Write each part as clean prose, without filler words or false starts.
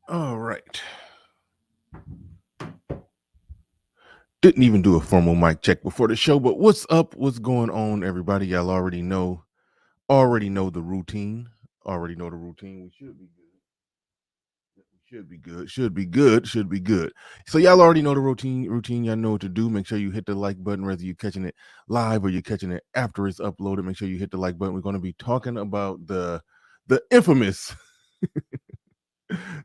All right. Didn't even do a formal mic check before the show, but what's up? What's going on, everybody? Y'all already know. Already know the routine. Already know the routine. We should be good. Should be good. Should be good. Should be good. So y'all already know the routine. Y'all know what to do. Make sure you hit the like button, whether you're catching it live or you're catching it after it's uploaded. Make sure you hit the like button. We're going to be talking about the infamous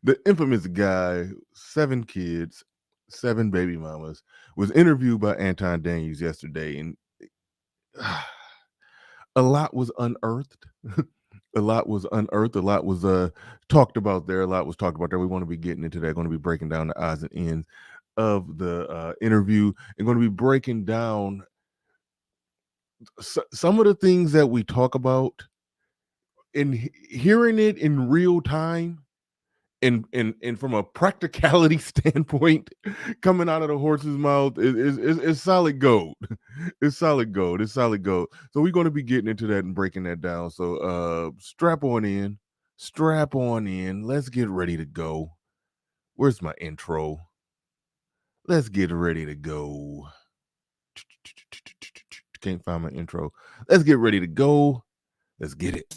the infamous guy, 7 kids, 7 baby mamas, was interviewed by Anton Daniels yesterday, and a lot was unearthed. A lot was unearthed. A lot was talked about there. A lot was talked about there. We want to be getting into that. Going to be breaking down the odds and ends of the interview, and going to be breaking down some of the things that we talk about and hearing it in real time. And from a practicality standpoint, coming out of the horse's mouth is solid gold. It's solid gold. It's solid gold. So we're going to be getting into that and breaking that down. So strap on in. Strap on in. Let's get ready to go. Where's my intro? Let's get ready to go. Can't find my intro. Let's get ready to go. Let's get it.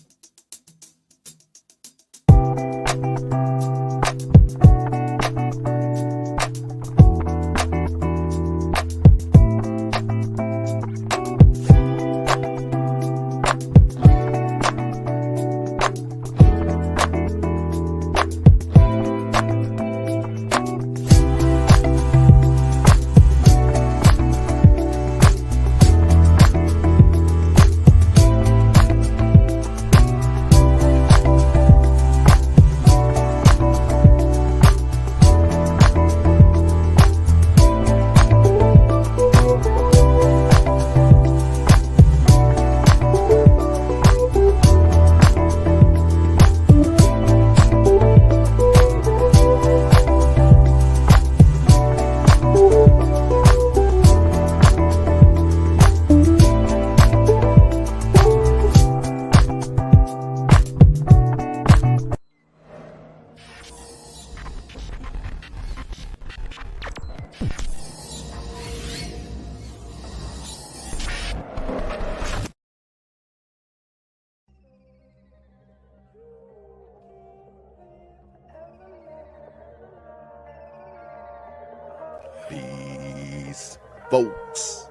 Peace, folks.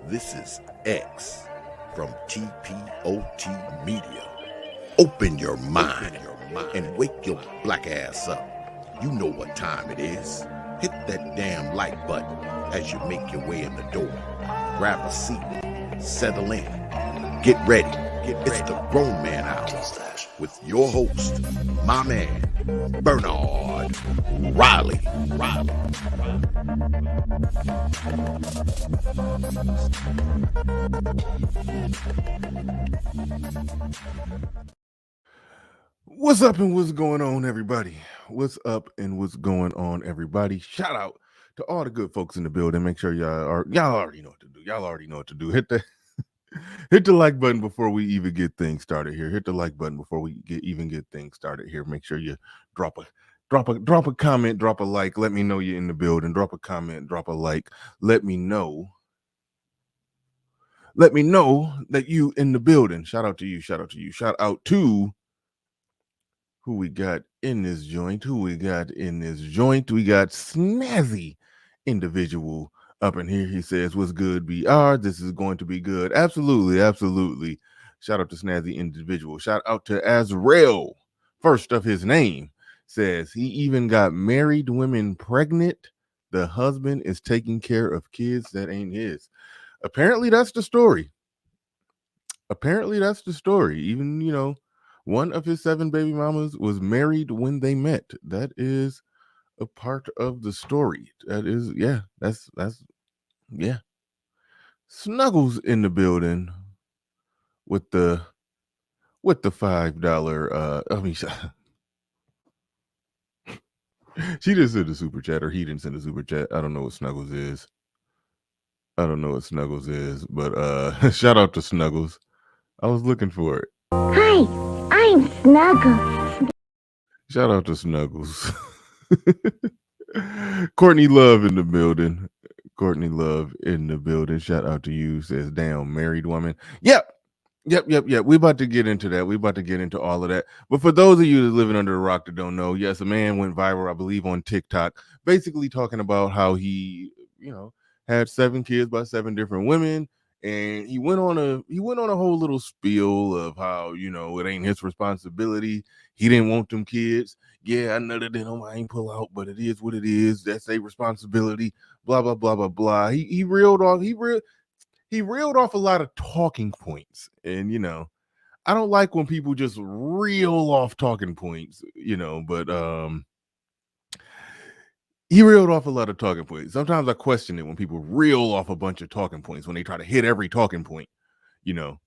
This is X from TPOT Media. Open your mind and wake your black ass up. You know what time it is. Hit that damn like button as you make your way in the door. Grab a seat, settle in, get ready. It's the Grown Man Hour with your host, my man, Bernard Riley. What's up and what's going on, everybody? What's up and what's going on, everybody? Shout out to all the good folks in the building. Make sure y'all already know what to do. Y'all already know what to do. Hit the like button before we even get things started here. Hit the like button before we even get things started here. Make sure you drop a comment, drop a like. Let me know you're in the building. Drop a comment, drop a like. Let me know that you in the building. Shout out to you. Shout out to you. Shout out to who we got in this joint. We got Snazzy Individual up in here. He says, "What's good, BR? This is going to be good." Absolutely. Shout out to Snazzy Individual. Shout out to Azrael, first of his name. Says he even got married women pregnant. The husband is taking care of kids that ain't his. Apparently, that's the story. Even, one of his 7 baby mamas was married when they met. That is a part of the story. That's Snuggles in the building with the $5 she didn't send a super chat, or he didn't send a super chat. I don't know what Snuggles is. But shout out to Snuggles. I was looking for it. Hi, I'm Snuggles. Shout out to Snuggles. Courtney Love in the building. Courtney Love in the building. Shout out to you. Says, damn, married woman. Yep. Yep. We about to get into that. We about to get into all of that. But for those of you that living under a rock that don't know, yes, a man went viral, I believe, on TikTok, basically talking about how he, had 7 kids by 7 different women. And he went on a whole little spiel of how, it ain't his responsibility. He didn't want them kids. Yeah, I know that they don't ain't pull out, but it is what it is. That's a responsibility. Blah blah blah blah blah. He reeled off a lot of talking points, and I don't like when people just reel off talking points, but he reeled off a lot of talking points. Sometimes I question it when people reel off a bunch of talking points when they try to hit every talking point. You know,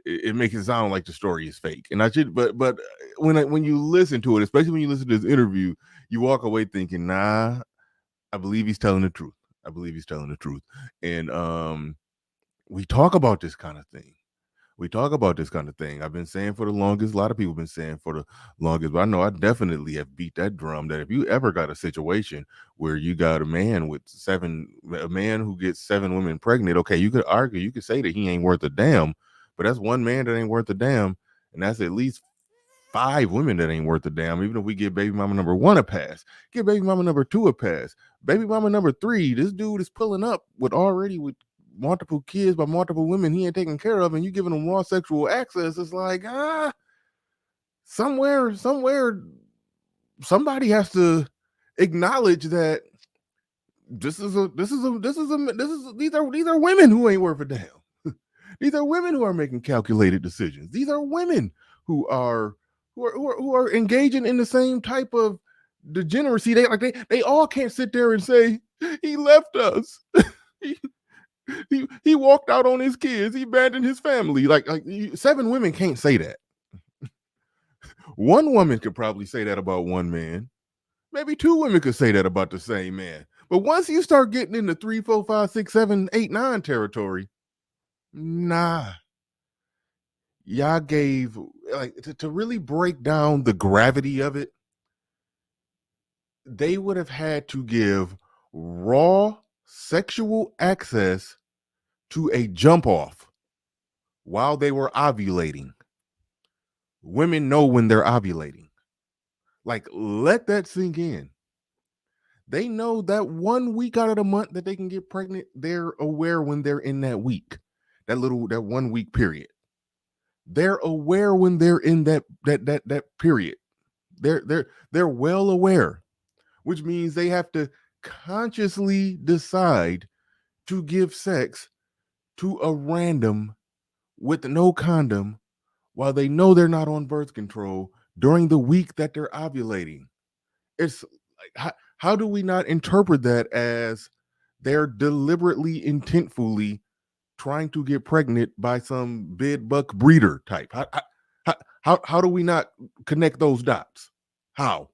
it makes it sound like the story is fake. And I should, but when you listen to it, especially when you listen to this interview, you walk away thinking, nah, I believe he's telling the truth. I believe he's telling the truth. And we talk about this kind of thing. I've been saying for the longest. A lot of people have been saying for the longest, but I know I definitely have beat that drum that if you ever got a situation where you got a man who gets 7 women pregnant, okay, you could argue, you could say that he ain't worth a damn, but that's one man that ain't worth a damn, and that's at least 5 women that ain't worth a damn. Even if we give baby mama number 1 a pass, give baby mama number 2 a pass, baby mama number 3, this dude is pulling up with multiple kids by multiple women he ain't taking care of, and you giving him raw sexual access. It's like, somewhere somebody has to acknowledge that these are women who ain't worth a damn. These are women who are making calculated decisions. These are women who are engaging in the same type of degeneracy. They all can't sit there and say he left us. He walked out on his kids. He abandoned his family. Like 7 women can't say that. One woman could probably say that about one man. Maybe 2 women could say that about the same man. But once you start getting into 3, 4, 5, 6, 7, 8, 9 territory, nah. Y'all gave to really break down the gravity of it, they would have had to give raw sexual access to a jump off while they were ovulating. Women know when they're ovulating. Like, let that sink in. They know that 1 week out of the month that they can get pregnant, they're aware when they're in that week, that 1 week period. They're aware when they're in that period. They're well aware, which means they have to consciously decide to give sex to a random with no condom while they know they're not on birth control during the week that they're ovulating. It's like, how do we not interpret that as they're deliberately, intentfully trying to get pregnant by some bid buck breeder type? How do we not connect those dots? How?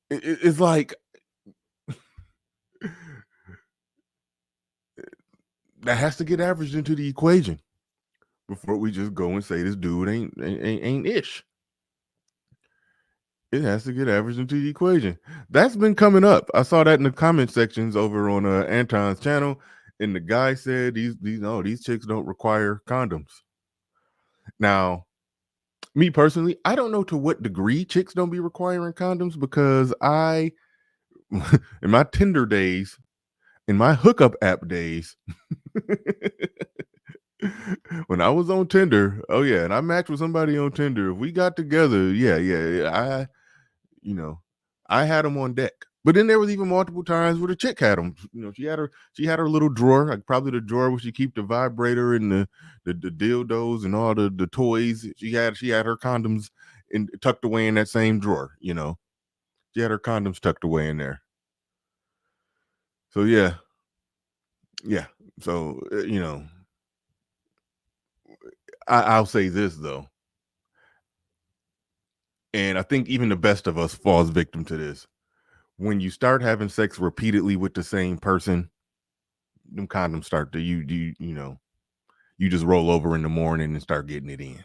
It's like that has to get averaged into the equation before we just go and say this dude ain't ish. It has to get averaged into the equation. That's been coming up. I saw that in the comment sections over on Anton's channel, and the guy said these chicks don't require condoms. Now, me personally, I don't know to what degree chicks don't be requiring condoms, because in my Tinder days, in my hookup app days, when I was on Tinder, oh yeah, and I matched with somebody on Tinder, if we got together, yeah, I had them on deck. But then there was even multiple times where the chick had them. She had her little drawer, like probably the drawer where she keep the vibrator and the dildos and all the toys. She had her condoms tucked away in that same drawer. She had her condoms tucked away in there. So yeah. So I'll say this though, and I think even the best of us falls victim to this. When you start having sex repeatedly with the same person, them condoms start to you just roll over in the morning and start getting it in.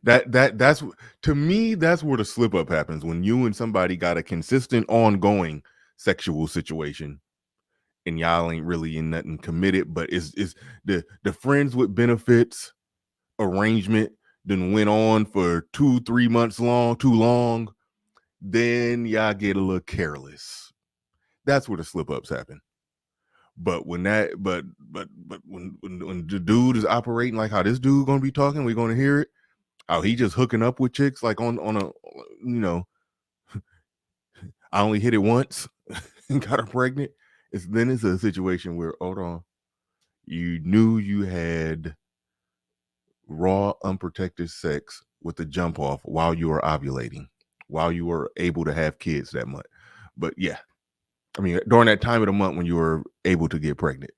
That's to me, that's where the slip up happens, when you and somebody got a consistent ongoing sexual situation and y'all ain't really in nothing committed, but it's the friends with benefits arrangement then went on for 2-3 months too long, then y'all get a little careless. That's where the slip ups happen. But when when the dude is operating like how this dude gonna be talking, we're gonna hear it. Oh, he just hooking up with chicks like on a, I only hit it once and got her pregnant. Then it's a situation where, hold on, you knew you had raw, unprotected sex with the jump off while you were ovulating, while you were able to have kids that month. But yeah, I mean, during that time of the month when you were able to get pregnant.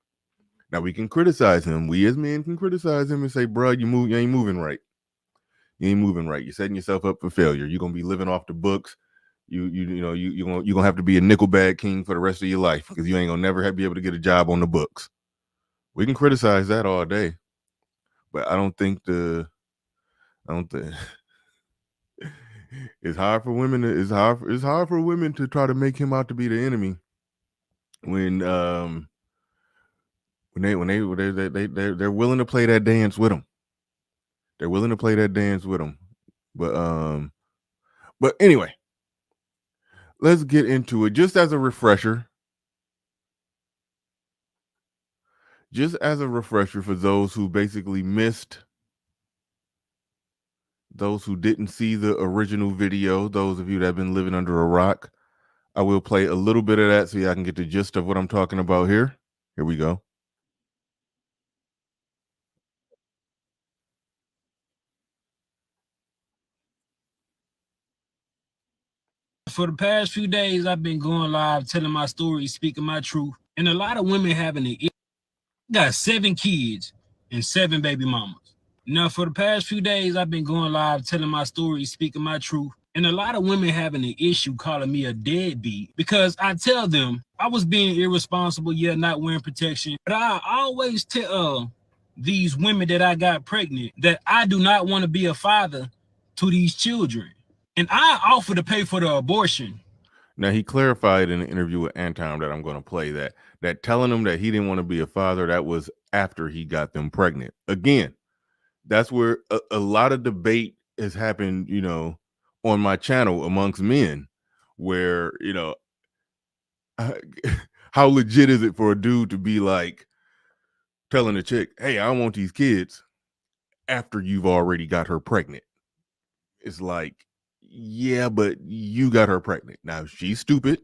Now we can criticize him. We as men can criticize him and say, bro, you ain't moving right. You ain't moving right. You're setting yourself up for failure. You're gonna be living off the books. You're gonna have to be a nickel bag king for the rest of your life because you ain't gonna never be able to get a job on the books. We can criticize that all day, but I don't think it's hard for women. It's hard for women to try to make him out to be the enemy when they're willing to play that dance with him. They're willing to play that dance with him. But anyway, let's get into it. Just as a refresher for those who basically missed, those who didn't see the original video, those of you that have been living under a rock, I will play a little bit of that so y'all can get the gist of what I'm talking about here. Here we go. For the past few days, I've been going live, telling my story, speaking my truth. And a lot of women having it. Got 7 kids and 7 baby mamas. Now, for the past few days, I've been going live, telling my story, speaking my truth. And a lot of women having an issue calling me a deadbeat because I tell them I was being irresponsible, not wearing protection. But I always tell these women that I got pregnant that I do not want to be a father to these children. And I offer to pay for the abortion. Now, he clarified in an interview with Anton that I'm going to play that telling him that he didn't want to be a father, that was after he got them pregnant. Again, that's where a lot of debate has happened, on my channel amongst men, where, how legit is it for a dude to be like telling a chick, hey, I want these kids, after you've already got her pregnant? It's like, yeah, but you got her pregnant. Now, she's stupid.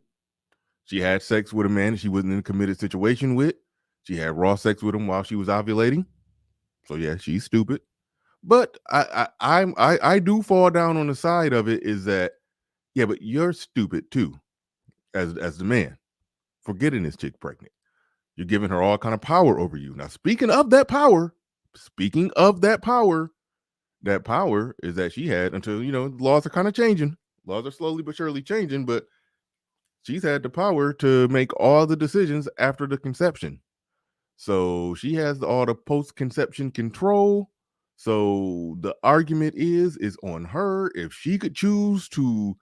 She had sex with a man she wasn't in a committed situation with. She had raw sex with him while she was ovulating. So yeah, she's stupid. But I do fall down on the side of it is that, yeah, but you're stupid too, as the man, for getting this chick pregnant. You're giving her all kind of power over you. Now, speaking of that power, that power is that she had until, laws are kind of changing. Laws are slowly but surely changing, but she's had the power to make all the decisions after the conception. So she has all the post-conception control. So the argument is on her. If she could choose to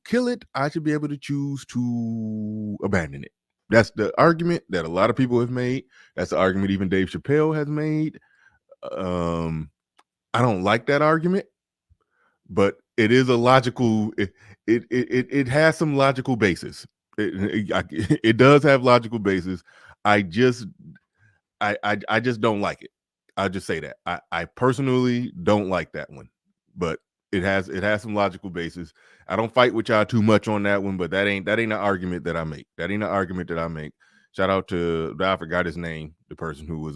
kill it, I should be able to choose to abandon it. That's the argument that a lot of people have made. That's the argument even Dave Chappelle has made. I don't like that argument, but it is a logical. It has some logical basis. It does have logical basis. I just don't like it. I'll just say that. I personally don't like that one, but it has some logical basis. I don't fight with y'all too much on that one, but that ain't an argument that I make. That ain't an argument that I make. Shout out to, I forgot his name, the person who was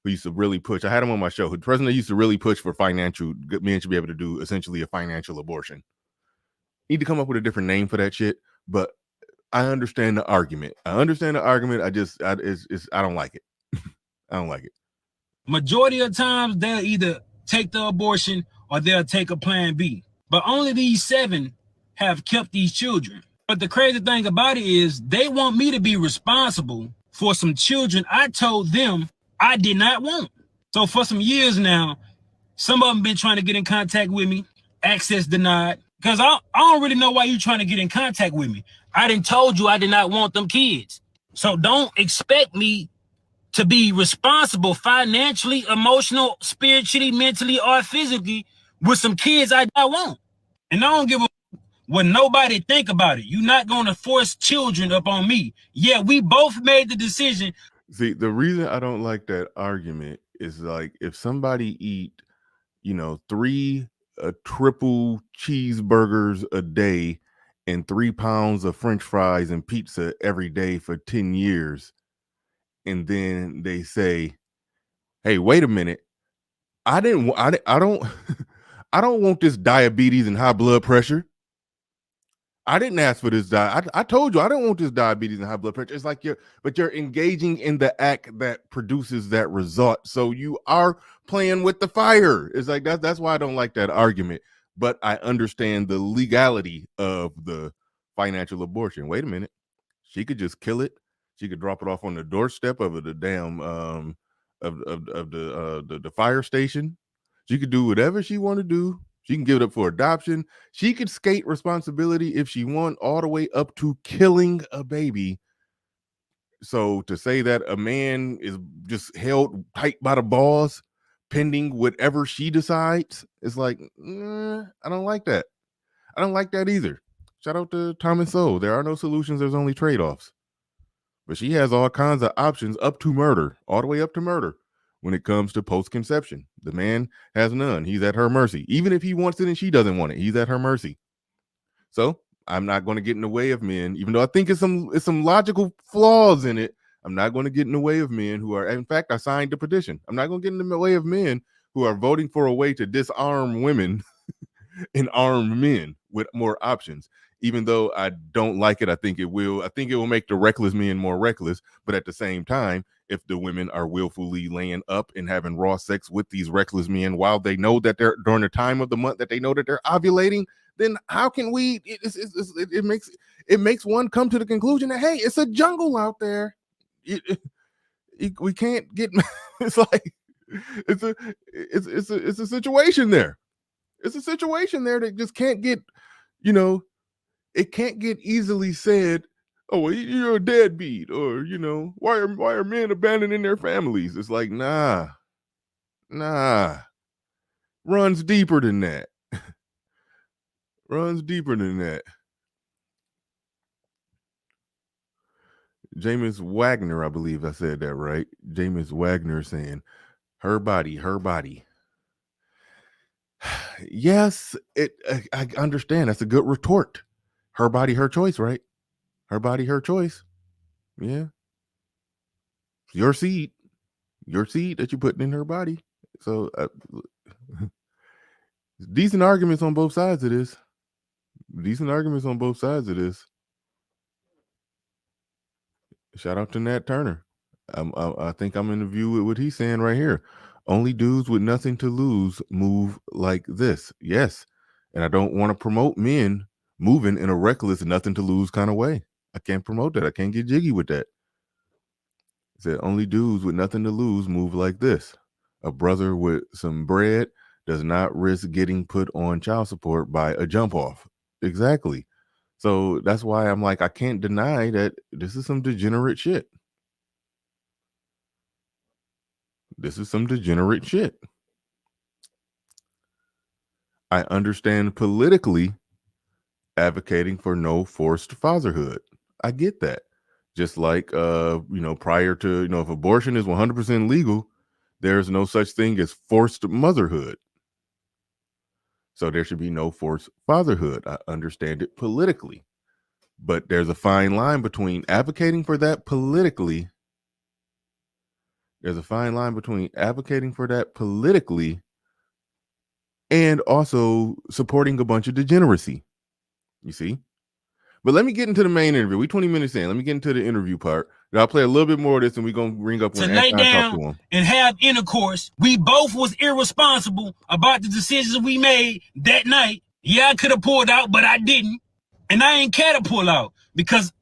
who used to really push. I had him on my show. The person that used to really push for financial, men should be able to do essentially a financial abortion. Need to come up with a different name for that shit, but I understand the argument. I don't like it. I don't like it. Majority of times they'll either take the abortion or they'll take a plan B. But only these 7 have kept these children. But the crazy thing about it is they want me to be responsible for some children I told them I did not want. So for some years now, Some of them been trying to get in contact with me, access denied. Because I don't really know why you trying to get in contact with me. I done told you I did not want them kids. So don't expect me to be responsible financially, emotional, spiritually, mentally, or physically with some kids I don't want. And I don't give a what nobody think about it. You're not going to force children up on me. Yeah, we both made the decision. See, the reason I don't like that argument is like if somebody eat, 3 triple cheeseburgers a day and 3 pounds of French fries and pizza every day for 10 years, and then they say, "Hey, wait a minute, I don't I don't want this diabetes and high blood pressure. I didn't ask for this diet. I told you I don't want this diabetes and high blood pressure." It's like you're engaging in the act that produces that result. So you are playing with the fire. It's like that's why I don't like that argument. But I understand the legality of the financial abortion. Wait a minute. She could just kill it. She could drop it off on the doorstep of the damn of the fire station. She could do whatever she want to do. She can give it up for adoption. She could skate responsibility if she want, all the way up to killing a baby. So to say that a man is just held tight by the balls pending whatever she decides, it's like, I don't like that. I don't like that either. Shout out to Tom and Soul. There are no solutions. There's only trade-offs. But she has all kinds of options up to murder, all the way up to murder. When it comes to post-conception, the man has none. He's at her mercy. Even if he wants it and she doesn't want it, he's at her mercy. So I'm not going to get in the way of men, even though I think it's some logical flaws in it. I'm not going to get in the way of men who are, in fact, I signed the petition. I'm not going to get in the way of men who are voting for a way to disarm women and arm men with more options. Even though I don't like it, I think it will make the reckless men more reckless. But at the same time, if the women are willfully laying up and having raw sex with these reckless men while they know that they're during the time of the month that they know that they're ovulating, then how can we? It makes one come to the conclusion that, hey, it's a jungle out there. We can't get. It's like it's a situation there. It's a situation there that just can't get, it can't get easily said, "Oh, well, you're a deadbeat," or why are men abandoning their families? It's like, nah, runs deeper than that. Runs deeper than that. James Wagner, I believe I said that right. James Wagner saying, her body. Yes, I understand. That's a good retort. Her body, her choice, right? Her body, her choice. Yeah. Your seed that you're putting in her body. So decent arguments on both sides of this. Shout out to Nat Turner. I think I'm in the view with what he's saying right here. Only dudes with nothing to lose move like this. Yes. And I don't want to promote men moving in a reckless, nothing to lose kind of way. I can't promote that. I can't get jiggy with that. It said only dudes with nothing to lose move like this. A brother with some bread does not risk getting put on child support by a jump off. Exactly. So that's why I'm like, I can't deny that this is some degenerate shit. I understand politically advocating for no forced fatherhood. I get that. Just like, prior to, if abortion is 100% legal, there's no such thing as forced motherhood. So there should be no forced fatherhood. I understand it politically. But there's a fine line between advocating for that politically. And also supporting a bunch of degeneracy. You see? But let me get into the main interview. We 20 minutes in. Let me get into the interview part. I'll play a little bit more of this, and we're going to bring up when to lay down and have intercourse. We both was irresponsible about the decisions we made that night. Yeah, I could have pulled out, but I didn't. And I ain't care to pull out because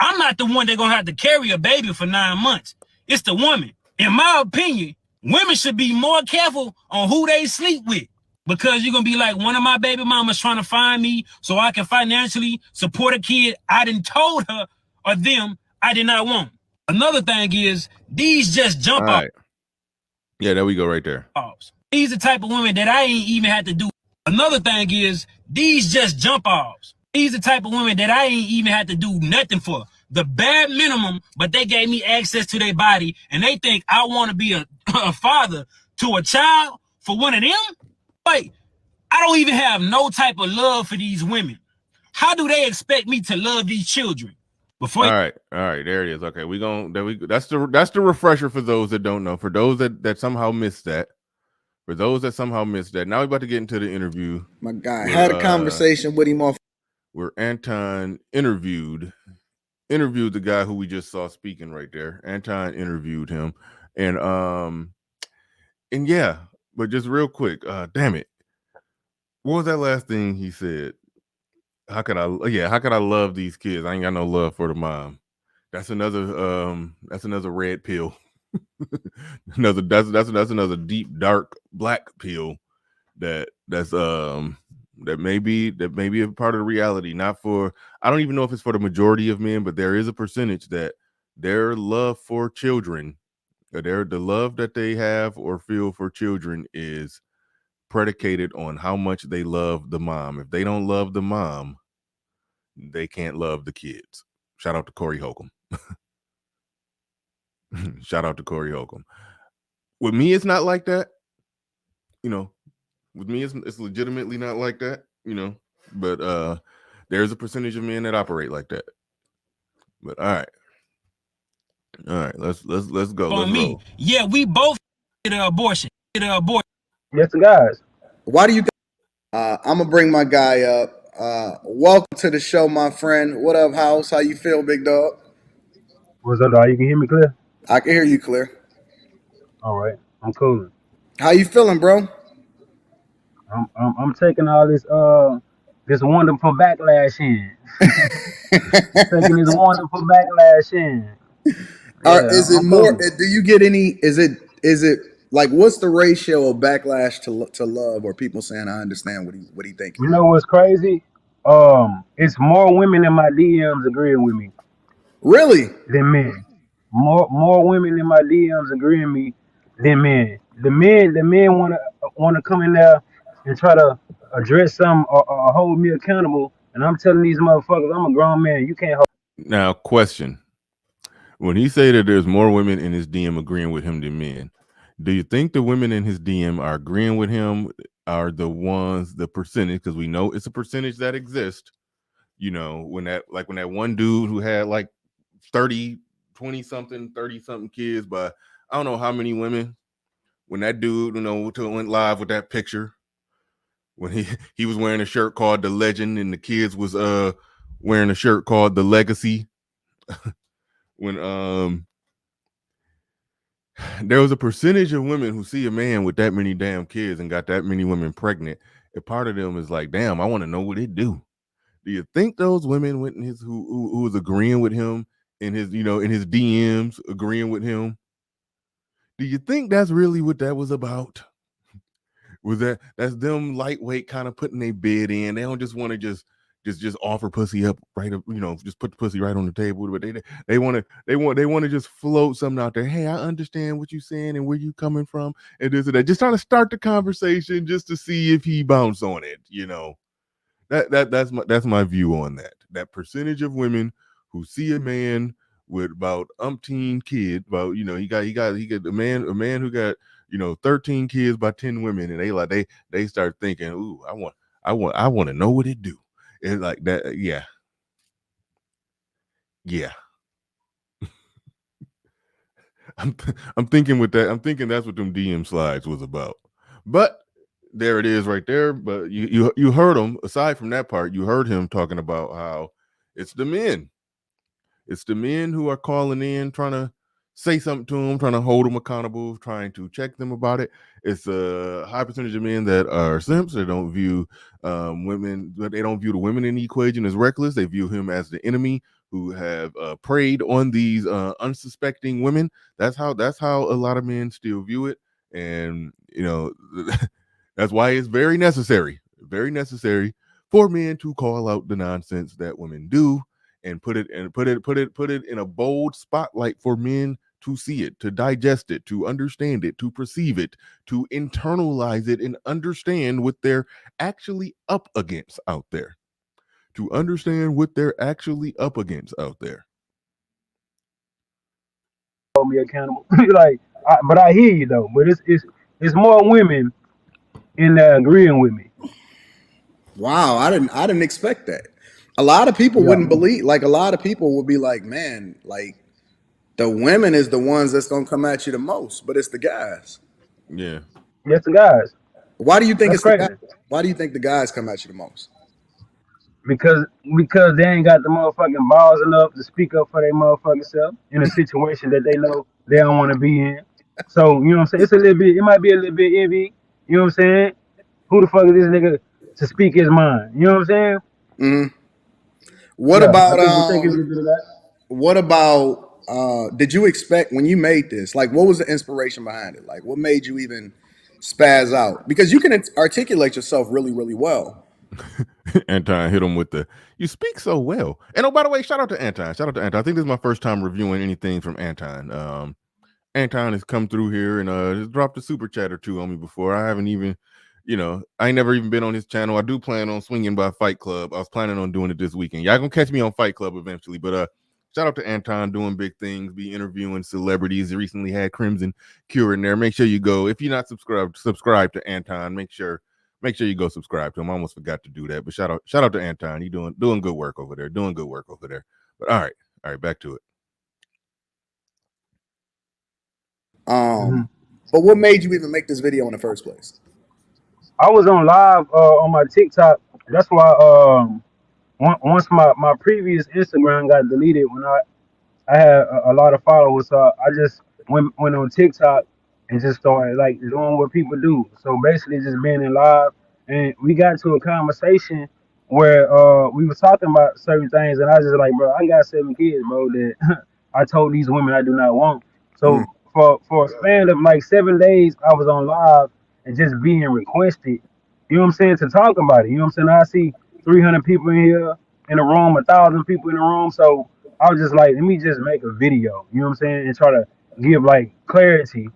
I'm not the one that's going to have to carry a baby for 9 months. It's the woman. In my opinion, Women should be more careful on who they sleep with, because you're gonna be like, one of my baby mamas trying to find me so I can financially support a kid I didn't told her or them I did not want. Another thing is, these just jump off. Yeah, there we go right there. These the type of women that I ain't even had to do. Another thing is, these just jump offs. These the type of women that I ain't even had to do nothing for. The bare minimum, but they gave me access to their body, and they think I want to be a father to a child for one of them? Like, I don't even have no type of love for these women. How do they expect me to love these children? All right, there it is. Okay, that's the refresher for those that don't know. For those that somehow missed that. For those that somehow missed that, now we're about to get into the interview. My guy had a conversation with him off where Anton interviewed the guy who we just saw speaking right there. Anton interviewed him, and yeah, but just real quick, damn it, what was that last thing he said? How could I love these kids? I ain't got no love for the mom. That's another red pill. that's another deep dark black pill that's that may be a part of the reality. Not for, I don't even know if it's for the majority of men, but there is a percentage that their love for children, the love that they have or feel for children is predicated on how much they love the mom. If they don't love the mom, they can't love the kids. Shout out to Corey Holcomb. Shout out to Corey Holcomb. With me, it's not like that. You know, with me, it's legitimately not like that. You know, but there's a percentage of men that operate like that. But all right, let's go. On me, roll. Yeah, we both did an abortion. Yes, guys. Why do you? I'm gonna bring my guy up. Welcome to the show, my friend. What up, House? How you feel, big dog? What's up, dog? You can hear me clear? I can hear you clear. All right, I'm cool. How you feeling, bro? I'm taking all this wonderful backlash in. Taking this wonderful backlash in. Yeah, is it more? Do you get any? Is it like, what's the ratio of backlash to love, or people saying I understand what he thinking? You know what's crazy? It's more women in my DMs agreeing with me. Really? Than men. More women in my DMs agreeing with me than men. The men wanna come in there and try to address something or hold me accountable, and I'm telling these motherfuckers, I'm a grown man. You can't hold. Now, question: when he say that there's more women in his DM agreeing with him than men, do you think the women in his DM are agreeing with him are the percentage? Because we know it's a percentage that exists. You know, when that one dude who had like 30 something kids, but I don't know how many women, when that dude, you know, went live with that picture, when he was wearing a shirt called The Legend and the kids was wearing a shirt called The Legacy. When there was a percentage of women who see a man with that many damn kids and got that many women pregnant, and part of them is like, damn, I want to know what it do. Do you think those women went in his who was agreeing with him in his, you know, in his DMs, agreeing with him? Do you think that's really what that was about? Was that's them lightweight kind of putting their bid in? They don't just want to just offer pussy up right up, you know, just put the pussy right on the table, but they want to just float something out there. Hey, I understand what you're saying and where you coming from, and this and that. Just trying to start the conversation just to see if he bounced on it, you know. That's my view on that. That percentage of women who see a man with about umpteen kids, about, you know, he got a man who got, you know, 13 kids by 10 women, and they start thinking, ooh, I want to know what it do. It's like that, yeah. I'm thinking with that. I'm thinking that's what them DM slides was about. But there it is right there. But you heard him. Aside from that part, you heard him talking about how it's the men. It's the men who are calling in, trying to say something to them, trying to hold them accountable, trying to check them about it. It's a high percentage of men that are simps. They don't view women. They don't view the women in the equation as reckless. They view him as the enemy who have preyed on these unsuspecting women. That's how a lot of men still view it. And that's why it's very necessary for men to call out the nonsense that women do and put it in a bold spotlight for men to see it, to digest it, to understand it, to perceive it, to internalize it, and understand what they're actually up against out there. To understand what they're actually up against out there. Hold me accountable. But I hear you though. But it's more women in there agreeing with me. Wow, I didn't expect that. A lot of people Yeah, wouldn't believe. Like a lot of people would be like, man, like the women is the ones that's gonna come at you the most, but it's the guys. Yeah. yes, the guys. Why do you think That's it's the guys? crazy. Why do you think the guys come at you the most? because because they ain't got the motherfucking balls enough to speak up for their motherfucking self in a situation that they know they don't want to be in. So you know what I'm saying? It's a little bit. It might be a little bit envy. You know what I'm saying? Who the fuck is this nigga to speak his mind? You know what I'm saying? Hmm. What Yeah, I about think it's a little bit of that. what about did you expect when you made this? Like what was the inspiration behind it? Like what made you even spaz out? Because you can articulate yourself really, really well. Anton hit him with the "you speak so well." And oh, by the way, shout out to Anton. Shout out to Anton. I think this is my first time reviewing anything from Anton. Anton has come through here and has dropped a super chat or two on me before. I haven't even, I ain't never even been on his channel. I do plan on swinging by Fight Club. I was planning on doing it this weekend. Y'all gonna catch me on Fight Club eventually. But shout out to Anton doing big things, be interviewing celebrities. He recently had Crimson Cure in there. Make sure you go. If you're not subscribe to Anton. Make sure you go subscribe to him. I almost forgot to do that. But shout out to Anton. He doing good work over there. Doing good work over there. But all right, back to it. Hmm. But what made you even make this video in the first place? I was on live on my TikTok. That's why once my previous Instagram got deleted when I had a lot of followers, so I just went on TikTok and just started like doing what people do. So basically, just being in live, and we got to a conversation where we were talking about certain things, and I was just like, bro, I got 7 kids, bro, that I told these women I do not want. Mm, So for a span of like 7 days, I was on live and just being requested. You know what I'm saying, to talk about it. You know what I'm saying? I see 300 people in here in a room, 1,000 people in the room, so I was just like, let me just make a video, you know what I'm saying, and try to give like clarity,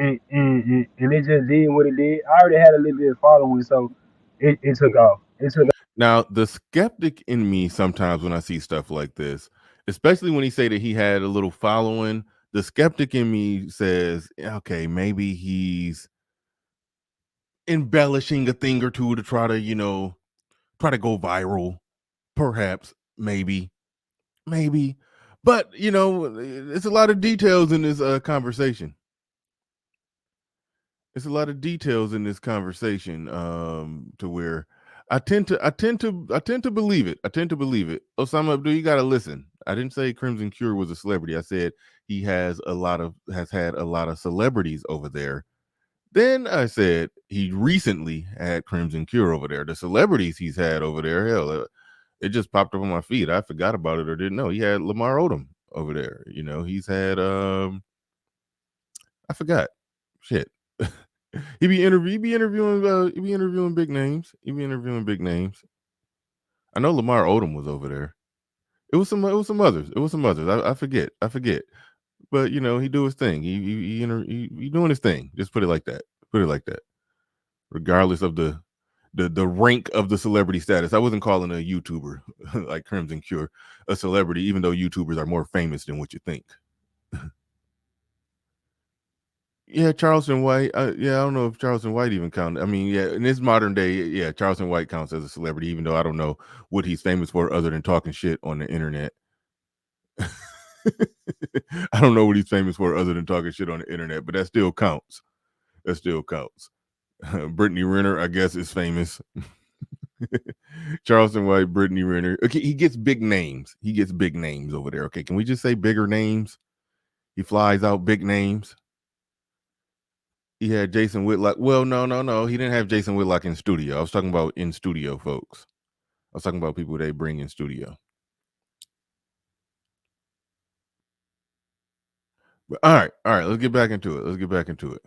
and it just did what it did. I already had a little bit of following, so it took off. It took off. Now, the skeptic in me sometimes when I see stuff like this, especially when he say that he had a little following, the skeptic in me says, okay, maybe he's embellishing a thing or two to try to, try to go viral. Perhaps, maybe. But, it's a lot of details in this conversation. It's a lot of details in this conversation to where I tend to believe it. I tend to believe it. Osama Abdul, you gotta listen. I didn't say Crimson Cure was a celebrity. I said he has had a lot of celebrities over there. Then I said he recently had Crimson Cure over there. The celebrities he's had over there, hell, it just popped up on my feed. I forgot about it or didn't know. He had Lamar Odom over there. He's had I forgot. Shit. He be interviewing big names. He be interviewing big names. I know Lamar Odom was over there. It was some others. I forget. But he do his thing. He doing his thing. Just put it like that. Regardless of the rank of the celebrity status. I wasn't calling a YouTuber like Crimson Cure a celebrity, even though YouTubers are more famous than what you think. Yeah, Charleston White. Yeah, I don't know if Charleston White even counts. I mean, yeah, in this modern day, yeah, Charleston White counts as a celebrity, even though I don't know what he's famous for other than talking shit on the internet. I don't know what he's famous for other than talking shit on the internet, but that still counts. Brittany Renner, I guess, is famous. Charleston White, Brittany Renner. Okay, he gets big names. Over there. Okay, can we just say bigger names? He flies out big names. He had Jason Whitlock. Well, no. He didn't have Jason Whitlock in studio. I was talking about in studio folks. I was talking about people they bring in studio. But all right. Let's get back into it.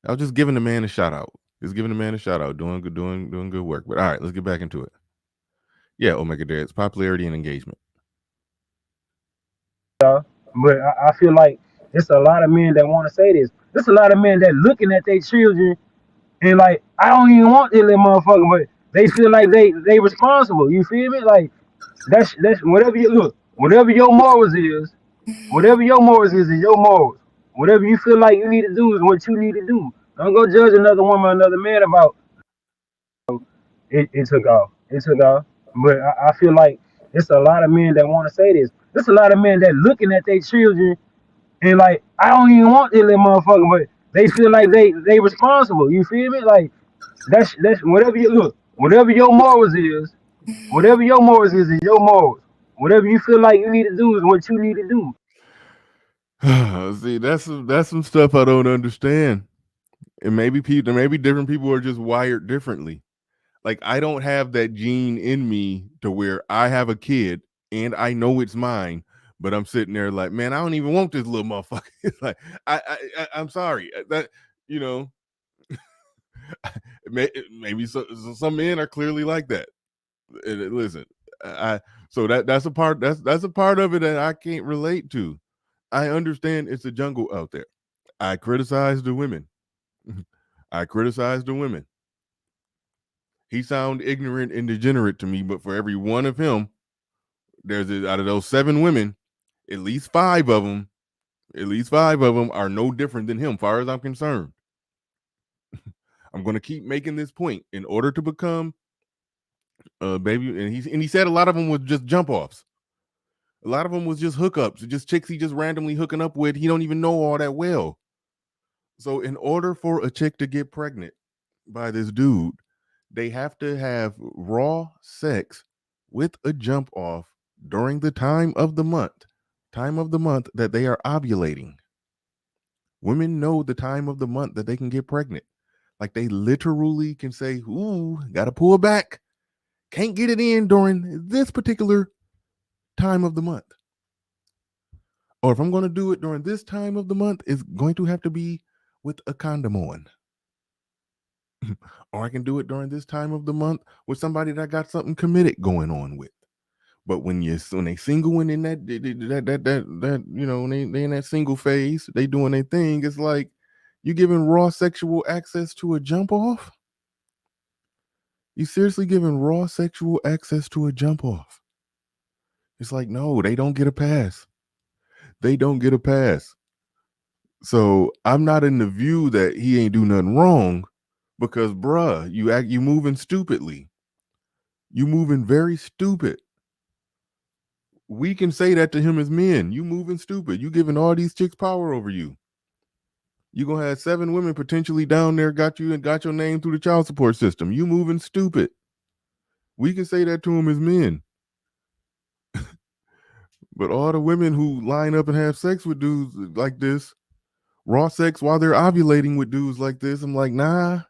I was just giving the man a shout out. Just giving the man a shout out. Doing good work. But all right, let's get back into it. Yeah, Omega Dads, popularity and engagement. But I feel like it's a lot of men that want to say this. There's a lot of men that looking at their children and like, I don't even want this little motherfucker, but they feel like they responsible. You feel me? Like that's whatever you look, whatever your morals is your morals. Whatever you feel like you need to do is what you need to do. Don't go judge another woman, another man about it took off. It took off. But I feel like it's a lot of men that want to say this. There's a lot of men that looking at their children and like, I don't even want this little motherfucker, but they feel like they responsible. You feel me? Like that's whatever you look, whatever your morals is your morals. Whatever you feel like you need to do is what you need to do. See, that's some stuff I don't understand. And maybe different people are just wired differently. Like, I don't have that gene in me to where I have a kid and I know it's mine, but I'm sitting there like, man, I don't even want this little motherfucker. It's like, I'm sorry that, you know, maybe some men are clearly like that. Listen, so that's a part of it that I can't relate to. I understand it's a jungle out there. I criticize the women. He sound ignorant and degenerate to me, but for every one of him, there's out of those 7 women, at least 5 of them are no different than him, far as I'm concerned. I'm going to keep making this point. In order to become baby, and he said a lot of them was just jump offs. A lot of them was just hookups, just chicks he just randomly hooking up with. He don't even know all that well. So in order for a chick to get pregnant by this dude, they have to have raw sex with a jump off during the time of the month that they are ovulating. Women know the time of the month that they can get pregnant. Like, they literally can say, ooh, gotta pull back. Can't get it in during this particular time of the month. Or if I'm going to do it during this time of the month, it's going to have to be with a condom on. Or I can do it during this time of the month with somebody that got something committed going on with. But when they single and in that you know, they in that single phase, they doing their thing, it's like you giving raw sexual access to a jump off. You seriously giving raw sexual access to a jump off? It's like, no, they don't get a pass. They don't get a pass. So I'm not in the view that he ain't do nothing wrong, because bruh, you moving stupidly. You moving very stupid. We can say that to him as men. You moving stupid. You giving all these chicks power over you. You gonna have 7 women potentially down there got your name through the child support system. You moving stupid. We can say that to him as men. But all the women who line up and have sex with dudes like this, raw sex while they're ovulating with dudes like this, I'm like, nah,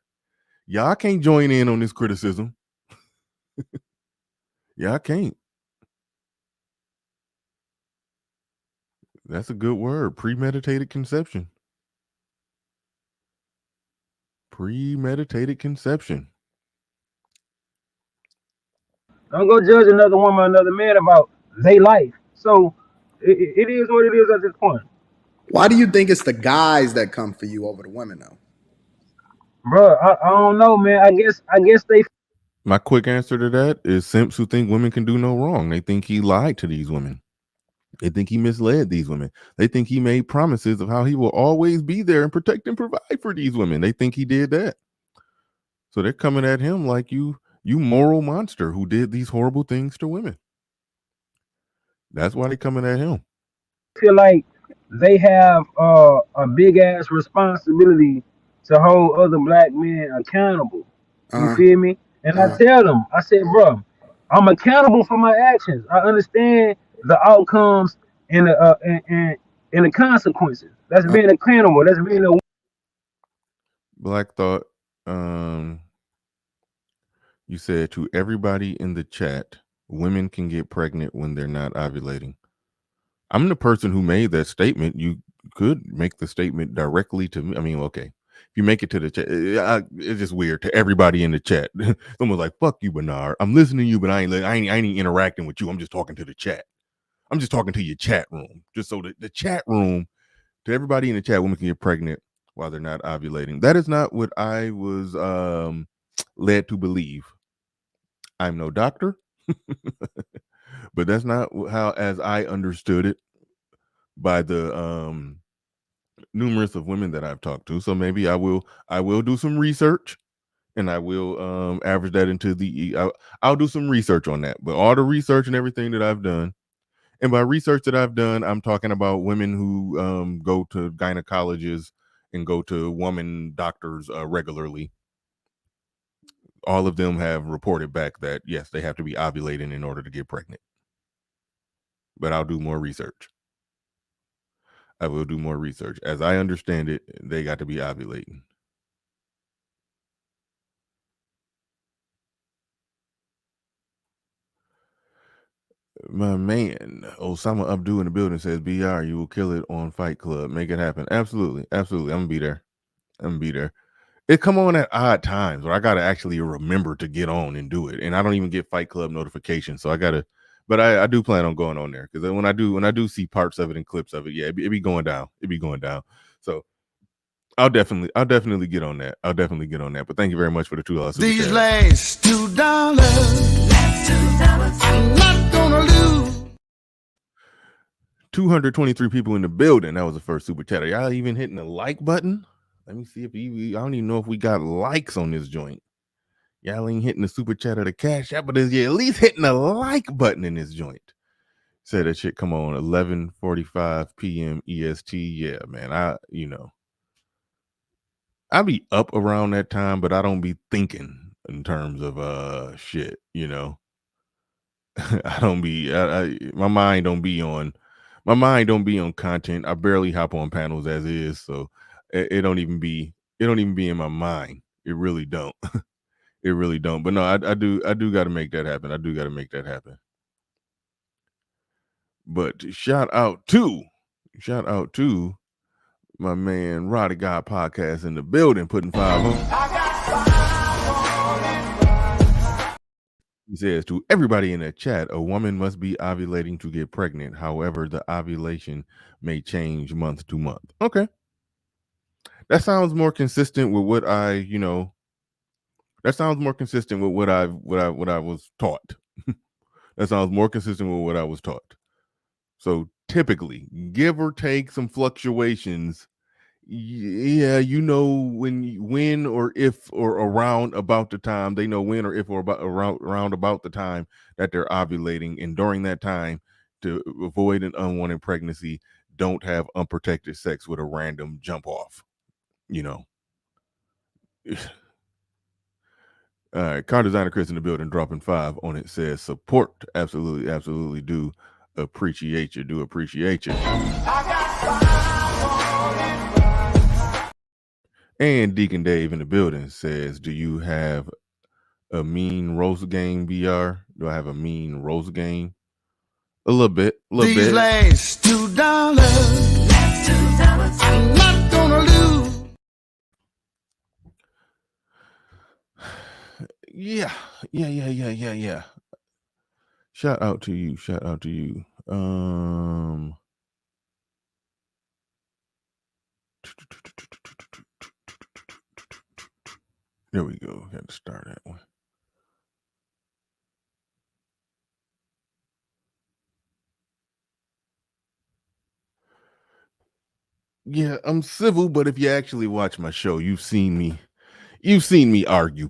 y'all can't join in on this criticism. Y'all can't. That's a good word. Premeditated conception. Premeditated conception. Don't go judge another woman, another man about their life. So it is what it is at this point. Why do you think it's the guys that come for you over the women though? Bro, I don't know, man. I guess they. My quick answer to that is simps who think women can do no wrong. They think he lied to these women. They think he misled these women. They think he made promises of how he will always be there and protect and provide for these women. They think he did that. So they're coming at him like you moral monster who did these horrible things to women. That's why they're coming at him. Feel like they have a big ass responsibility to hold other black men accountable. You feel me? And I tell them, I said, bro, I'm accountable for my actions. I understand the outcomes and the consequences. That's being accountable. That's being a Black Thought, you said to everybody in the chat, women can get pregnant when they're not ovulating. I'm the person who made that statement. You could make the statement directly to me. I mean, okay. If you make it to the chat, it's just weird to everybody in the chat. Someone's like, "Fuck you, Bernard. I'm listening to you, but I ain't interacting with you. I'm just talking to the chat. I'm just talking to your chat room, just so the chat room, to everybody in the chat, women can get pregnant while they're not ovulating. That is not what I was led to believe. I'm no doctor, but that's not how, as I understood it, by the numerous of women that I've talked to. So maybe I will do some research, and I will average that into I'll do some research on that. But all the research and everything that I've done, and by research that I've done, I'm talking about women who go to gynecologists and go to woman doctors regularly. All of them have reported back that yes, they have to be ovulating in order to get pregnant. But I'll do more research. I will do more research. As I understand it, they got to be ovulating. My man, Osama Abdu in the building says, BR, you will kill it on Fight Club. Make it happen. Absolutely. Absolutely. I'm going to be there. It come on at odd times where I got to actually remember to get on and do it. And I don't even get Fight Club notifications. So I got to, but I do plan on going on there. Because when I do see parts of it and clips of it, yeah, it be going down. It be going down. So I'll definitely get on that. But thank you very much for the $2 super These chat. last $2, I'm not gonna lose. 223 people in the building. That was the first super chat. Are y'all even hitting the like button? Let me see if I don't even know if we got likes on this joint. Y'all ain't hitting the super chat or the cash app, but you're at least hitting the like button in this joint. Said that shit come on 11:45 p.m. EST. Yeah, man. I be up around that time, but I don't be thinking in terms of shit, I don't be my mind don't be on content. I barely hop on panels as is, so it don't even be in my mind. It really don't. It really don't. But no, I do got to make that happen. But shout out to my man Roddy God Podcast in the building, putting 5 on. He says, to everybody in the chat, a woman must be ovulating to get pregnant. However, the ovulation may change month to month. Okay. That sounds more consistent with what I was taught. That sounds more consistent with what I was taught. So typically, give or take some fluctuations, yeah, when or if or around about the time, they know when or if or about around about the time that they're ovulating, and during that time, to avoid an unwanted pregnancy, don't have unprotected sex with a random jump off. All right, car designer Chris in the building, dropping 5 on it, says support. Absolutely do appreciate you. And Deacon Dave in the building says, do you have a mean roast game, BR? Do I have a mean roast game? A little bit. These last $2, I'm not gonna lose. Yeah. Shout out to you. There we go. Got to start that one. Yeah, I'm civil, but if you actually watch my show, you've seen me argue.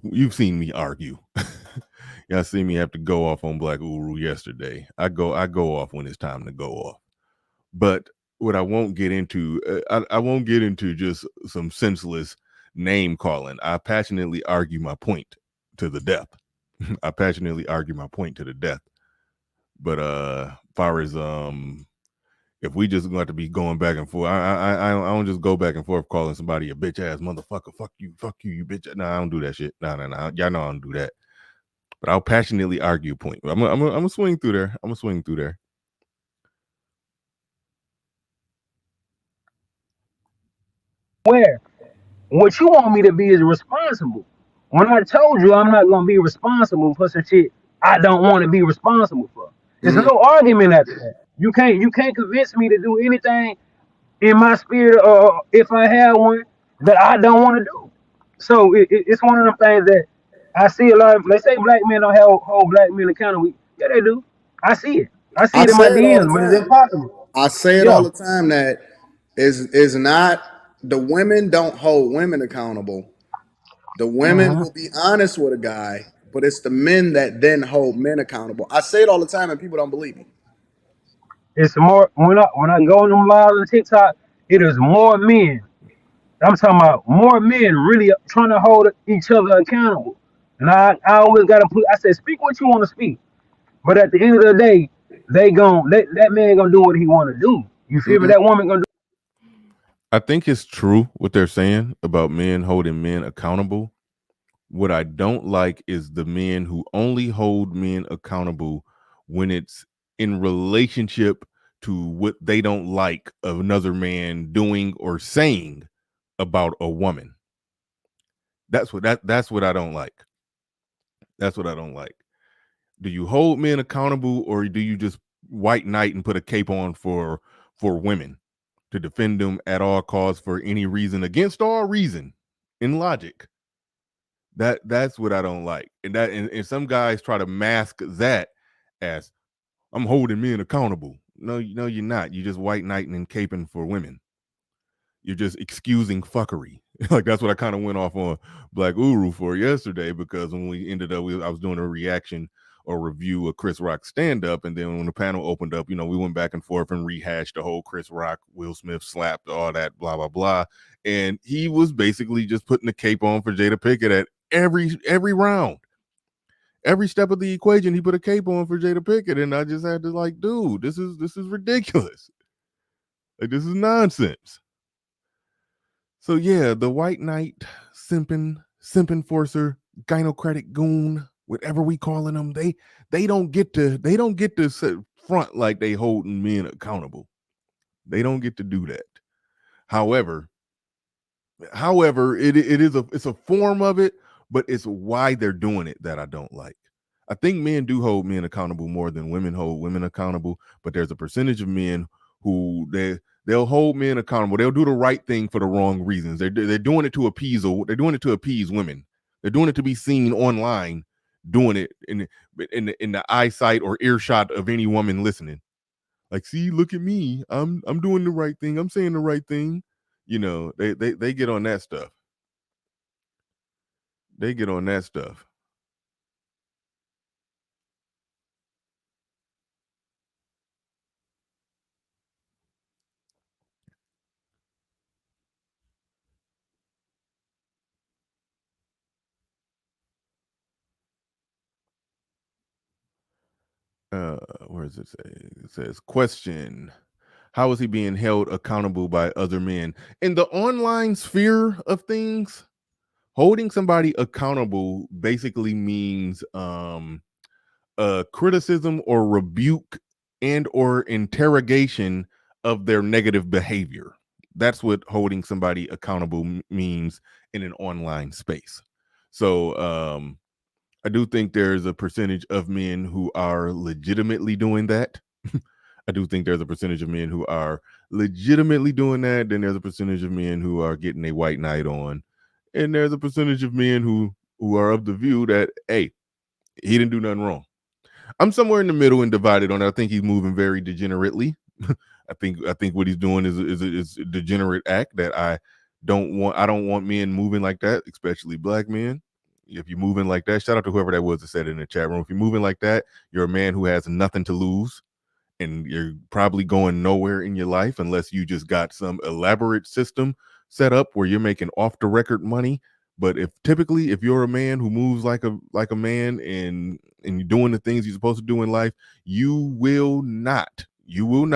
Y'all see me have to go off on Black Uru yesterday. I go off when it's time to go off. But what I won't get into, I won't get into just some senseless name calling. I passionately argue my point to the death. But far as if we just going to be going back and forth, I don't just go back and forth calling somebody a bitch ass motherfucker. Fuck you, you bitch. No, I don't do that shit. No. Y'all know I don't do that. But I'll passionately argue a point. I'm gonna swing through there. Where What you want me to be is responsible. When I told you I'm not gonna be responsible for some shit I don't want to be responsible for. There's Mhm. no argument after that. You can't convince me to do anything in my spirit, or if I have one, that I don't want to do. So it's one of them things that I see a lot of. They say black men don't hold black men accountable. Yeah, they do. I see it. I see I it in say my it all the DMs, but it's time. impossible. I say it Yeah. all the time that is not the women don't hold women accountable. The women hmm will be honest with a guy, but it's the men that then hold men accountable. I say it all the time, and people don't believe me. It's more when I go on them lives on TikTok. It is more men. I'm talking about more men really trying to hold each other accountable. And I always gotta put. I said, speak what you want to speak. But at the end of the day, that man gonna do what he want to do. You feel me? Mhm. That woman gonna do. I think it's true what they're saying about men holding men accountable. What I don't like is the men who only hold men accountable when it's in relationship to what they don't like of another man doing or saying about a woman. That's what I don't like. That's what I don't like. Do you hold men accountable, or do you just white knight and put a cape on for women to defend them at all costs for any reason against all reason in logic? That's what I don't like. And some guys try to mask that as I'm holding men accountable. No, you're not. You just white knighting and caping for women. You're just excusing fuckery. Like that's what I kind of went off on Black Uru for yesterday, because when we ended up, I was doing a reaction or review of Chris Rock's stand up, and then when the panel opened up, we went back and forth and rehashed the whole Chris Rock, Will Smith slapped, all that, blah blah blah, and he was basically just putting the cape on for Jada Pinkett at every round. Every step of the equation, he put a cape on for Jada Pinkett, and I just had to like, dude, this is ridiculous. Like this is nonsense. So yeah, the white knight, simp enforcer, gynocratic goon, whatever we calling them, they don't get to sit front like they holding men accountable. They don't get to do that. However, it's a form of it, but it's why they're doing it that I don't like. I think men do hold men accountable more than women hold women accountable, but there's a percentage of men who they'll hold men accountable. They'll do the right thing for the wrong reasons. They're doing it to appease women. They're doing it to be seen online, doing it in the eyesight or earshot of any woman listening. Like, see, look at me. I'm doing the right thing. I'm saying the right thing. They get on that stuff. They get on that stuff. Where does it say? It says, question: how is he being held accountable by other men in the online sphere of things? Holding somebody accountable basically means criticism or rebuke and or interrogation of their negative behavior. That's what holding somebody accountable means in an online space. So I do think there's a percentage of men who are legitimately doing that. I do think there's a percentage of men who are legitimately doing that. Then there's a percentage of men who are getting a white knight on, and there's a percentage of men who are of the view that, hey, he didn't do nothing wrong. I'm somewhere in the middle and divided on it. I think he's moving very degenerately. I think what he's doing is a degenerate act that I don't want. I don't want men moving like that, especially black men. If you're moving like that, shout out to whoever that was that said it in the chat room. If you're moving like that, you're a man who has nothing to lose, and you're probably going nowhere in your life unless you just got some elaborate system set up where you're making off the record money. But if you're a man who moves like a man, and you're doing the things you're supposed to do in life, you will not you will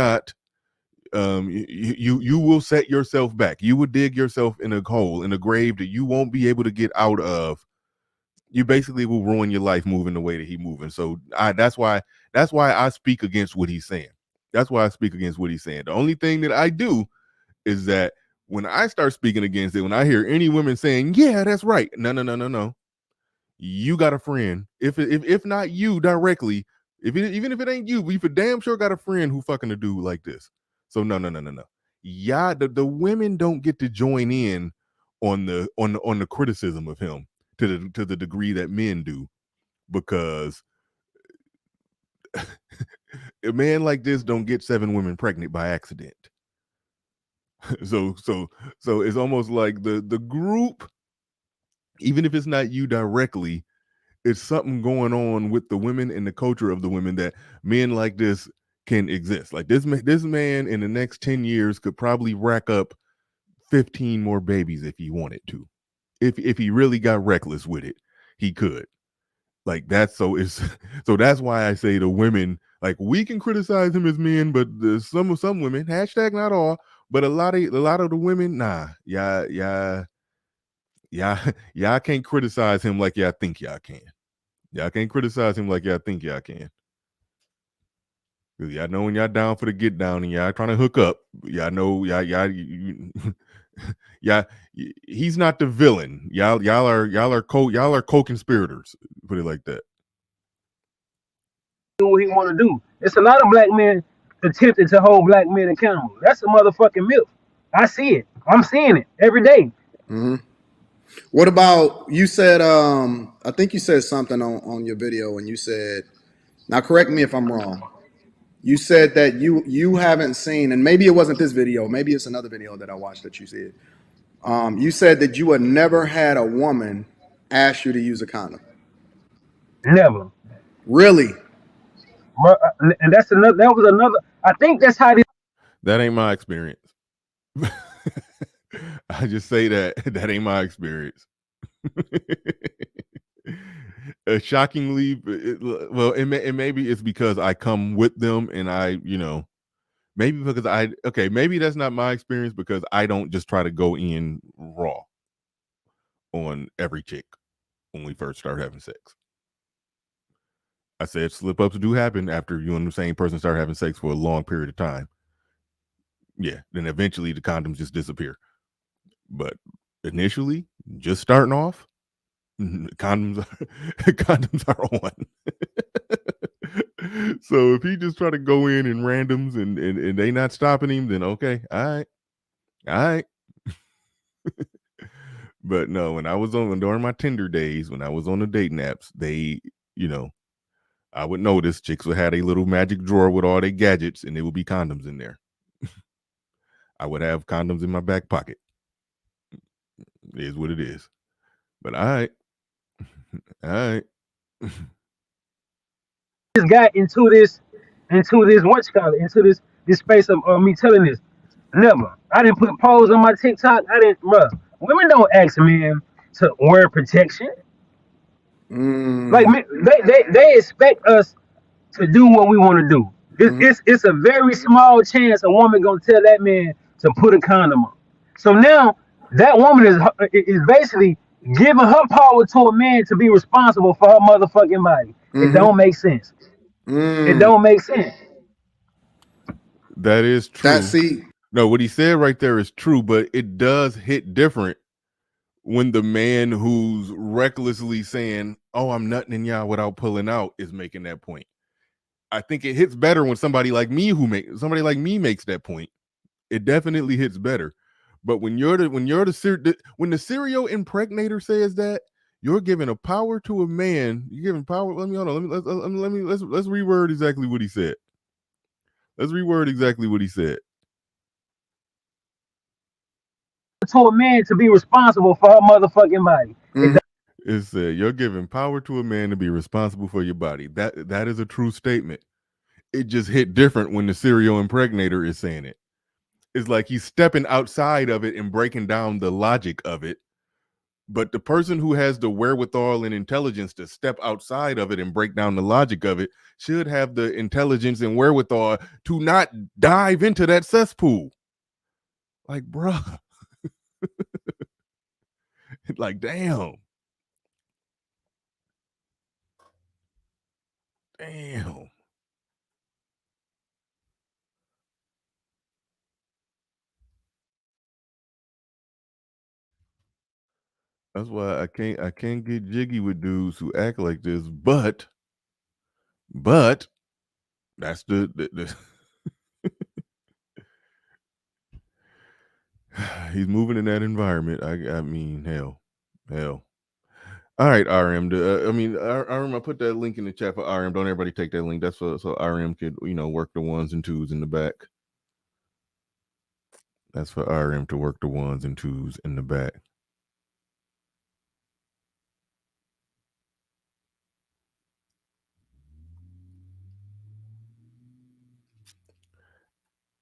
set yourself back. You will dig yourself in a hole, in a grave that you won't be able to get out of. You basically will ruin your life moving the way that he's moving. So that's why I speak against what he's saying. That's why I speak against what he's saying. The only thing that I do is that When I start speaking against it, when I hear any women saying, "Yeah, that's right," no. You got a friend. If not you directly, even if it ain't you, we for damn sure got a friend who fucking a dude like this. So no. Yeah, the women don't get to join in on the criticism of him to the degree that men do, because a man like this don't get 7 women pregnant by accident. So it's almost like the group, even if it's not you directly, it's something going on with the women and the culture of the women that men like this can exist. Like this man in the next 10 years could probably rack up 15 more babies if he wanted to. If he really got reckless with it, he could. Like that's so it's so that's why I say the women, like, we can criticize him as men, but some women, hashtag not all, but a lot of the women, nah, y'all can't criticize him like y'all think y'all can. Y'all can't criticize him like y'all think y'all can. Cause y'all know when y'all down for the get down and y'all trying to hook up, y'all know yeah, he's not the villain. Y'all are co-conspirators. Put it like that. Do what he want to do. It's a lot of black men attempting to hold black men accountable. That's a motherfucking myth. I see it. I'm seeing it every day. Mm-hmm. What about, you said, I think you said something on your video when you said, now correct me if I'm wrong. You said that you haven't seen, and maybe it wasn't this video, maybe it's another video that I watched that you said. You said that you had never had a woman ask you to use a condom. Never. Really? And that's another. That was another. I think that's how this. That ain't my experience. I just say that ain't my experience. Shockingly, maybe it's because I come with them and I, maybe because maybe that's not my experience, because I don't just try to go in raw on every chick when we first start having sex. I said slip ups do happen after you and the same person start having sex for a long period of time. Yeah, then eventually the condoms just disappear. But initially, just starting off, condoms are on. So if he just try to go in randoms and they not stopping him, then okay, all right. But no, when I was during my Tinder days, when I was on the dating apps, they, I would notice chicks would have a little magic drawer with all their gadgets, and there would be condoms in there. I would have condoms in my back pocket. It is what it is. But all right. Just got into this this space of me telling this. Never. I didn't put polls on my TikTok. I didn't, bruh. Women don't ask men to wear protection. Like they expect us to do what we want to do. It's a very small chance a woman gonna tell that man to put a condom on. So now that woman is basically giving her power to a man to be responsible for her motherfucking body. It don't make sense. It don't make sense. That is true. See, no, what he said right there is true, but it does hit different when the man who's recklessly saying, "Oh, I'm nutting in y'all without pulling out," is making that point. I think it hits better when somebody like me makes that point. It definitely hits better. But when the serial impregnator says that, you're giving a power to a man. You're giving power. Let's reword exactly what he said. To a man to be responsible for her motherfucking body. It said you're giving power to a man to be responsible for your body. That is a true statement. It just hit different when the serial impregnator is saying it. It's like he's stepping outside of it and breaking down the logic of it. But the person who has the wherewithal and intelligence to step outside of it and break down the logic of it should have the intelligence and wherewithal to not dive into that cesspool. Like, bruh. Like, damn. That's why I can't get jiggy with dudes who act like this. But that's the he's moving in that environment. I mean, hell. All right, RM. RM. I put that link in the chat for RM. Don't everybody take that link. That's so RM could work the ones and twos in the back. That's for RM to work the ones and twos in the back.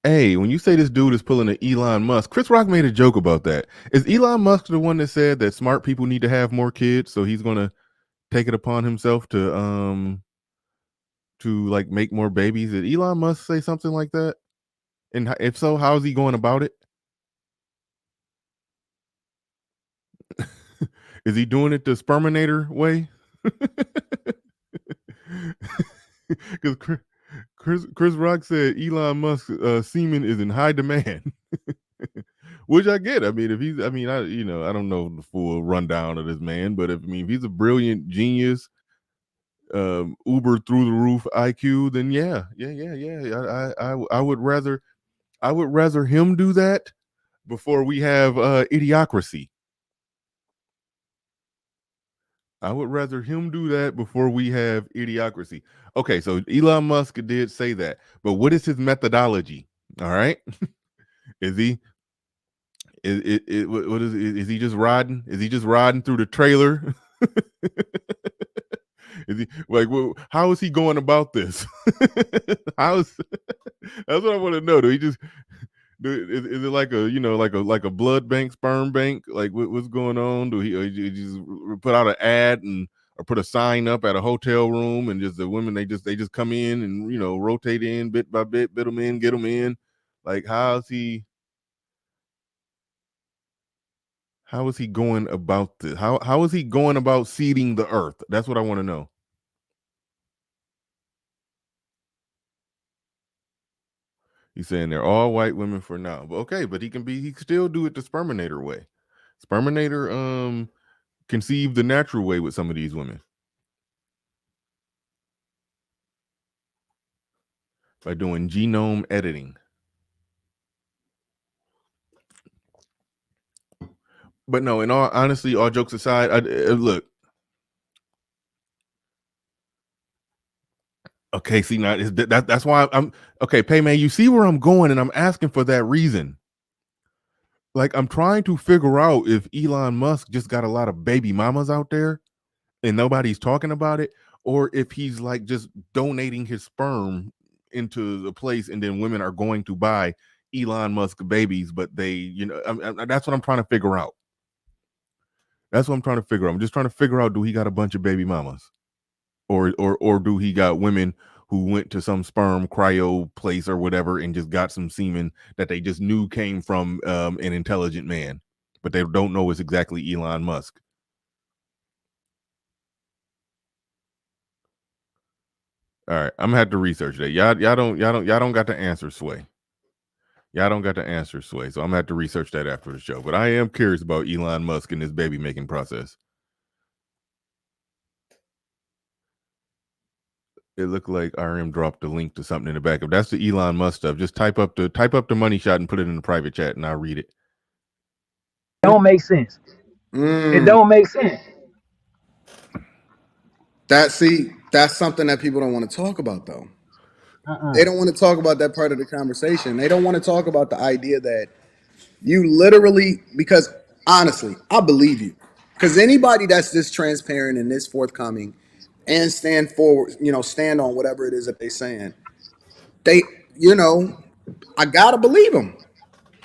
Hey, when you say this dude is pulling an Elon Musk, Chris Rock made a joke about that. Is Elon Musk the one that said that smart people need to have more kids, so he's gonna take it upon himself to like make more babies? Did Elon Musk say something like that? And if so, how is he going about it? Is he doing it the Sperminator way? Because Chris Rock said Elon Musk's semen is in high demand, which I get. I mean, if he's, I don't know the full rundown of this man, but if he's a brilliant genius, uber through the roof IQ, then yeah. I would rather him do that before we have idiocracy. I would rather him do that before we have idiocracy. Okay, so Elon Musk did say that, but what is his methodology? All right, is he what is he just riding? Is he just riding through the trailer? Is he like, how is he going about this? That's what I want to know. Do he just is it like a like a blood bank, sperm bank? Like what's going on? Do he just put out an ad or put a sign up at a hotel room and just the women they just come in and rotate in bit by bit, bit them in, get them in? Like how is he going about this? How is he going about seeding the earth? That's what I want to know. He's saying they're all white women for now. But okay, but he can still do it the Sperminator way. Sperminator conceived the natural way with some of these women. By doing genome editing. But no, in all honesty, all jokes aside, look. Okay, see now that's why I'm okay, Payman. You see where I'm going, and I'm asking for that reason. Like I'm trying to figure out if Elon Musk just got a lot of baby mamas out there, and nobody's talking about it, or if he's like just donating his sperm into the place, and then women are going to buy Elon Musk babies, but they, that's what I'm trying to figure out. That's what I'm trying to figure out. I'm just trying to figure out, do he got a bunch of baby mamas? Or do he got women who went to some sperm cryo place or whatever and just got some semen that they just knew came from an intelligent man, but they don't know it's exactly Elon Musk? All right, I'm gonna have to research that. Y'all don't got the answer, Sway. Y'all don't got the answer, Sway. So I'm gonna have to research that after the show. But I am curious about Elon Musk and his baby making process. It looked like RM dropped the link to something in the back. If that's the Elon Musk stuff, just type up the money shot and put it in the private chat, and I'll read it. It don't make sense. It don't make sense. That's something that people don't want to talk about, though. They don't want to talk about that part of the conversation. They don't want to talk about the idea that you literally, because honestly, I believe you. Because anybody that's this transparent and this forthcoming and stand forward, stand on whatever it is that they're saying, I gotta believe them.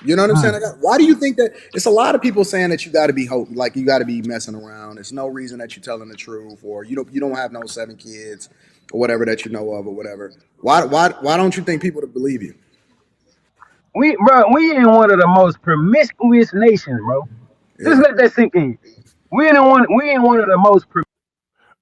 You know what I'm saying? Why do you think that? It's a lot of people saying that you got to be like you got to be messing around. There's no reason that you're telling the truth, or you don't have no 7 kids, or whatever that you know of, or whatever. Why don't you think people to believe you? We in one of the most promiscuous nations, bro. Just let that sink in. We in one of the most.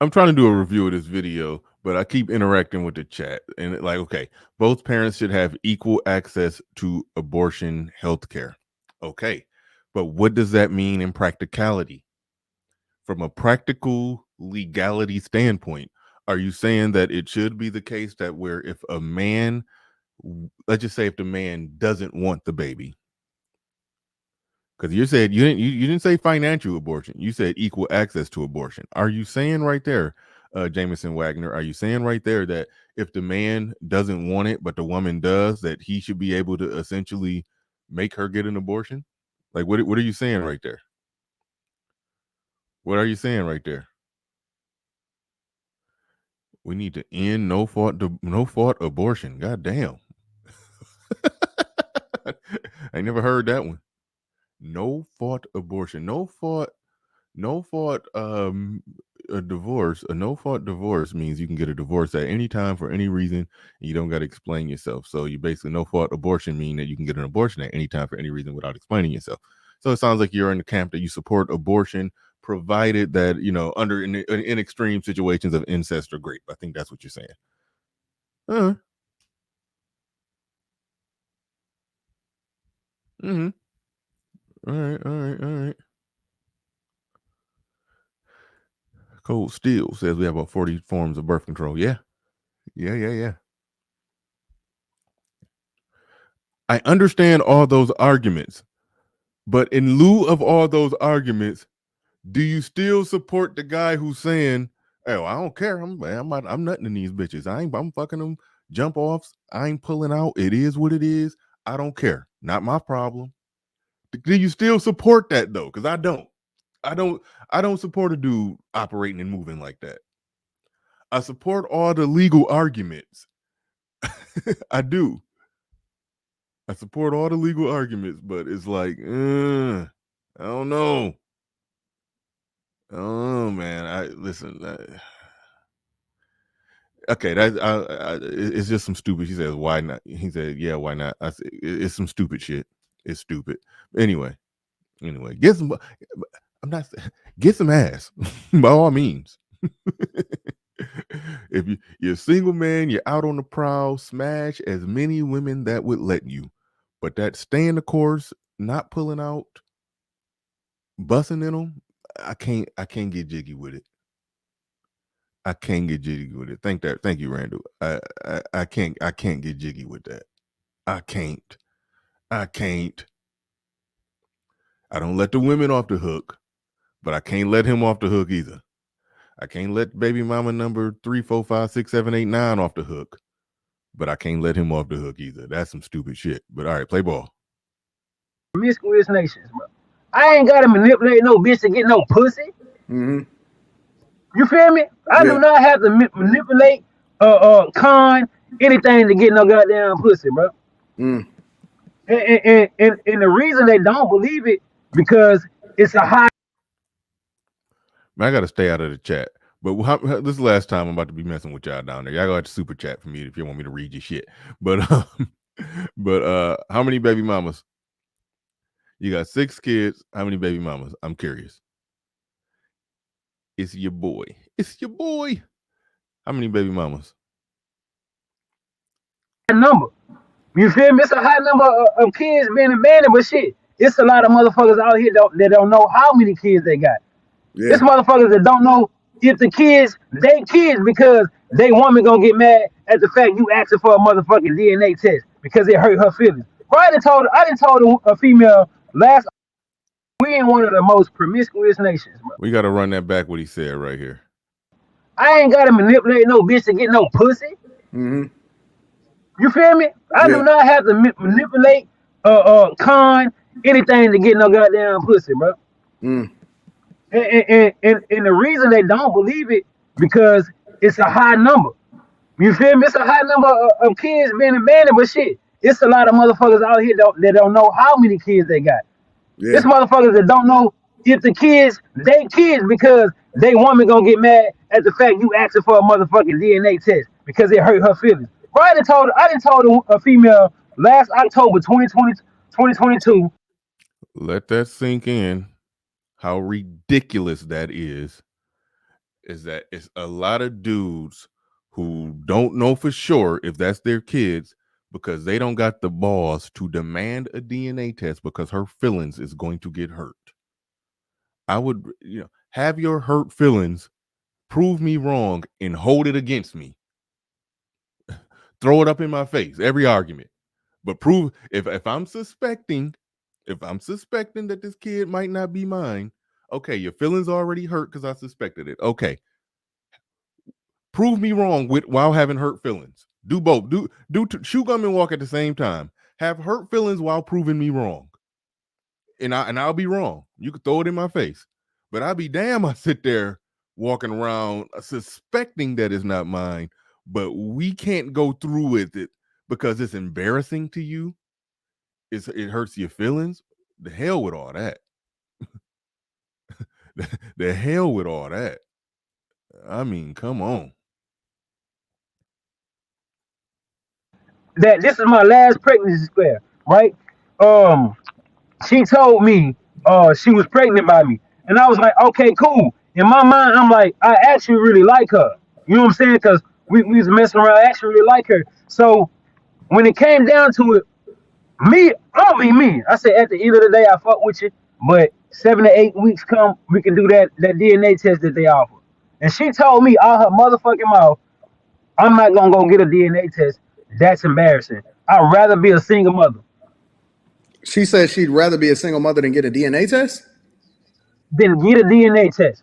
I'm trying to do a review of this video, but I keep interacting with the chat, and okay, both parents should have equal access to abortion health care. Okay, but what does that mean in practicality? from a practical legality standpoint, are you saying that it should be the case that where if a man, let's just say if the man doesn't want the baby, because you said you didn't say financial abortion, you said equal access to abortion. Are you saying right there, Jameson Wagner, are you saying right there that if the man doesn't want it but the woman does, that he should be able to essentially make her get an abortion? Like what are you saying right there? What are you saying right there? We need to end no fault abortion. God damn. I never heard that one. No fault abortion. No fault a divorce. A no fault divorce means you can get a divorce at any time for any reason, and you don't got to explain yourself. So you basically, no fault abortion mean that you can get an abortion at any time for any reason without explaining yourself. So it sounds like you're in the camp that you support abortion, provided that, under in extreme situations of incest or rape. I think that's what you're saying. Mm-hmm. All right. Cold Steel says we have about 40 forms of birth control. Yeah. I understand all those arguments, but in lieu of all those arguments, do you still support the guy who's saying, "Oh, I don't care. I'm nutting in these bitches. I'm fucking them jump offs. I ain't pulling out. It is what it is. I don't care. Not my problem." Do you still support that though? Because I don't. I don't support a dude operating and moving like that. I support all the legal arguments. I do. I support all the legal arguments, but it's like, I don't know. Oh man, listen. Okay, it's just some stupid. She says, "Why not?" He said, "Yeah, why not?" I said, "It's some stupid shit. It's stupid." Anyway, get some. I'm not get some ass by all means. If you're a single man, you're out on the prowl, smash as many women that would let you. But that staying the course, not pulling out, busting in them, I can't get jiggy with it. I can't get jiggy with it. Thank you, Randall. I can't get jiggy with that. I can't. I don't let the women off the hook, but I can't let him off the hook either. I can't let baby mama number 3, 4, 5, 6, 7, 8, 9 off the hook, but I can't let him off the hook either. That's some stupid shit. But all right, play ball. Promiscuous nations, bro. I ain't gotta manipulate no bitch to get no pussy. Mm-hmm. You feel me? I do not have to manipulate, con anything to get no goddamn pussy, bro. Mm. And the reason they don't believe it because it's a high. Man, I gotta stay out of the chat. But this is the last time I'm about to be messing with y'all down there. Y'all got to super chat for me if you want me to read your shit. But how many baby mamas? You got 6 kids. How many baby mamas? I'm curious. It's your boy. How many baby mamas? Number. You feel me? It's a high number of kids being abandoned, but shit, it's a lot of motherfuckers out here that don't know how many kids they got. Yeah. It's motherfuckers that don't know if the kids, they kids because they woman gonna get mad at the fact you asking for a motherfucking DNA test because it hurt her feelings. Bro, I done told a female last, we in one of the most promiscuous nations, bro. We got to run that back what he said right here. I ain't gotta manipulate no bitch to get no pussy. Mm-hmm. You feel me? I do not have to manipulate, con anything to get no goddamn pussy, bro. Mm. And the reason they don't believe it because it's a high number. You feel me? It's a high number of kids being abandoned, but shit, it's a lot of motherfuckers out here that don't know how many kids they got. Yeah. It's motherfuckers that don't know if the kids, they kids because they woman gonna get mad at the fact you asking for a motherfucking DNA test because it hurt her feelings. Bro, I done told a female last October 2022. Let that sink in. How ridiculous that is that it's a lot of dudes who don't know for sure if that's their kids because they don't got the balls to demand a DNA test because her feelings is going to get hurt. I would, have your hurt feelings, prove me wrong, and hold it against me. Throw it up in my face, every argument. But prove if I'm suspecting that this kid might not be mine, okay, your feelings already hurt because I suspected it. Okay. Prove me wrong while having hurt feelings. Do both. Do chew gum and walk at the same time. Have hurt feelings while proving me wrong. And I'll be wrong. You could throw it in my face. But I'll be damn I sit there walking around suspecting that it's not mine, but we can't go through with it because it's embarrassing to you. It hurts your feelings. The hell with all that. The hell with all that. I mean, come on. That this is my last pregnancy scare, right? She told me she was pregnant by me. And I was like, okay, cool. In my mind, I'm like, I actually really like her. You know what I'm saying? Because we was messing around, I actually really like her. So when it came down to it, I'm gonna be me. I said at the end of the day, I fuck with you, but 7 to 8 weeks come, we can do that DNA test that they offer. And she told me out her motherfucking mouth, I'm not gonna go get a DNA test. That's embarrassing. I'd rather be a single mother. She said she'd rather be a single mother than get a DNA test? Then get a DNA test.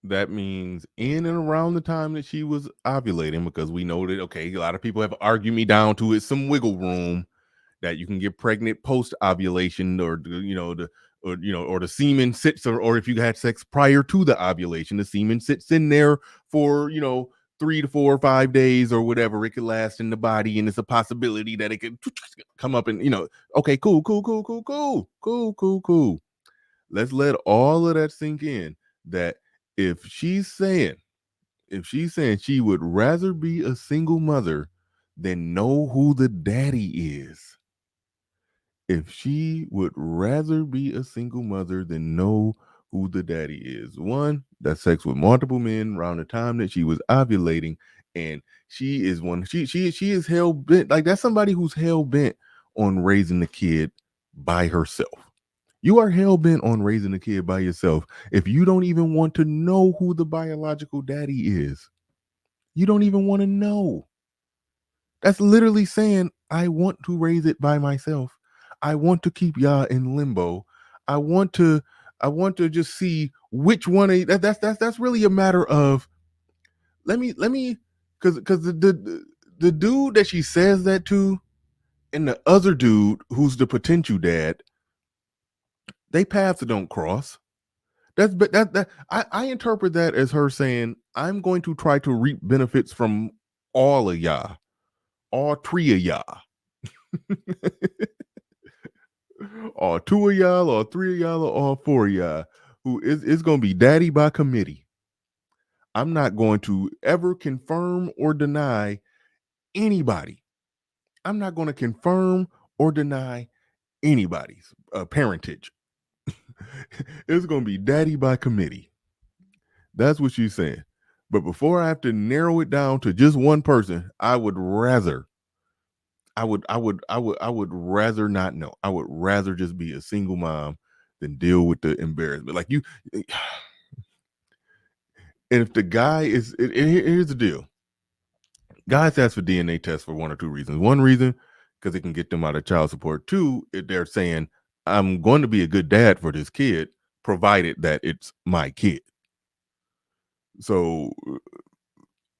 That means in and around the time that she was ovulating, because we know that, okay, a lot of people have argued me down to it, some wiggle room that you can get pregnant post ovulation, or the semen sits, or if you had sex prior to the ovulation, the semen sits in there for 3 to 4 or 5 days or whatever it could last in the body, and it's a possibility that it could come up and okay, cool. Let's let all of that sink in. That if she's saying she would rather be a single mother than know who the daddy is. If she would rather be a single mother than know who the daddy is. One, that's sex with multiple men around the time that she was ovulating, and she is she is hell bent, like that's somebody who's hell bent on raising the kid by herself. You are hell bent on raising a kid by yourself if you don't even want to know who the biological daddy is. You don't even want to know. That's literally saying, I want to raise it by myself. I want to keep y'all in limbo. I want to just see which one that's really a matter of let me because the dude that she says that to and the other dude who's the potential dad, they paths don't cross. I interpret that as her saying, I'm going to try to reap benefits from all of y'all, all 3 of y'all. All 2 of y'all, or 3 of y'all, or all 4 of y'all, who is going to be daddy by committee. I'm not going to ever confirm or deny anybody. I'm not going to confirm or deny anybody's parentage. It's going to be daddy by committee. That's what she's saying. But before I have to narrow it down to just one person, I would rather not know. I would rather just be a single mom than deal with the embarrassment. Like you, and if the guy is, here's the deal. Guys ask for DNA tests for 1 or 2 reasons. One reason, because it can get them out of child support. 2, they're saying, I'm going to be a good dad for this kid, provided that it's my kid. So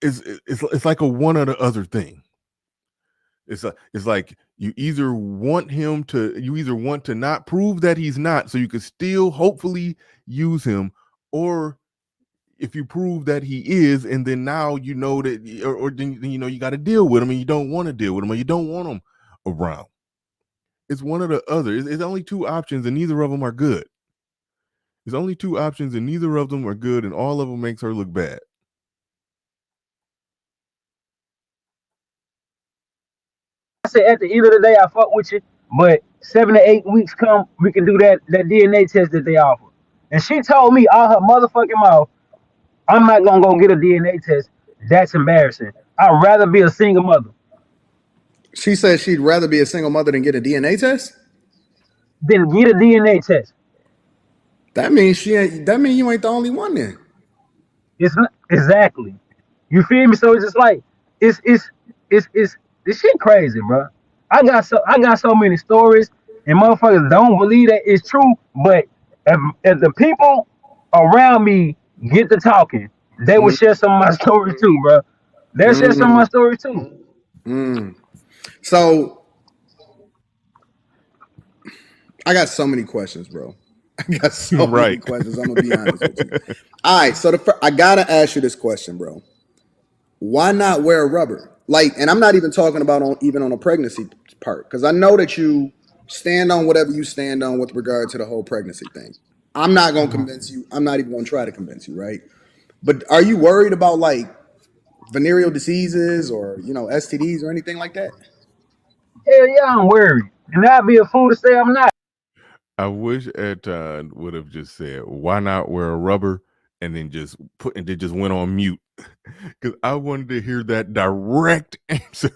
it's like a one or the other thing. It's like you either want to not prove that he's not, so you can still hopefully use him, or if you prove that he is, and then now you know that, or then you got to deal with him, and you don't want to deal with him, or you don't want him around. It's one or the other. It's only 2 options, and neither of them are good. There's only 2 options, and neither of them are good, and all of them makes her look bad. I said at the end of the day, I fuck with you, but 7 to 8 weeks come, we can do that DNA test that they offer. And she told me out her motherfucking mouth, I'm not gonna go get a DNA test. That's embarrassing. I'd rather be a single mother. She said she'd rather be a single mother than get a DNA test? Then get a DNA test. That means she ain't. That means you ain't the only one then. It's not exactly. You feel me? So it's just like it's this shit crazy, bro. I got so many stories, and motherfuckers don't believe that it's true. But if the people around me get to talking, they will Mm, share some of my stories too, bro. They'll share some of my mm, stories too. mm. So I got so many questions, bro. I got so many Right. questions. I'm gonna be honest with you. All right, so I gotta ask you this question, bro. Why not wear rubber? Like, and I'm not even talking about even on a pregnancy part, because I know that you stand on whatever you stand on with regard to the whole pregnancy thing. I'm not gonna convince you. I'm not even gonna try to convince you, right? But are you worried about like venereal diseases or STDs or anything like that? Hell yeah, I'm worried, and I'd be a fool to say I'm not. I wish Anton would have just said, "Why not wear a rubber?" and then just went on mute because I wanted to hear that direct answer.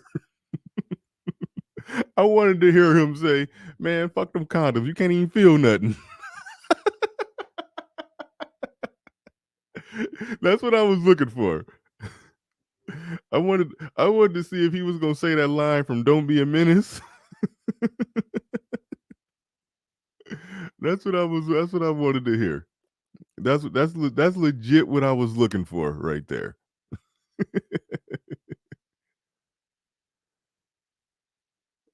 I wanted to hear him say, "Man, fuck them condoms. You can't even feel nothing." That's what I was looking for. I wanted to see if he was gonna say that line from "Don't Be a Menace." That's what I wanted to hear. That's legit what I was looking for right there.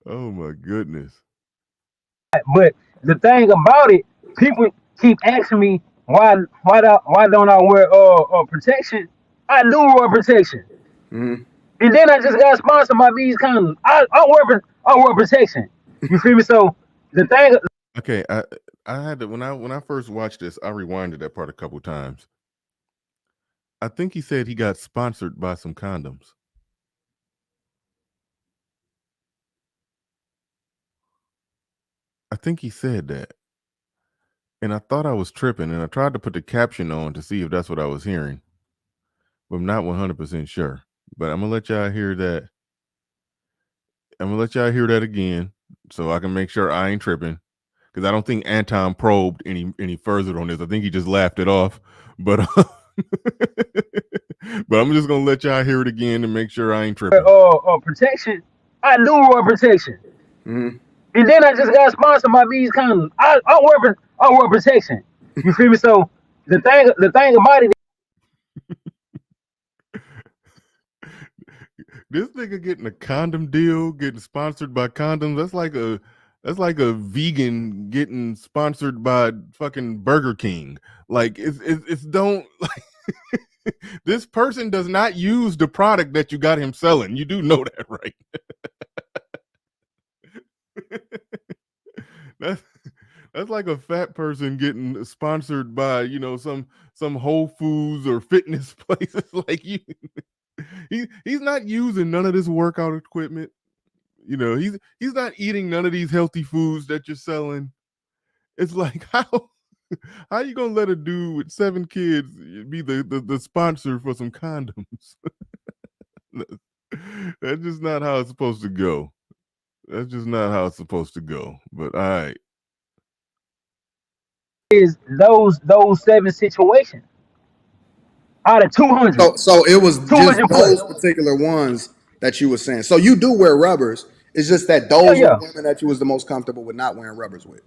Oh my goodness. But the thing about it, people keep asking me why don't I wear protection? I do wear protection, Mm-hmm. and then I just got sponsored by these condoms. I wear protection. You feel me? So the thing, Okay, I had to when I first watched this, I rewinded that part a couple times. I think he said he got sponsored by some condoms. I think he said that. And I thought I was tripping, and I tried to put the caption on to see if that's what I was hearing. But I'm not 100% sure. But I'm gonna let y'all hear that. I'm gonna let y'all hear that again, so I can make sure I ain't tripping. Because I don't think Anton probed any further on this. I think he just laughed it off. But but I'm just gonna let y'all hear it again to make sure I ain't tripping. protection. I do wear protection, Mm-hmm. and then I just got sponsored by these condoms. I wear protection. You feel me? So the thing about it, This nigga getting a condom deal, getting sponsored by condoms. That's like a vegan getting sponsored by fucking Burger King. Like it's don't like this person does not use the product that you got him selling. You do know that, right? that's that's like a fat person getting sponsored by some Whole Foods or fitness places. Like he's not using none of this workout equipment. He's not eating none of these healthy foods that you're selling. It's like how you gonna let a dude with 7 kids be the sponsor for some condoms? That's just not how it's supposed to go. That's just not how it's supposed to go. But all right. is those 7 situations out of 200, So it was just 200 plus. those particular ones that you were saying. So you do wear rubbers. It's just that Yeah, those were yeah. the women that you was the most comfortable with not wearing rubbers with.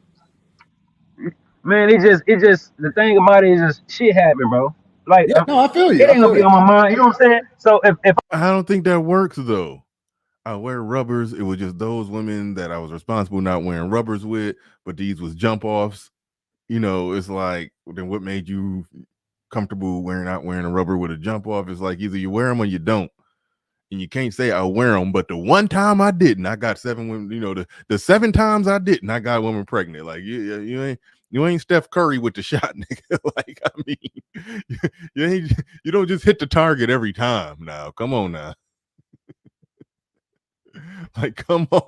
Man, it just the thing about it is just shit happen, bro. Like Yeah, no, I feel you. it I ain't gonna feel be you. on my mind. You know what I'm saying? So if I don't think that works though. I wear rubbers. It was just those women that I was responsible not wearing rubbers with, but these was jump offs. It's like, then what made you comfortable not wearing a rubber with a jump off? It's like either you wear them or you don't. And you can't say I wear them, but the one time I didn't, I got 7 women. The 7 times I didn't, I got women pregnant. Like you ain't Steph Curry with the shot, nigga. Like I mean, you don't just hit the target every time. Now, come on now, like come on.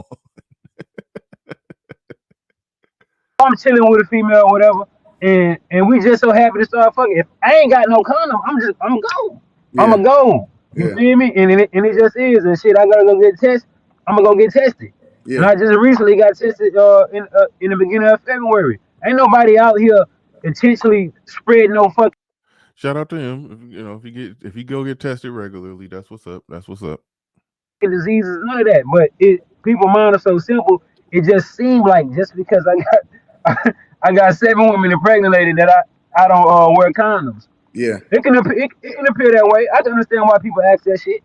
I'm chilling with a female or whatever, and we just so happy to start fucking. If I ain't got no condom, I'm gone. I'm Yeah, going go. You yeah, feel me? And it just is and shit. I gotta go get tested. I'm gonna go get tested. And yeah. I just recently got tested in the beginning of February. Ain't nobody out here intentionally spread no fucking Shout out to him. If he go get tested regularly, that's what's up. That's what's up. diseases, none of that. But people mind are so simple. It just seemed like just because I got 7 women impregnated that I don't wear condoms. Yeah. It can appear that way. I can understand why people ask that shit.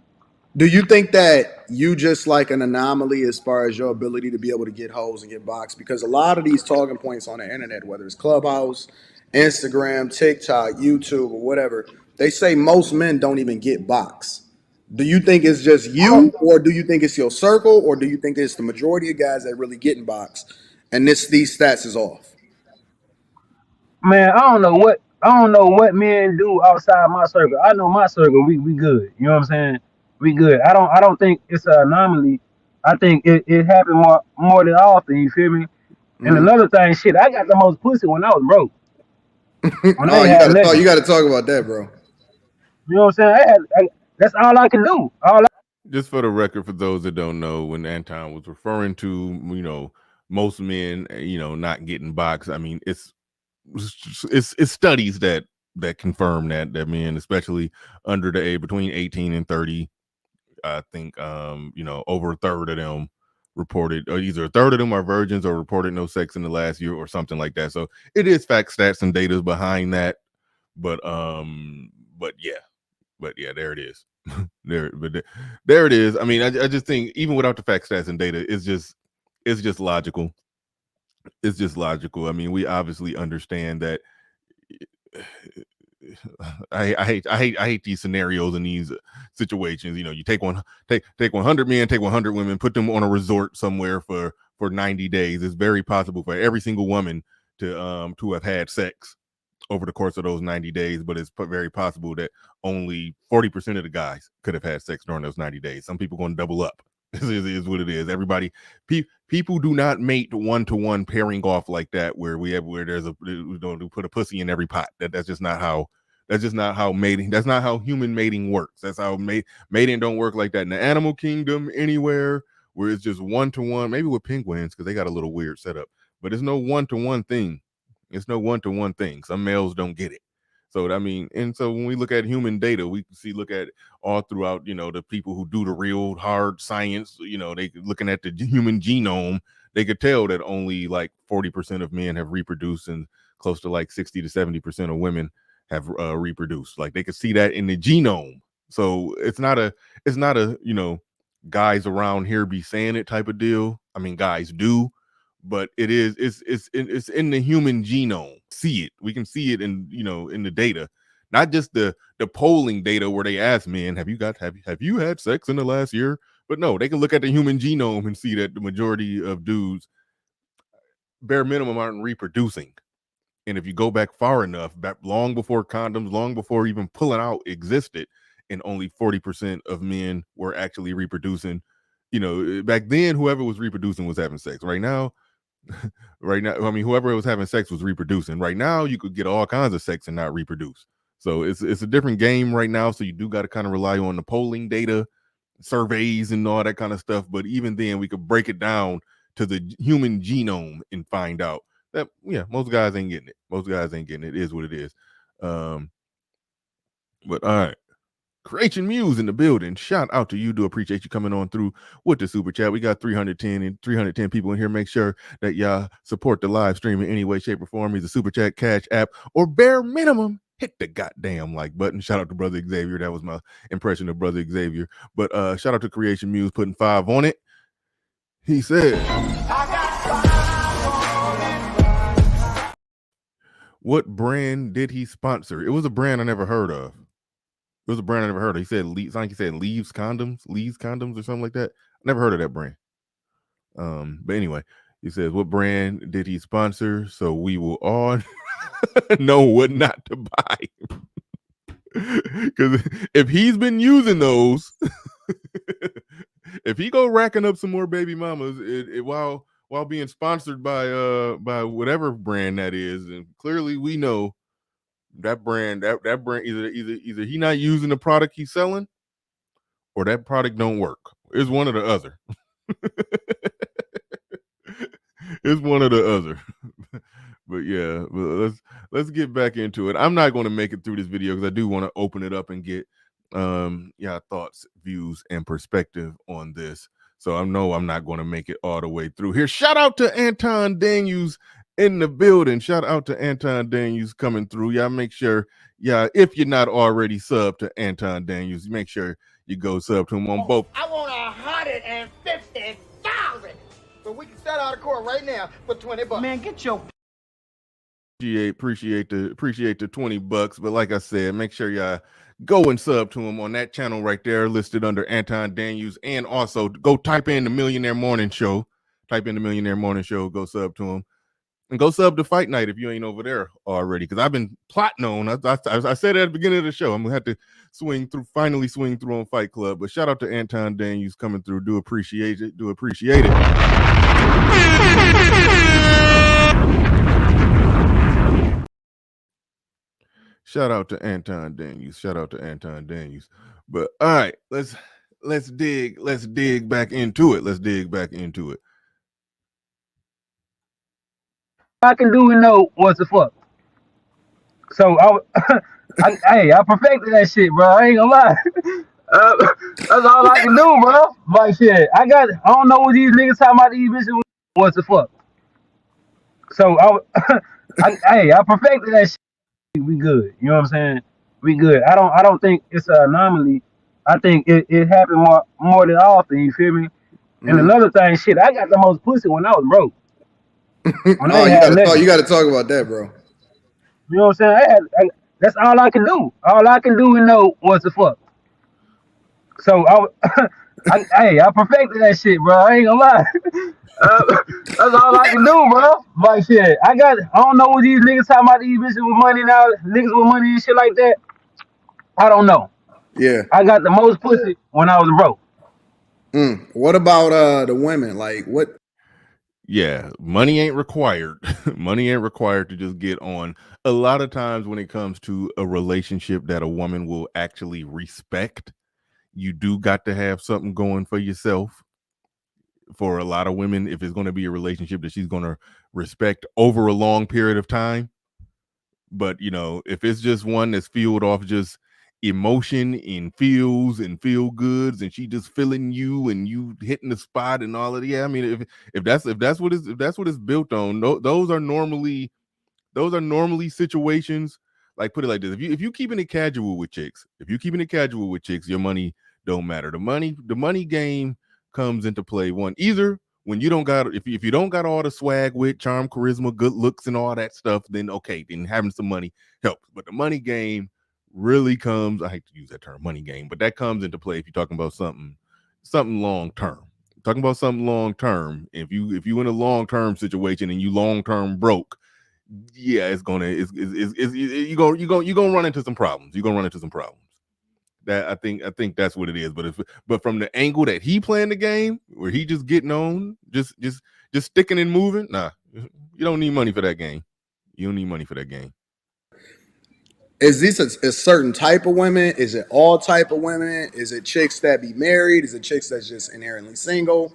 Do you think that you just like an anomaly as far as your ability to be able to get hoes and get boxed? Because a lot of these talking points on the internet, whether it's Clubhouse, Instagram, TikTok, YouTube, or whatever, they say most men don't even get boxed. Do you think it's just you, or do you think it's your circle, or do you think it's the majority of guys that really getting boxed, and these stats is off? Man, I don't know what men do outside my circle. I know my circle, we good. You know what I'm saying? We good. I don't think it's an anomaly. I think it happened more than often, you feel me? And Mm-hmm. another thing, shit, I got the most pussy when I was broke. When I Oh, ain't have nothing. you gotta talk about that, bro. You know what I'm saying? That's all I can do. Just for the record, for those that don't know, when Anton was referring to, most men, not getting boxed, I mean, it's studies that confirm that men, especially under the age between 18 and 30, I think, over a third of them reported, or either a third of them are virgins or reported no sex in the last year or something like that. So it is fact, stats, and data behind that. But yeah, there it is. there it is. I mean, I just think even without the fact, stats, and data, it's just logical. It's just logical. I mean, we obviously understand that. I hate these scenarios and these situations. You take 100 men, take 100 women, put them on a resort somewhere for 90 days. It's very possible for every single woman to have had sex over the course of those 90 days, but it's very possible that only 40% of the guys could have had sex during those 90 days. Some people going to double up. This is what it is. Everybody, people do not mate one-to-one pairing off like that, where there's we don't put a pussy in every pot. That's just not how mating. That's not how human mating works. That's how mating don't work like that in the animal kingdom anywhere, where it's just one-to-one. Maybe with penguins because they got a little weird setup, but it's no one-to-one thing. It's no one-to-one thing. Some males don't get it. So I mean, and so when we look at human data, we can look at all throughout, the people who do the real hard science, they looking at the human genome, they could tell that only like 40% of men have reproduced, and close to like 60 to 70% of women have reproduced. Like they could see that in the genome. So it's not a guys around here be saying it type of deal. I mean, guys do, but it's in the human genome. See it. We can see it in the data, not just the polling data where they ask men, have you had sex in the last year? But no, they can look at the human genome and see that the majority of dudes, bare minimum, aren't reproducing. And if you go back far enough, back long before condoms, long before even pulling out existed, and only 40% of men were actually reproducing. Back then, whoever was reproducing was having sex. Right now, I mean, whoever was having sex was reproducing. Right now, you could get all kinds of sex and not reproduce. So it's a different game right now. So you do got to kind of rely on the polling data, surveys, and all that kind of stuff. But even then, we could break it down to the human genome and find out that most guys ain't getting it. Most guys ain't getting it. It is what it is. But all right. Creation Muse in the building. Shout out to you. Do appreciate you coming on through with the super chat. We got 310 people in here. Make sure that y'all support the live stream in any way, shape, or form. Either super chat, cash app, or bare minimum, hit the goddamn like button. Shout out to Brother Xavier. That was my impression of Brother Xavier. But shout out to Creation Muse putting 5 on it. He said, what brand did he sponsor? It was a brand I never heard of. It was a brand I never heard of. He said, Leaves Condoms or something like that. I never heard of that brand. But anyway, he says, what brand did he sponsor? So we will all know what not to buy. Because if he's been using those, if he go racking up some more baby mamas while being sponsored by whatever brand that is, and clearly we know that brand either he not using the product he's selling, or that product don't work. It's one or the other. It's one or the other. yeah, let's get back into it. I'm not going to make it through this video because I do want to open it up and get thoughts, views, and perspective on this. So I know I'm not going to make it all the way through here. Shout out to Anton Daniels in the building. Shout out to Anton Daniels coming through. Y'all make sure, if you're not already subbed to Anton Daniels, make sure you go sub to him on both. I want 150,000. So we can start out of court right now for $20. Man, get your appreciate the $20. But like I said, make sure y'all go and sub to him on that channel right there, listed under Anton Daniels, and also go type in the Millionaire Morning Show. Type in the Millionaire Morning Show, go sub to him, and go sub to Fight Night if you ain't over there already. Because I've been plotting on. I said at the beginning of the show, I'm gonna have to finally swing through on Fight Club. But shout out to Anton Daniels coming through. Do appreciate it. Shout out to Anton Daniels. But all right, let's dig back into it. I can do and know what the fuck. So I perfected that shit, bro. I ain't gonna lie. That's all I can do, bro. Like shit, I don't know what these niggas talking about. These bitches, what the fuck. So I perfected that shit. We good. You know what I'm saying? We good. I don't think it's an anomaly. I think it happened more than often. You feel me? And another thing, shit, I got the most pussy when I was broke. You got to talk about that, bro. You know what I'm saying? That's all I can do. All I can do and know what the fuck. So I perfected that shit, bro. I ain't gonna lie. That's all I can do, bro. Like shit, I don't know what these niggas talking about. These bitches with money now, niggas with money and shit like that. I don't know. Yeah, I got the most pussy when I was broke. What about the women? Like what? Yeah, money ain't required. Money ain't required to just get on. A lot of times when it comes to a relationship that a woman will actually respect, you do got to have something going for yourself. For a lot of women, if it's going to be a relationship that she's going to respect over a long period of time. But, if it's just one that's fueled off just emotion and feels and feel goods, and she just feeling you and you hitting the spot and all of I mean, if that's what it's built on, those are normally situations. Like, put it like this: if you keeping it casual with chicks, your money don't matter. The money game comes into play either when you don't got, if you don't got all the swag, with charm, charisma, good looks, and all that stuff, then okay, then having some money helps. But the money game really comes, I hate to use that term, money game, but that comes into play if you're talking about something long term. If you in a long term situation and you long term broke, yeah, you're gonna run into some problems. That I think that's what it is. But from the angle that he playing the game, where he just getting on, just sticking and moving, nah, you don't need money for that game. Is this a certain type of women? Is it all type of women? Is it chicks that be married? Is it chicks that's just inherently single?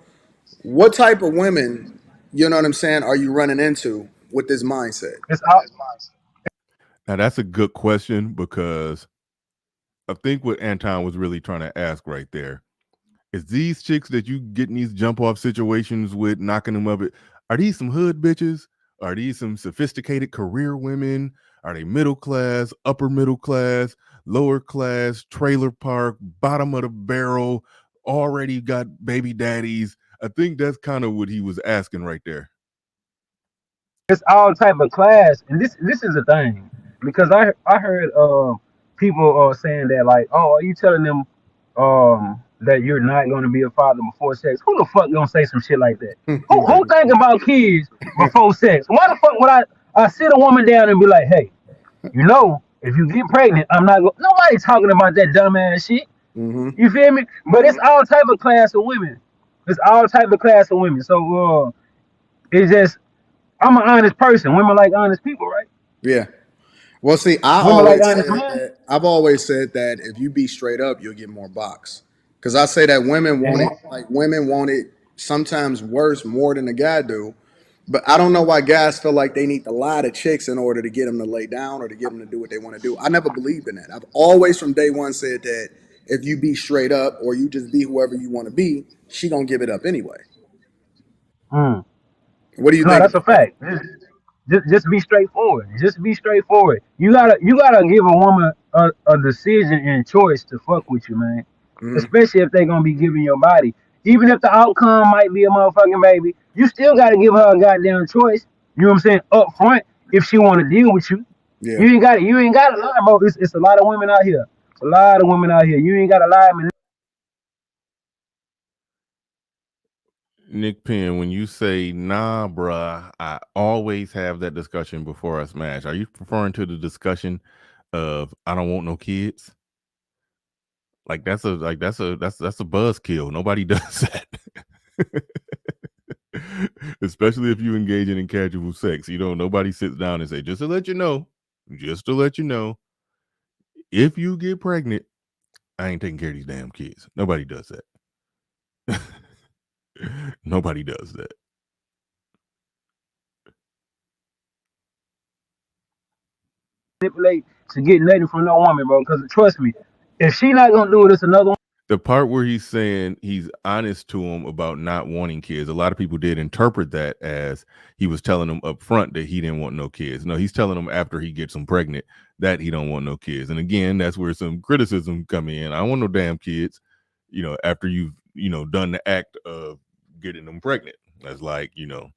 What type of women, you know what I'm saying, are you running into with this mindset? Now that's a good question, because I think what Anton was really trying to ask right there is, these chicks that you get in these jump off situations with, knocking them up, are these some hood bitches? Are these some sophisticated career women? Are they middle class, upper middle class, lower class, trailer park, bottom of the barrel, already got baby daddies? I think that's kind of what he was asking right there. It's all type of class, and this is the thing, because I heard people saying that, like, oh, are you telling them that you're not going to be a father before sex? Who the fuck gonna say some shit like that? Who think about kids before sex? Why the fuck would I sit a woman down and be like, hey, if you get pregnant, I'm not nobody talking about that dumbass shit. You feel me? But it's all type of class of women. So it's just, I'm an honest person. Women like honest people, right? Yeah. Well, see, I've always said that if you be straight up, you'll get more box. Because I say that women want it sometimes worse more than the guy do. But I don't know why guys feel like they need to lie to chicks in order to get them to lay down or to get them to do what they want to do. I never believed in that. I've always from day one said that if you be straight up or you just be whoever you want to be, she gonna give it up anyway. Mm. What do you No, think that's a about that? fact. Just be straightforward. Just be straightforward. You gotta give a woman a decision and choice to fuck with you, man. Hmm. Especially if they gonna be giving your body. Even if the outcome might be a motherfucking baby, you still gotta give her a goddamn choice. You know what I'm saying? Up front, if she wanna deal with you. Yeah. You ain't gotta lie, bro. It's a lot of women out here. It's a lot of women out here. You ain't gotta lie, man. Nick Penn, when you say nah, bruh, I always have that discussion before I smash. Are you referring to the discussion of I don't want no kids? Like that's a buzzkill. Nobody does that. Especially if you engage in casual sex. Nobody sits down and say, just to let you know, if you get pregnant, I ain't taking care of these damn kids. Nobody does that. Nobody does that. Manipulate to get nothing from no woman, bro. Because trust me, if she not gonna do it, it's another one. The part where he's saying he's honest to him about not wanting kids, a lot of people did interpret that as he was telling them up front that he didn't want no kids. No, he's telling them after he gets them pregnant that he don't want no kids. And again, that's where some criticism come in. I don't want no damn kids, after you've, done the act of getting them pregnant. That's like, you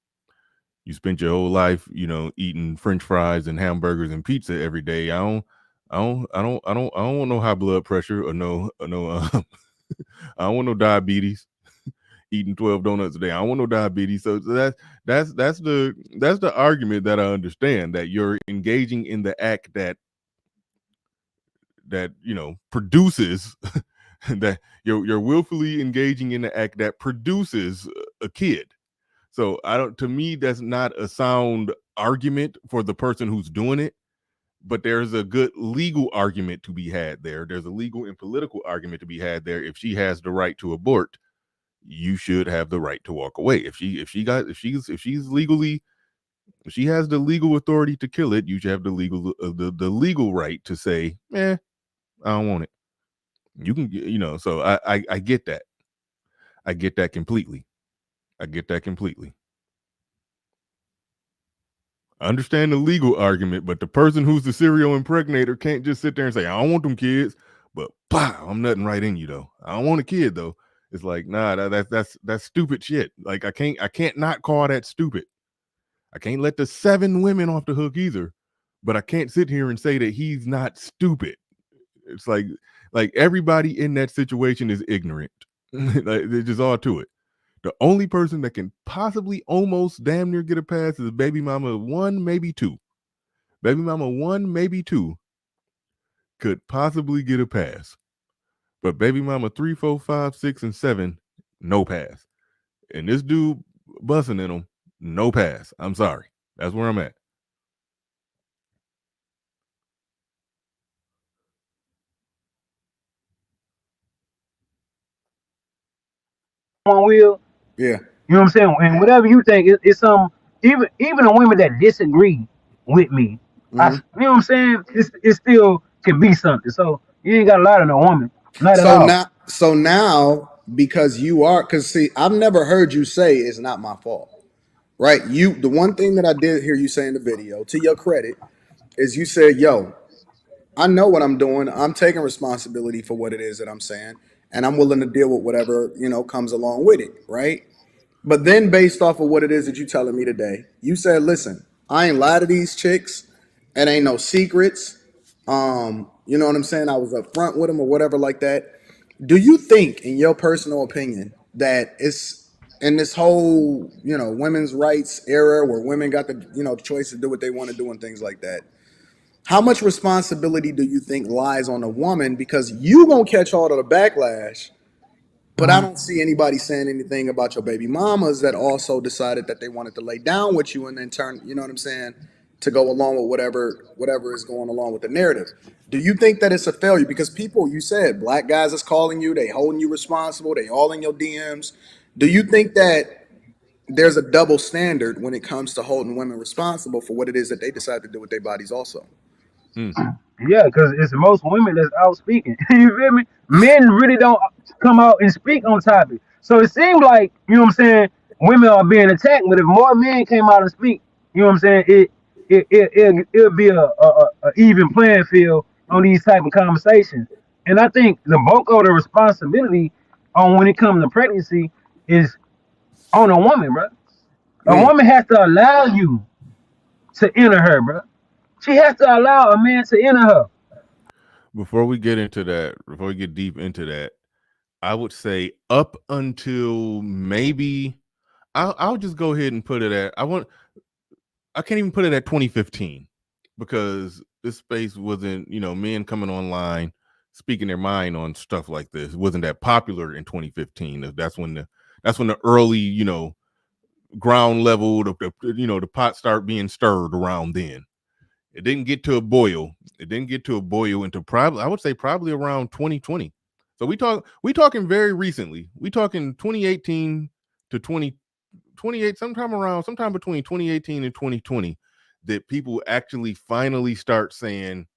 spent your whole life, eating French fries and hamburgers and pizza every day. I don't want no high blood pressure or no I don't want no diabetes. Eating 12 donuts a day. I don't want no diabetes. So that's the argument that I understand, that you're engaging in the act that produces that you're willfully engaging in the act that produces a kid. So to me, that's not a sound argument for the person who's doing it. But there's a good legal argument to be had there. There's a legal and political argument to be had there. If she has the right to abort, you should have the right to walk away. If she has the legal authority to kill it, you should have the legal right to say, I don't want it. You can, so I get that. I get that completely. I understand the legal argument, but the person who's the serial impregnator can't just sit there and say, I don't want them kids, but I'm nothing right in you though. I don't want a kid though. It's like, nah, that's stupid shit. Like I can't not call that stupid. I can't let the 7 women off the hook either, but I can't sit here and say that he's not stupid. It's like everybody in that situation is ignorant. Like, they're just all to it. The only person that can possibly almost damn near get a pass is baby mama 1, maybe 2. Baby mama 1, maybe 2 could possibly get a pass. But baby mama 3, 4, 5, 6, and 7, no pass. And this dude busting in them, no pass. I'm sorry. That's where I'm at. One wheel. Yeah. You know what I'm saying? And whatever you think, it's even the women that disagree with me, Hmm. you know what I'm saying? It still can be something. So you ain't gotta lie to no woman, not at So all. now, because see, I've never heard you say it's not my fault, right? The one thing that I did hear you say in the video, to your credit, is you said, "Yo, I know what I'm doing. I'm taking responsibility for what it is that I'm saying, and I'm willing to deal with whatever comes along with it, right?" But then, based off of what it is that you telling me today, you said, "Listen, I ain't lie to these chicks. It ain't no secrets. You know what I'm saying? I was upfront with them or whatever like that." Do you think, in your personal opinion, that it's in this whole women's rights era where women got the choice to do what they want to do and things like that? How much responsibility do you think lies on a woman, because you gonna catch all of the backlash, but I Mhm. don't see anybody saying anything about your baby mamas that also decided that they wanted to lay down with you and then turn, you know what I'm saying, to go along with whatever is going along with the narrative. Do you think that it's a failure? Because people, you said black guys is calling you, they holding you responsible, they all in your DMs. Do you think that there's a double standard when it comes to holding women responsible for what it is that they decide to do with their bodies also. Yeah, because it's most women that's out speaking. You feel me? Men really don't come out and speak on topic. So it seems like, you know what I'm saying, women are being attacked, but if more men came out and speak, you know what I'm saying, it'll be a even playing field on these type of conversations. And I think the bulk of the responsibility on when it comes to pregnancy is on a woman, bro. A woman has to allow you to enter her, bro. She has to allow a man to enter her. Before we get into that, before we get deep into that, I would say up until maybe I'll just go ahead and put it at I can't even put it at 2015 because this space wasn't, men coming online speaking their mind on stuff like this. It wasn't that popular in 2015. That's when the early, ground level, the pot start being stirred around then. It didn't get to a boil. It didn't get to a boil into probably, I would say probably around 2020. So we talking very recently. We talking 2018 to 2028, sometime between 2018 and 2020, that people actually finally start saying,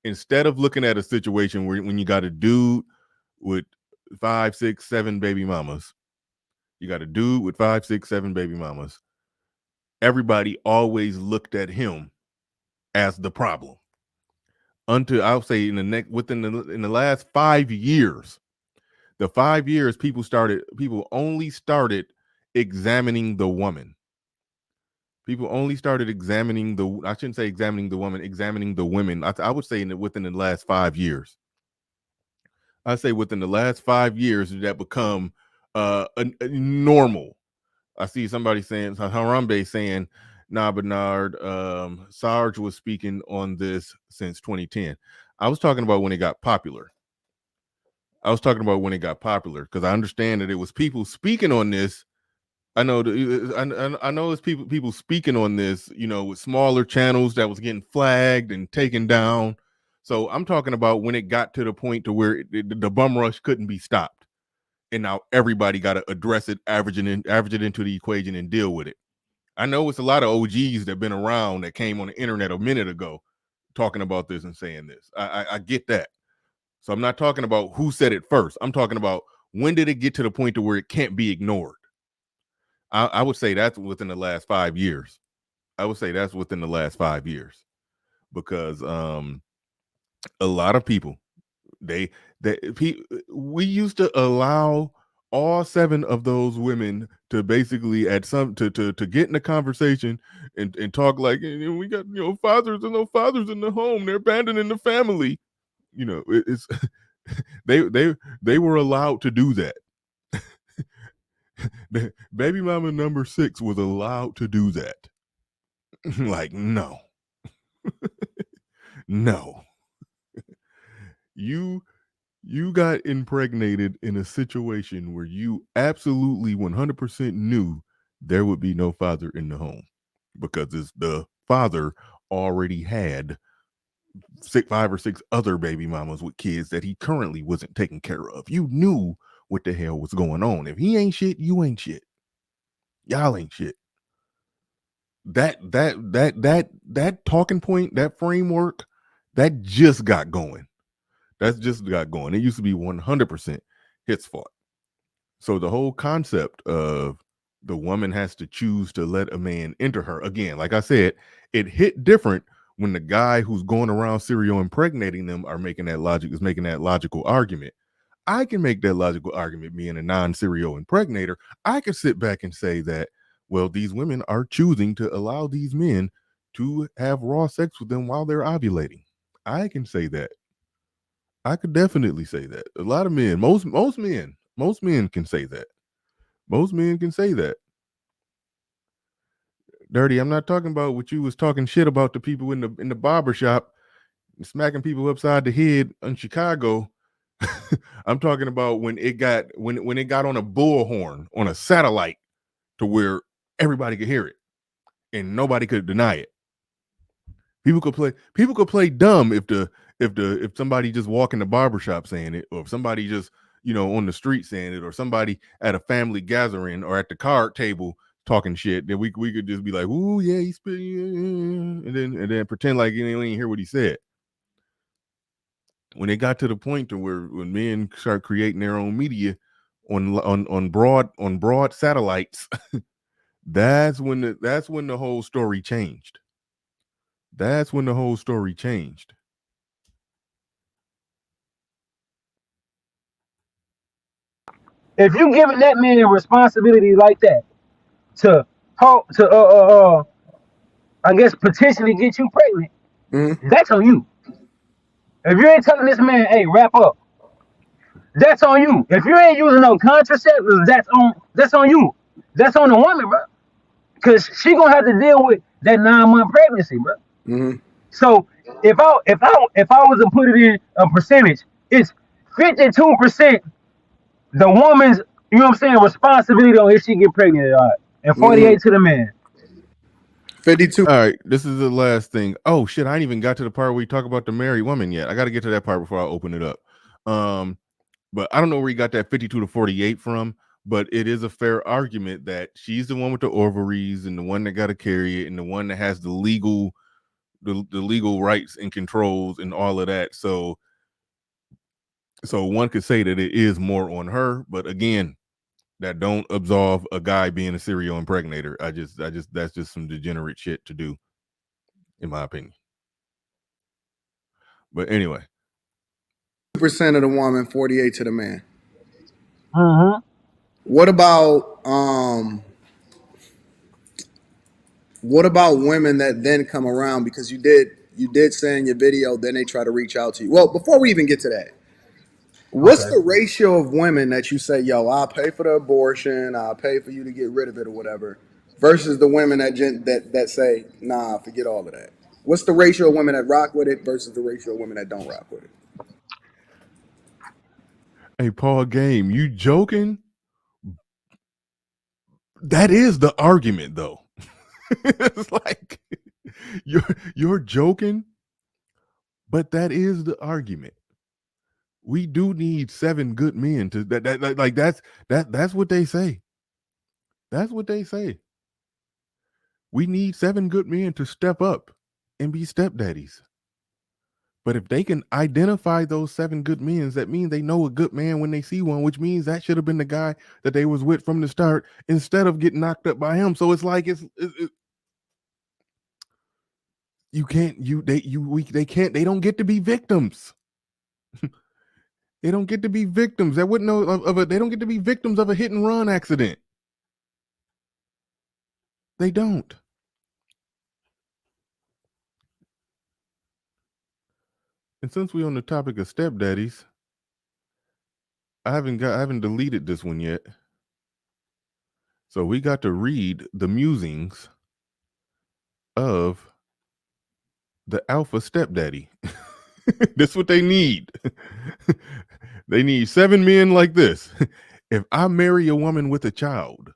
instead of looking at a situation where when you got a dude with 5, 6, 7 baby mamas, you got a dude with 5, 6, 7 baby mamas. Everybody always looked at him as the problem. Until I'll say in the last 5 years, the 5 years people only started examining the woman. People only started examining I shouldn't say examining the woman, examining the women. I would say within the last 5 years. I say within the last 5 years that become a normal. I see somebody saying, Harambe saying, nah, Bernard, Sarge was speaking on this since 2010. I was talking about when it got popular. Because I understand that it was people speaking on this. I know I know it's people speaking on this, with smaller channels that was getting flagged and taken down. So I'm talking about when it got to the point to where the bum rush couldn't be stopped. And now everybody got to address it, average it into the equation and deal with it. I know it's a lot of OGs that have been around that came on the internet a minute ago talking about this and saying this. I get that. So I'm not talking about who said it first. I'm talking about when did it get to the point to where it can't be ignored. I would say that's within the last 5 years. Because a lot of people, we used to allow all 7 of those women to basically to get in a conversation and talk like, we got fathers and no fathers in the home, they're abandoning the family. It's they were allowed to do that. Baby mama number 6 was allowed to do that. Like, no. No. You got impregnated in a situation where you absolutely 100% knew there would be no father in the home, because the father already had 5 or 6 other baby mamas with kids that he currently wasn't taking care of. You knew what the hell was going on. If he ain't shit, you ain't shit. Y'all ain't shit. That talking point, that framework, that just got going. It used to be 100% his fault. So the whole concept of the woman has to choose to let a man enter her, again, like I said, it hit different when the guy who's going around serial impregnating them is making that logical argument. I can make that logical argument being a non-serial impregnator. I can sit back and say that, well, these women are choosing to allow these men to have raw sex with them while they're ovulating. I can say that. I could definitely say that. A lot of men, most men can say that. Most men can say that. Dirty, I'm not talking about what you was talking shit about the people in the barber shop, smacking people upside the head in Chicago. I'm talking about when it got on a bullhorn on a satellite to where everybody could hear it and nobody could deny it. People could play dumb if somebody just walk in the barbershop saying it, or if somebody just on the street saying it, or somebody at a family gathering or at the card table talking shit, then we could just be like, "Ooh, yeah, he's spitting," and then pretend like you didn't hear what he said. When it got to the point to where when men start creating their own media on broad satellites, that's when the whole story changed. That's when the whole story changed. If you giving that man a responsibility like that to I guess potentially get you pregnant, that's on you. If you ain't telling this man, hey, wrap up, that's on you. If you ain't using no contraceptives, that's on you. That's on the woman, bro. Cause she gonna have to deal with that 9-month pregnancy, bro. So if I was to put it in a percentage, it's 52% the woman's, you know what I'm saying, responsibility on if she get pregnant or not, and 48 to the man. 52. All right, this is the last thing. Oh shit, I ain't even got to the part where we talk about the married woman yet. I got to get to that part before I open it up. But I don't know where he got that 52 to 48 from, but it is a fair argument that she's the one with the ovaries and the one that got to carry it and the one that has the legal rights and controls and all of that. So one could say that it is more on her, but again, that don't absolve a guy being a serial impregnator. I just that's just some degenerate shit to do, in my opinion. But anyway, 2% of the woman, 48 to the man. Mm-hmm. What about women that then come around, because you did say in your video, then they try to reach out to you. Well, before we even get to that, what's the ratio of women that you say, yo, I'll pay for the abortion, I'll pay for you to get rid of it or whatever, versus the women that say, nah, forget all of that? What's the ratio of women that rock with it versus the ratio of women that don't rock with it? hey, Paul Game, you joking? That is the argument, though. It's like you're joking, but that is the argument. We do need 7 good men to that's what they say. That's what they say. We need 7 good men to step up and be stepdaddies. But if they can identify those 7 good men, that means they know a good man when they see one, which means that should have been the guy that they was with from the start instead of getting knocked up by him. So it's like you can't they don't get to be victims. They don't get to be victims. They wouldn't know they don't get to be victims of a hit and run accident. They don't. And since we're on the topic of stepdaddies, I haven't deleted this one yet. So we got to read the musings of the alpha stepdaddy. That's what they need. They need 7 men like this. If I marry a woman with a child,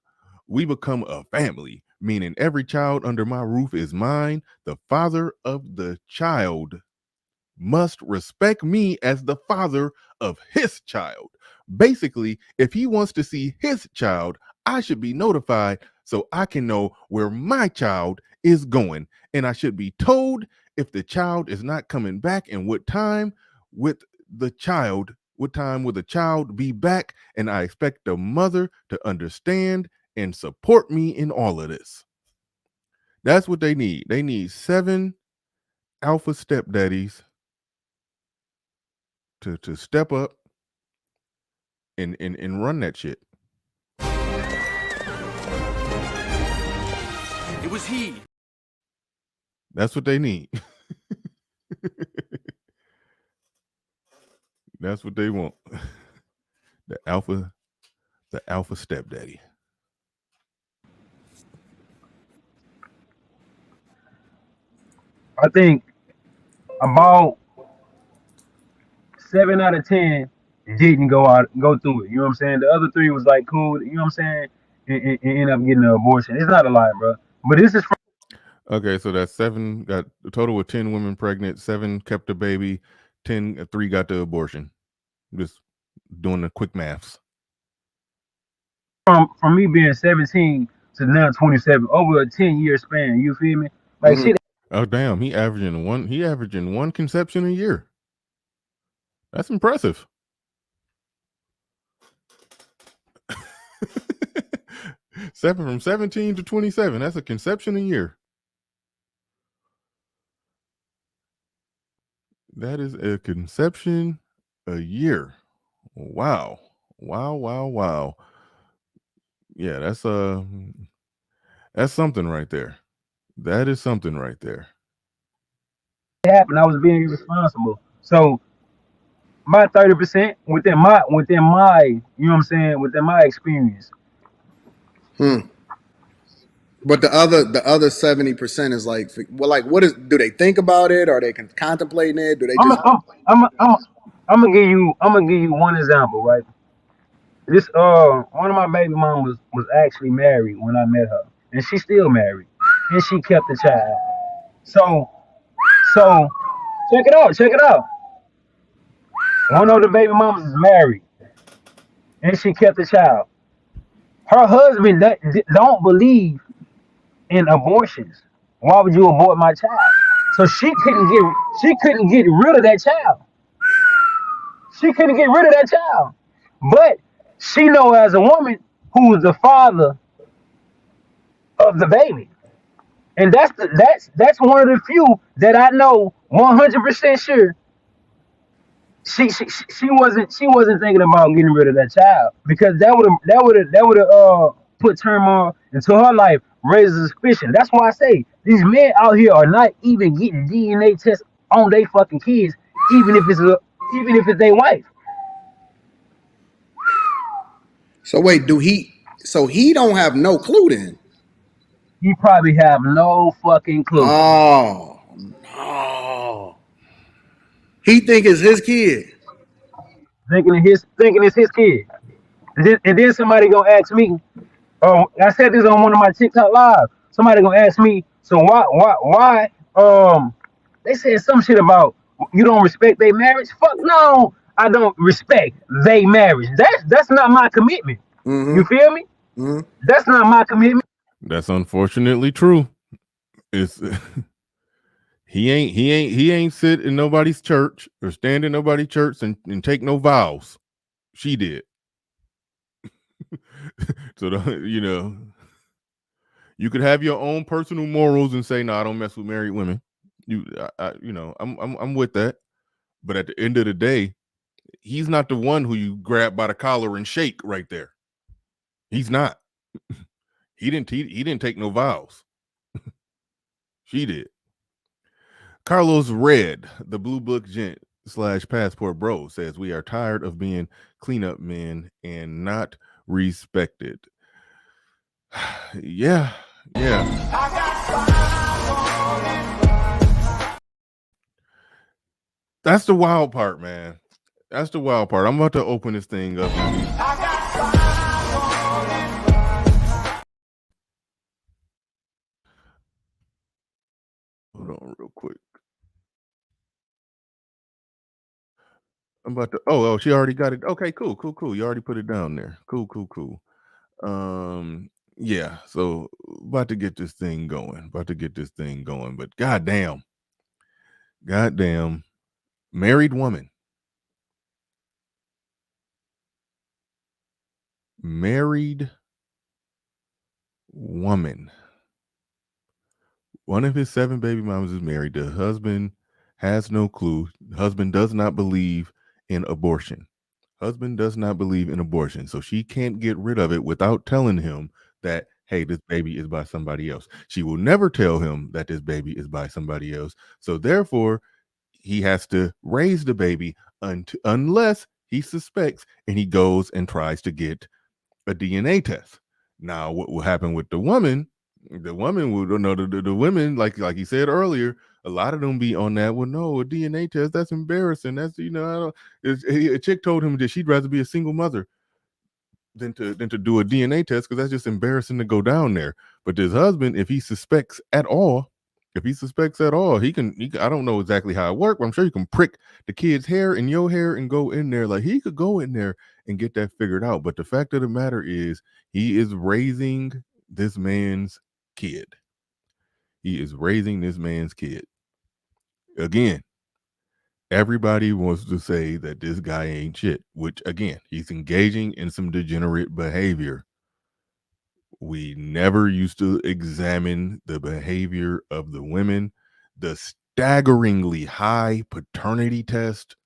we become a family, meaning every child under my roof is mine. The father of the child must respect me as the father of his child. Basically, if he wants to see his child, I should be notified so I can know where my child is going. And I should be told if the child is not coming back and what time will the child be back. And I expect the mother to understand and support me in all of this. That's what they need. They need 7 alpha stepdaddies to step up and run that shit. It was he. That's what they need. That's what they want. The alpha stepdaddy. I think about 7 out of 10 didn't go through it. You know what I'm saying? The other 3 was like cool. You know what I'm saying? And end up getting an abortion. It's not a lie, bro. But this is from. Okay, so that's 7. Got a total of 10 women pregnant. 7 kept a baby. 3 got the abortion. Just doing the quick maths. From me being 17 to now 27 over a 10-year span. You feel me? Like shit. Oh damn, he averaging one conception a year. That's impressive. From 17 to 27. That's a conception a year. That is a conception a year. Wow. Wow. Yeah, that's something right there. That is something right there. Happened. I was being irresponsible. So my 30% within my you know what I'm saying, within my experience. But the other 70% is like, well, like what is? Do they think about it? Are they contemplating it? Do they just? I'm gonna give you one example, right? This one of my baby mamas was actually married when I met her, and she's still married, and she kept the child. So check it out. One of the baby mamas is married, and she kept the child. Her husband don't believe in abortions. Why would you abort my child? So she couldn't get rid of that child. She couldn't get rid of that child. But she know as a woman who's the father of the baby. And that's one of the few that I know 100% sure she wasn't thinking about getting rid of that child, because that would have put turmoil into her life, raises suspicion. That's why I say these men out here are not even getting DNA tests on their fucking kids, even if it's their wife. So wait, So he don't have no clue then. He probably have no fucking clue. Oh, no. He think it's his kid. Thinking it's his kid. And then somebody gonna ask me, I said this on one of my TikTok live. Somebody gonna ask me, so why they said some shit about you don't respect their marriage? Fuck no, I don't respect their marriage. That's not my commitment. You feel me? That's not my commitment. That's unfortunately true. It's he ain't sit in nobody's church or stand in nobody's church and take no vows. She did. So you could have your own personal morals and say, no, I don't mess with married women. I'm with that. But at the end of the day, he's not the one who you grab by the collar and shake right there. He's not. He didn't take no vows. She did. Carlos Red, the Blue Book Gent / Passport Bro, says we are tired of being cleanup men and not respected. Yeah. That's the wild part, man. That's the wild part. I'm about to open this thing up. Hold on real quick. I'm about to. Oh, she already got it. Okay, cool. You already put it down there. Cool. Yeah. So about to get this thing going. But goddamn, married woman. One of his 7 baby mamas is married. The husband has no clue. The husband does not believe in abortion. So she can't get rid of it without telling him that, hey, this baby is by somebody else. She will never tell him that this baby is by somebody else. So therefore, he has to raise the baby unless he suspects, and he goes and tries to get a DNA test. Now, what will happen with the woman? The woman will know the women, like he said earlier, a lot of them be on that. Well, no, a DNA test, that's embarrassing. That's a chick told him that she'd rather be a single mother than to do a DNA test, because that's just embarrassing to go down there. But this husband, if he suspects at all, he can I don't know exactly how it works, but I'm sure you can prick the kid's hair and your hair and go in there. Like, he could go in there and get that figured out. But the fact of the matter is, he is raising this man's kid. He is raising this man's kid. Again, everybody wants to say that this guy ain't shit, which again, he's engaging in some degenerate behavior. We never used to examine the behavior of the women. The staggeringly high paternity test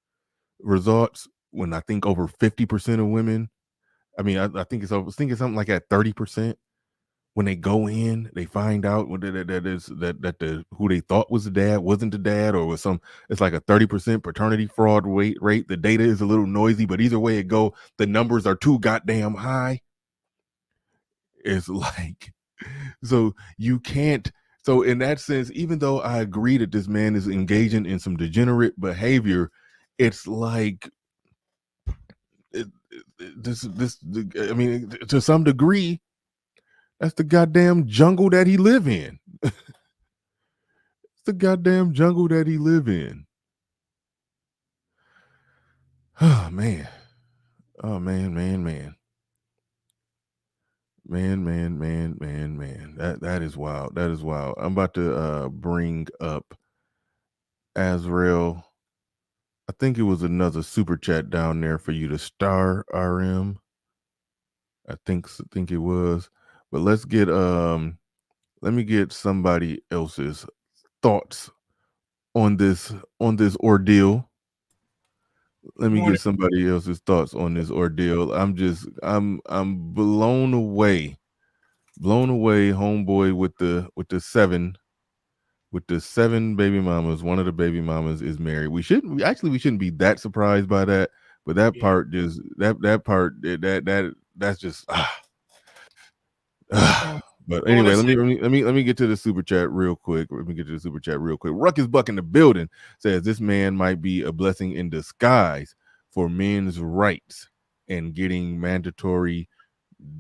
results, when I think over 50% of women, I mean, I think it's something like at 30%. When they go in, they find out that who they thought was the dad wasn't the dad, or was some. It's like a 30% paternity fraud rate. The data is a little noisy, but either way it go, the numbers are too goddamn high. It's like, so you can't. So in that sense, even though I agree that this man is engaging in some degenerate behavior, it's like this. I mean, to some degree, that's the goddamn jungle that he live in. It's the goddamn jungle that he live in. Oh man. Oh man. That is wild. That is wild. I'm about to bring up Azrael. I think it was another super chat down there for you to star RM. I think it was. But let's get let me get somebody else's thoughts on this ordeal. Let me get somebody else's thoughts on this ordeal. I'm blown away, homeboy, with the seven baby mamas. One of the baby mamas is married. We shouldn't be that surprised by that, but that part just that's just But anyway, let me get to the super chat real quick. Ruckus Buck in the building says this man might be a blessing in disguise for men's rights and getting mandatory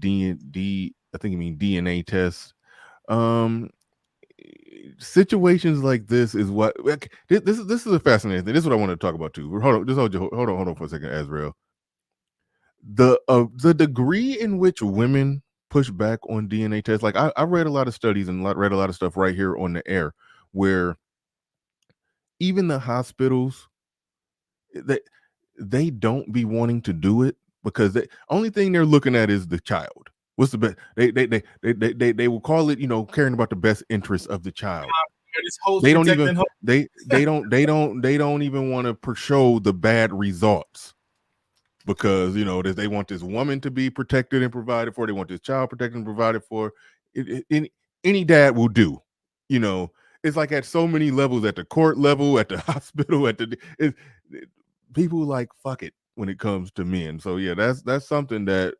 DNA tests. Situations like this is what this is a fascinating thing. This is what I want to talk about too. Hold on for a second, Azrael. The degree in which women push back on DNA tests, like I read a lot of studies and read a lot of stuff right here on the air, where even the hospitals, they don't be wanting to do it because the only thing they're looking at is the child. What's the best? They will call it, caring about the best interests of the child. They don't even they don't even want to show the bad results. Because they want this woman to be protected and provided for. They want this child protected and provided for. Any dad will do. It's like at so many levels, at the court level, at the hospital, people like fuck it when it comes to men. So yeah, that's something that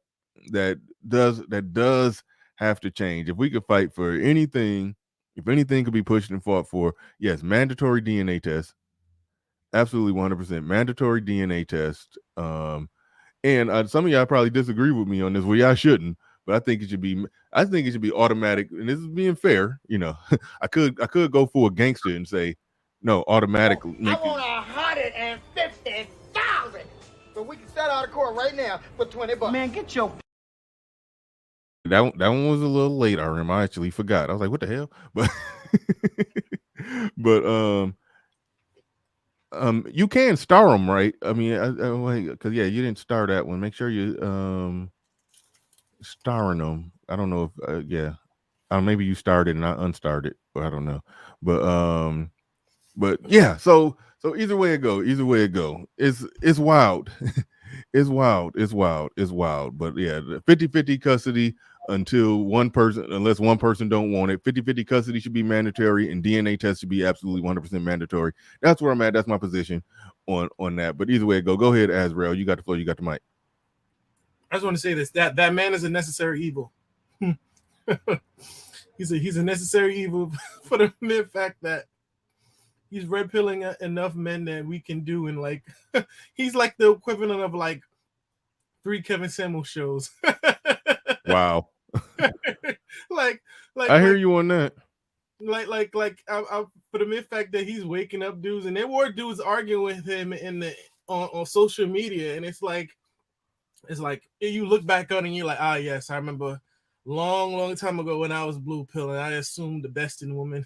does have to change. If we could fight for anything, if anything could be pushed and fought for, yes, mandatory DNA test. Absolutely 100% mandatory DNA test. And some of y'all probably disagree with me on this. Well, y'all shouldn't, but I think it should be automatic. And this is being fair. I could go full gangster and say no, automatically. I want 150,000, but we can settle out of court right now for $20. Man, get your. That one was a little late. I actually forgot. I was like, what the hell? But you can star them, right? I mean, because you didn't star that one. Make sure you starring them. I don't know if maybe you started and I unstarted, or I don't know. But yeah. So either way it go, it's wild. It's wild. But yeah, 50-50 custody unless one person don't want it. 50-50 custody should be mandatory, and DNA tests should be absolutely 100% mandatory. That's where I'm at. That's my position on that. But either way it go ahead, Azrael. You got the floor. You got the mic. I just want to say this: that man is a necessary evil. he's a necessary evil for the mere fact that he's red pilling enough men that we can do, and like he's like the equivalent of like 3 Kevin Samuel shows. Wow. like I hear you on that. Like I for the mere fact that he's waking up dudes, and there were dudes arguing with him on social media, and it's like you look back on and you're like, yes, I remember long time ago when I was blue pill, and I assumed the best in women.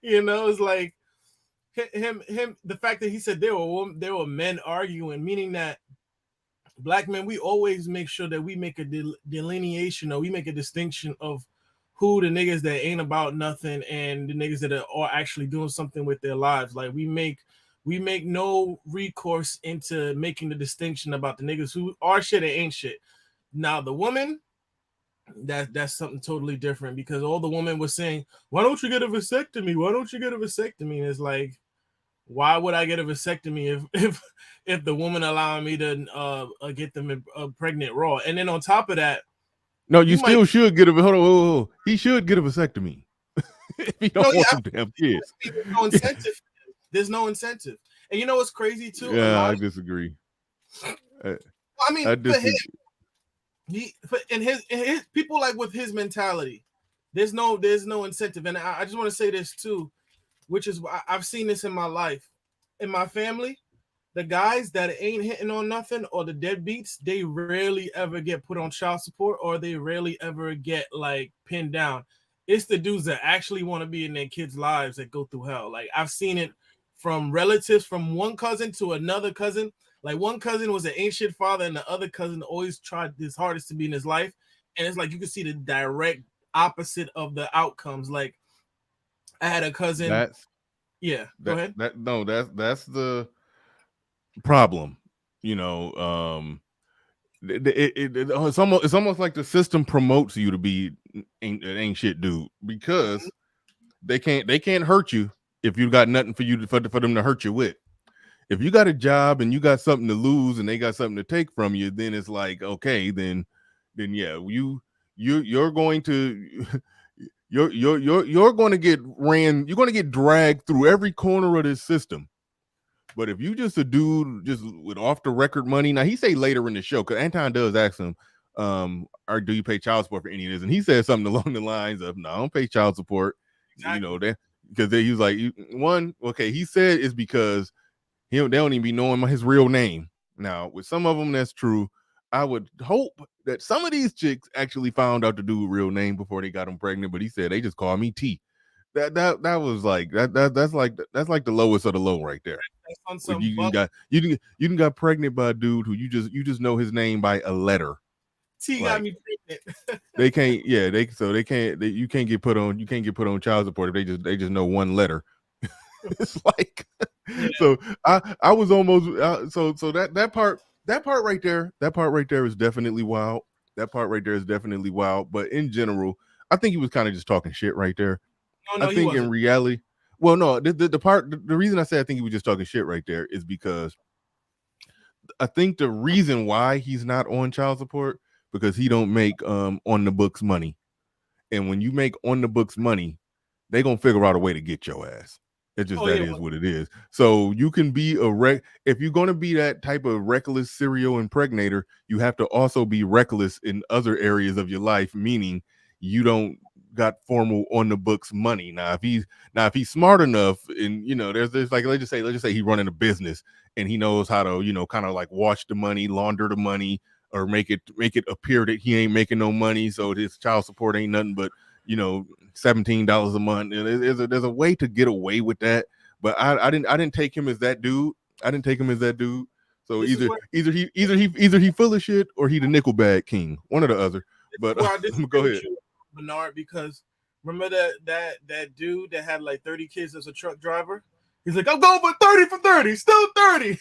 It's like him. The fact that he said there were men arguing, meaning that black men, we always make sure that we make a delineation, or we make a distinction of who the niggas that ain't about nothing and the niggas that are actually doing something with their lives. Like we make no recourse into making the distinction about the niggas who are shit and ain't shit. Now the woman, that's something totally different, because all the women were saying, why don't you get a vasectomy? Why don't you get a vasectomy? And it's like, why would I get a vasectomy if the woman allowing me to get them pregnant raw? And then on top of that, no, you still should get a hold on. He should get a vasectomy if he don't want some damn kids. There's no incentive. There's no incentive. And you know what's crazy too? Yeah, I disagree. I mean, for him, in his people, like with his mentality, there's no incentive. And I just want to say this too, which is I've seen this in my life, in my family. The guys that ain't hitting on nothing, or the deadbeats, they rarely ever get put on child support, or they rarely ever get like pinned down. It's the dudes that actually want to be in their kids' lives that go through hell. Like I've seen it from relatives, from one cousin to another cousin. Like one cousin was an ancient father, and the other cousin always tried his hardest to be in his life. And it's like you can see the direct opposite of the outcomes. Like I had a cousin. Go ahead. That's the problem. It's almost like the system promotes you to be ain't shit dude, because they can't hurt you if you got nothing for them to hurt you with. If you got a job and you got something to lose and they got something to take from you, then it's like, okay, then yeah, you're going to you're going to get ran. You're going to get dragged through every corner of this system. But if you just a dude just with off the record money, now he say later in the show, because Anton does ask him, or do you pay child support for any of this? And he said something along the lines of, no, I don't pay child support. Exactly. That because he was like, he said it's because they don't even be knowing his real name. Now, with some of them, that's true. I would hope that some of these chicks actually found out the dude's real name before they got him pregnant, but he said they just call me T. That was like that's like the lowest of the low right there. You got pregnant by a dude who you just know his name by a letter. T got me pregnant. They can't. You can't get put on child support if they just know one letter. It's like, yeah. So I was almost so that part right there is definitely wild. That part right there is definitely wild. But in general, I think he was kind of just talking shit right there. No, I think in reality, well, no, the reason I say I think he was just talking shit right there is because I think the reason why he's not on child support because he don't make on the books money, and when you make on the books money, they gonna figure out a way to get your ass. It's just is what it is. So you can be if you're gonna be that type of reckless serial impregnator, you have to also be reckless in other areas of your life, meaning you don't got formal on the books money. Now if he's smart enough, and there's like let's just say he's running a business and he knows how to kind of like wash the money, launder the money, or make it appear that he ain't making no money, so his child support ain't nothing but $17 a month. There's a way to get away with that, but I didn't take him as that dude. So either he full of shit or he the nickel bag king, one or the other. But go ahead, Bernard, because remember that dude that had like 30 kids as a truck driver? He's like, I'm going for 30 for 30, still 30.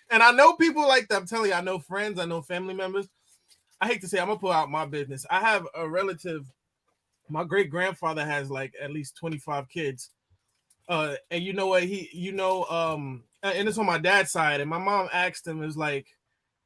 And I know people like that. I'm telling you, I know friends, I know family members. I hate to say, I'm gonna pull out my business. I have a relative. My great grandfather has like at least 25 kids. And you know what? And it's on my dad's side. And my mom asked him,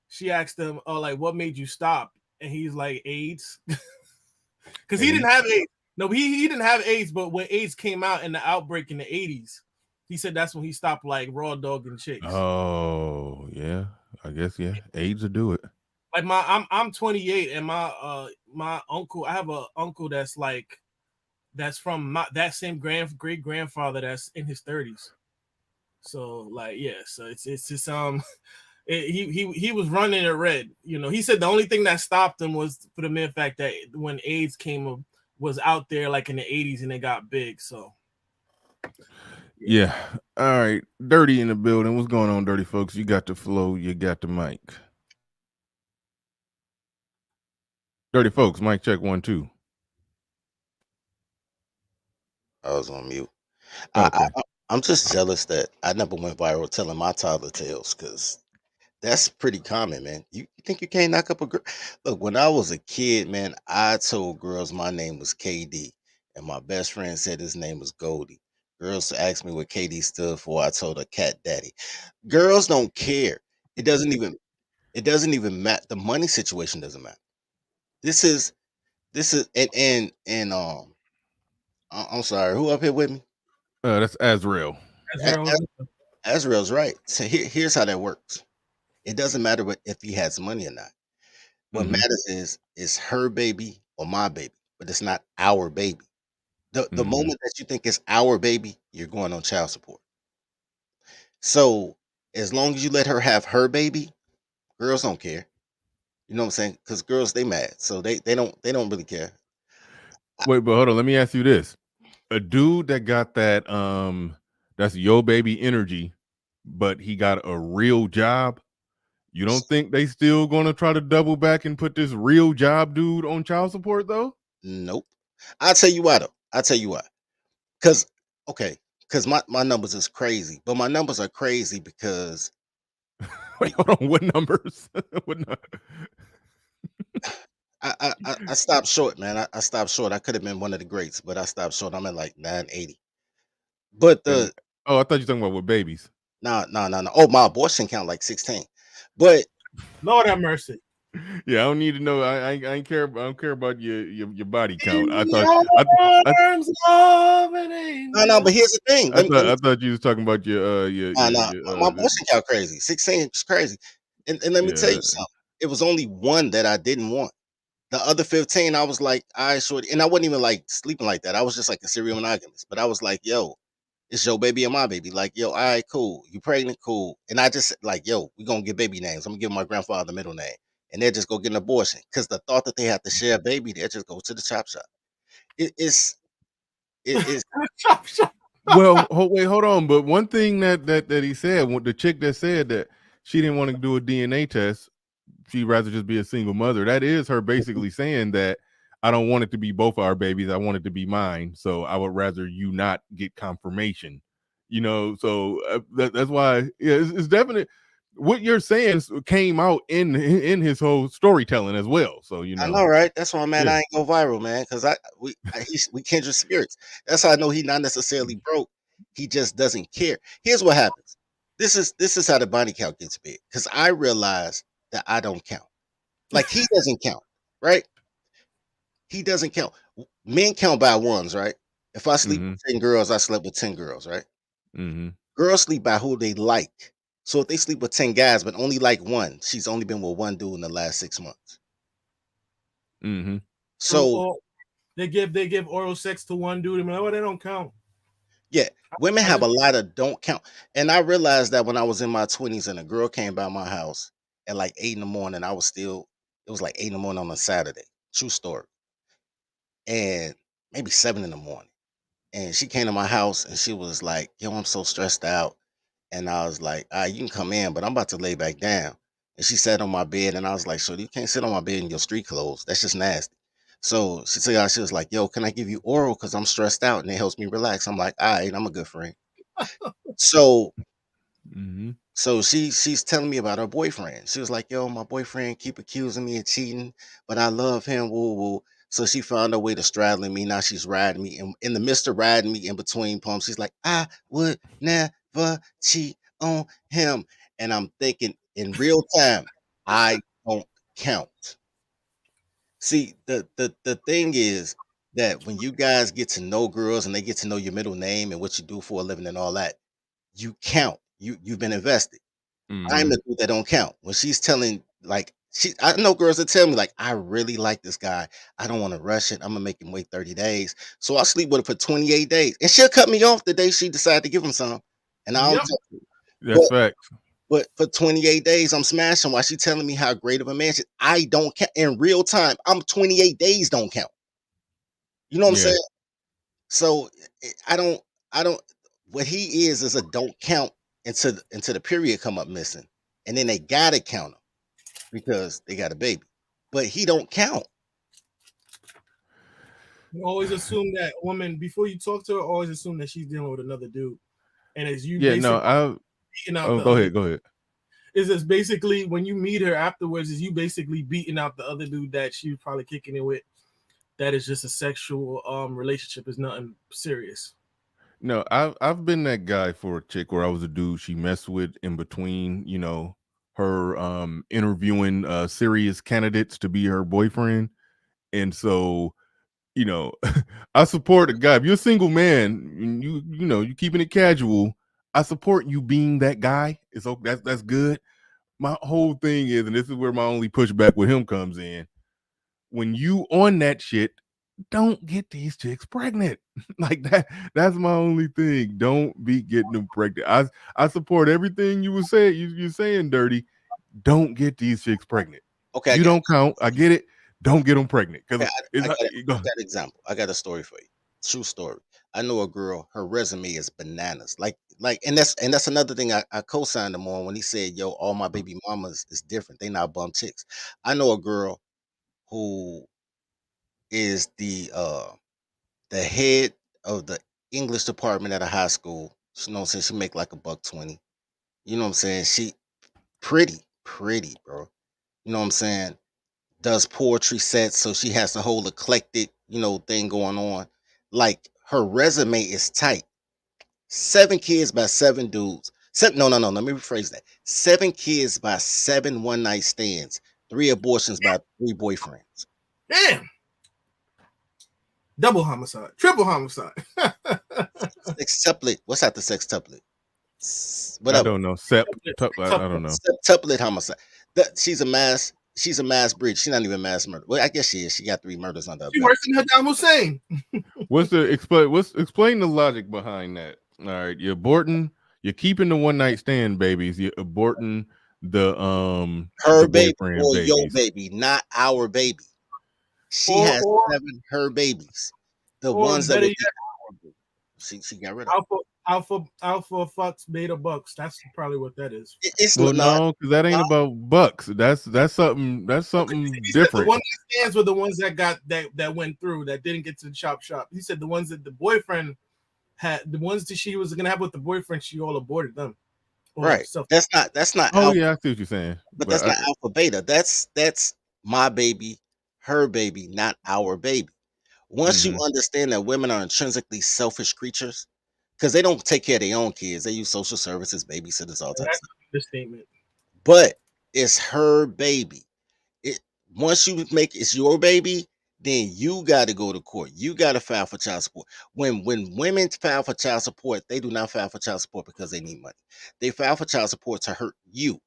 she asked him, like, what made you stop? And he's like, AIDS. Because he didn't have AIDS. No, he didn't have AIDS, but when AIDS came out in the outbreak in the 80s, he said that's when he stopped like raw dogging chicks. Oh, yeah. I guess, yeah. AIDS will do it. Like I'm 28, and my uncle, I have an uncle that's from that same great grandfather that's in his 30s. So like, yeah, so it's just he was running it red. He said the only thing that stopped him was for the mere fact that when AIDS came was out there like in the 80s and it got big. So Yeah. All right. Dirty in the building. What's going on, dirty folks? You got the flow. You got the mic. Dirty folks, mic check 1 2. I was on mute. Okay. I'm just jealous that I never went viral telling my toddler tales because that's pretty common, man. You think you can't knock up a girl? Look, when I was a kid, man, I told girls my name was KD, and my best friend said his name was Goldie. Girls asked me what KD stood for. I told her Cat Daddy. Girls don't care. It doesn't even. It doesn't even matter. The money situation doesn't matter. This is I'm sorry. Who up here with me? That's Azrael. Azrael's right. So here's how that works. It doesn't matter if he has money or not. What matters is her baby or my baby, but it's not our baby. The moment that you think it's our baby, you're going on child support. So as long as you let her have her baby, girls don't care. You know what I'm saying? Because girls they mad, so they don't really care. Wait, but hold on. Let me ask you this: a dude that got that's yo baby energy, but he got a real job. You don't think they still gonna try to double back and put this real job dude on child support though? Nope. I'll tell you why though. I'll tell you why. Because my numbers is crazy, but my numbers are crazy because Wait, hold on. What numbers? I stopped short, man. I stopped short. I could have been one of the greats, but I stopped short. I'm at like 980. But I thought you were talking about with babies. no. Oh, my abortion count like 16. But Lord have mercy. Yeah, I don't need to know. I ain't care. I don't care about your body count. I thought. No. But here's the thing. I thought you was talking about your my abortion count crazy. 16 is crazy. And let me tell you something. It was only one that I didn't want. The other 15, I was like, I sure, and I wasn't even like sleeping like that. I was just like a serial monogamous. But I was like, yo, it's your baby and my baby. Like, yo, all right, cool. You pregnant, cool. And I just like, yo, we gonna get baby names. I'm gonna give my grandfather the middle name, and they'll just go get an abortion. Because the thought that they have to share a baby, they'll just go to the chop shop. It is. Well, hold on. But one thing that he said, the chick that said that she didn't want to do a DNA test, she'd rather just be a single mother. That is her basically saying that I don't want it to be both our babies. I want it to be mine. So I would rather you not get confirmation. So that's why it's definite. What you're saying came out in his whole storytelling as well. So I know, right? That's why, man, I ain't go viral, man, because we kindred spirits. That's how I know he not necessarily broke. He just doesn't care. Here's what happens. This is how the body count gets big. Because I realize that I don't count. Like he doesn't count, right? He doesn't count. Men count by ones, right? If I sleep with 10 girls, I slept with 10 girls, right? Girls sleep by who they like. So if they sleep with 10 guys, but only like one, she's only been with one dude in the last 6 months. So they give oral sex to one dude. And they don't count. Yeah, women have a lot of don't count. And I realized that when I was in my 20s and a girl came by my house at like 8 in the morning, it was like 8 in the morning on a Saturday. True story. And maybe 7 in the morning. And she came to my house and she was like, yo, I'm so stressed out. And I was like, all right, you can come in, but I'm about to lay back down. And she sat on my bed and I was like, so you can't sit on my bed in your street clothes. That's just nasty. So she was like, yo, can I give you oral? Because I'm stressed out and it helps me relax. I'm like, all right, I'm a good friend. So she's telling me about her boyfriend. She was like, yo, my boyfriend keep accusing me of cheating, but I love him. Woo woo. So she found her way to straddling me. Now she's riding me. And in the midst of riding me in between pumps, she's like, I would never cheat on him. And I'm thinking in real time, I don't count. See, the thing is that when you guys get to know girls and they get to know your middle name and what you do for a living and all that, you count. You've been invested. I'm the dude that don't count. When she's telling I know girls that tell me like, I really like this guy. I don't want to rush it. I'm gonna make him wait 30 days. So I sleep with her for 28 days. And she'll cut me off the day she decided to give him some. And I don't That's facts. But for 28 days, I'm smashing while she telling me how great of a man she. I don't count in real time. I'm 28 days don't count. You know what I'm Yeah. saying? So I don't. I don't. What he is a don't count until the period come up missing, and then they gotta count him because they got a baby. But he don't count. You always assume that woman before you talk to her. Always assume that she's dealing with another dude, and as you Yeah, no, basically beating out the go other. ahead, go ahead. Is this basically when you meet her afterwards? Is you basically beating out the other dude that she was probably kicking it with? That is just a sexual relationship. Is nothing serious. No, I've been that guy for a chick where I was a dude she messed with in between, her interviewing serious candidates to be her boyfriend. And so, I support a guy. If you're a single man and you keeping it casual, I support you being that guy. It's okay, that's good. My whole thing is, and this is where my only pushback with him comes in, when you on that shit, don't get these chicks pregnant. Like that's my only thing. Don't be getting them pregnant. I support everything you were saying. You're saying, Dirty. Don't get these chicks pregnant. Okay, You don't count. I get it. Don't get them pregnant okay, because it's I got an example. I got a story for you. True story. I know a girl. Her resume is bananas. And that's another thing I co-signed him on when he said, "Yo, all my baby mamas is different. They not bum chicks." I know a girl who is the head of the English department at a high school. You know what I'm saying? She make like $120. You know what I'm saying? She pretty, bro. You know what I'm saying? Does poetry sets, so she has the whole eclectic, thing going on. Like her resume is tight. 7 kids by 7 dudes. No. Let me rephrase that. 7 kids by 7 one-night stands. 3 abortions by 3 boyfriends. Damn. Double homicide, triple homicide. Sextuplet. What's that? The sextuplet? I Whatever. don't know. I don't know. Septuplet homicide. She's a mass. She's a mass breed. She's not even mass murder. Well, I guess she is. She got 3 murders under her She belt. worse than Saddam Hussein. Explain the logic behind that? All right, you're keeping the one night stand babies. You're aborting Her the baby boyfriend or your babies. baby, not our baby. She Or has or 7 her babies. The or ones that better would yet, be our baby. She got rid of. alpha fucks beta bucks. That's probably what that is. It's Well, not. no, because that ain't about bucks. That's something He said different. the one that stands were the ones that got that went through that didn't get to the chop shop. He said the ones that the boyfriend had, the ones that she was gonna have with the boyfriend, she all aborted them. Right. That's not Oh alpha, yeah, I see what you're saying. but that's not alpha beta. That's my baby, her baby, not our baby. Once you understand that women are intrinsically selfish creatures, because they don't take care of their own kids, they use social services, babysitters, all types of That's stuff. the statement. But it's her baby. It Once you make it's your baby, then you got to go to court. You got to file for child support. When women file for child support, they do not file for child support because they need money. They file for child support to hurt you.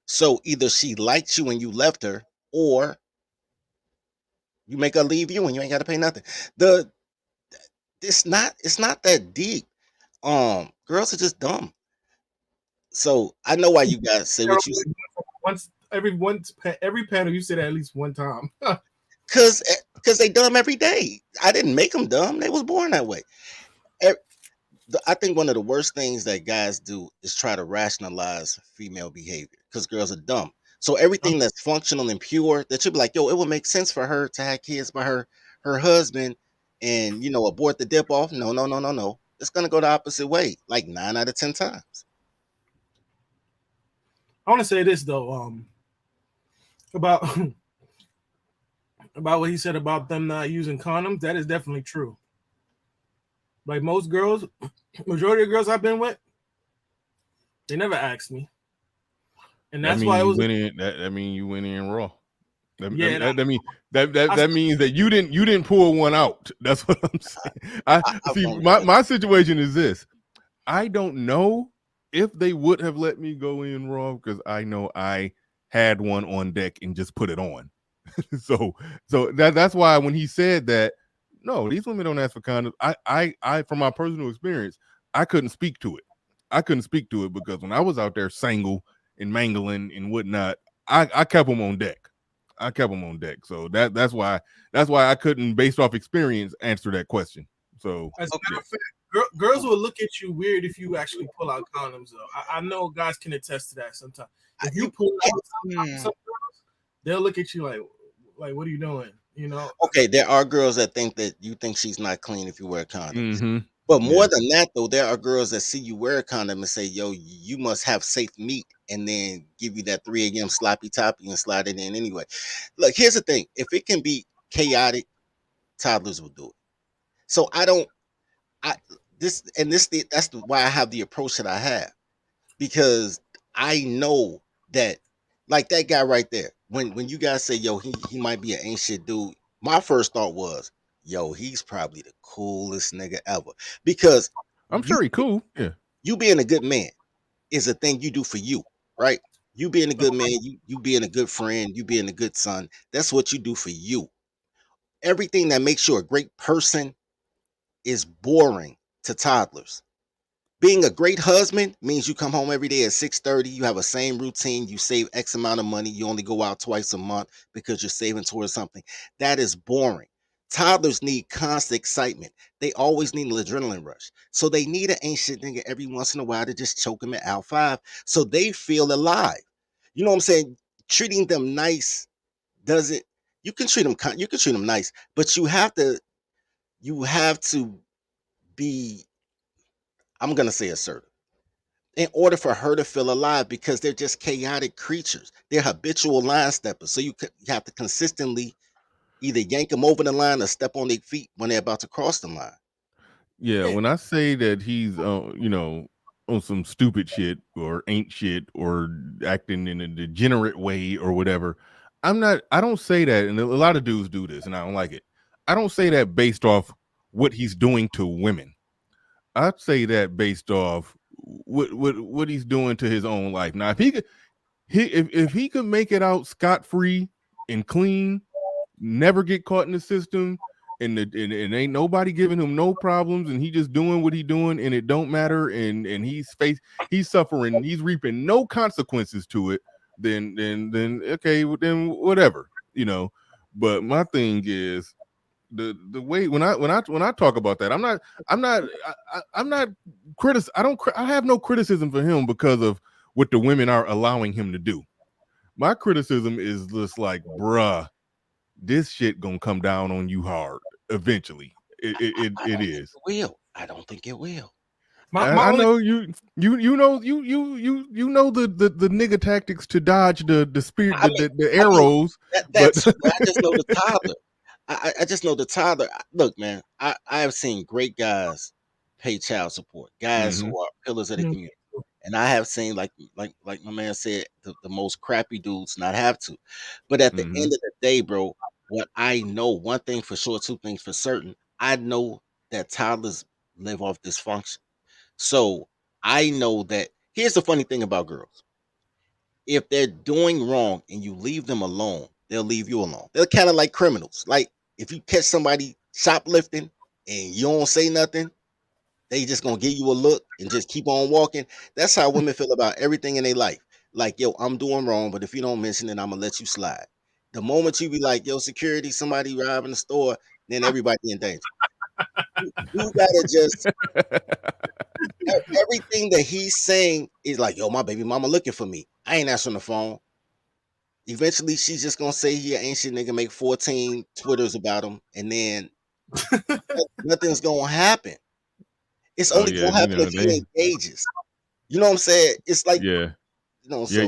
So either she liked you and you left her, or you make her leave you and you ain't got to pay nothing. The it's not that deep. Girls are just dumb. So I know why you guys say what you say. Every panel you say that at least one time. Cause they dumb every day. I didn't make them dumb. They was born that way. E- I think one of the worst things that guys do is try to rationalize female behavior because girls are dumb. So everything that's functional and pure, that should be like, yo, it would make sense for her to have kids by her husband and abort the dip off. No. It's gonna go the opposite way, like 9 out of 10 times. I want to say this though, about about what he said about them not using condoms. That is definitely true. Like most girls, majority of girls I've been with, they never asked me, and that's why it was. You went in raw. That Yeah, means that you didn't pull one out. That's what I'm saying. I see. My situation is this. I don't know if they would have let me go in raw because I know I had one on deck and just put it on. so that's why when he said that, no, these women don't ask for condoms. I from my personal experience, I couldn't speak to it. I couldn't speak to it because when I was out there single and mangling and whatnot, I kept them on deck. I kept them on deck. So that's why I couldn't, based off experience, answer that question. So As a matter of fact, girls will look at you weird if you actually pull out condoms. Though I know guys can attest to that sometimes. If you pull out some girls, they'll look at you like, what are you doing? You know? Okay, there are girls that think that you think she's not clean if you wear condoms. mm-hmm. But more than that, though, there are girls that see you wear a condom and say, yo, you must have safe meat, and then give you that 3 a.m. sloppy toppy and slide it in anyway. Look, here's the thing. If it can be chaotic, toddlers will do it. So that's why I have the approach that I have. Because I know that, like that guy right there, when you guys say, yo, he might be an ain't shit dude, my first thought was, yo, he's probably the coolest nigga ever. Because I'm sure he cool. Yeah. You being a good man is a thing you do for you, right? You being a good man, you being a good friend, you being a good son, that's what you do for you. Everything that makes you a great person is boring to toddlers. Being a great husband means you come home every day at 6:30, you have a same routine, you save X amount of money, you only go out twice a month because you're saving towards something. That is boring. Toddlers need constant excitement. They always need an adrenaline rush. So they need an ain't shit nigga every once in a while to just choke them at Al 5 so they feel alive. You know what I'm saying? Treating them nice doesn't, you can treat them nice, but you have to be, I'm gonna say assertive in order for her to feel alive, because they're just chaotic creatures. They're habitual line steppers. So you have to consistently either yank them over the line or step on their feet when they're about to cross the line. Yeah, when I say that he's on some stupid shit or ain't shit or acting in a degenerate way or whatever, I don't say that, and a lot of dudes do this and I don't like it. I don't say that based off what he's doing to women. I'd say that based off what he's doing to his own life. Now, if he could make it out scot-free and clean, never get caught in the system, and ain't nobody giving him no problems, and he just doing what he doing, and it don't matter, and he's suffering, he's reaping no consequences to it, then okay, then whatever, But my thing is the way when I talk about that, I'm not I have no criticism for him because of what the women are allowing him to do. My criticism is just like, bruh, this shit gonna come down on you hard eventually. It is. I don't think it will. I know you know the nigga tactics to dodge the spirit, the arrows. I just know the toddler. I just know the toddler. Look, man, I have seen great guys pay child support, guys who are pillars of the community. And I have seen, like my man said, the most crappy dudes not have to. But at the end of the day, bro, what I know, one thing for sure, two things for certain, I know that toddlers live off dysfunction. So I know that, here's the funny thing about girls. If they're doing wrong and you leave them alone, they'll leave you alone. They're kind of like criminals. Like if you catch somebody shoplifting and you don't say nothing, they just gonna give you a look and just keep on walking. That's how women feel about everything in their life. Like, yo, I'm doing wrong, but if you don't mention it, I'm gonna let you slide. The moment you be like, yo, security, somebody robbing the store, then everybody in danger. You gotta just everything that he's saying is like, yo, my baby mama looking for me. I ain't answering the phone. Eventually, she's just gonna say he an ancient nigga, make 14 Twitters about him, and then nothing's gonna happen. It's only gonna happen if he engages. You know what I'm saying? It's like, so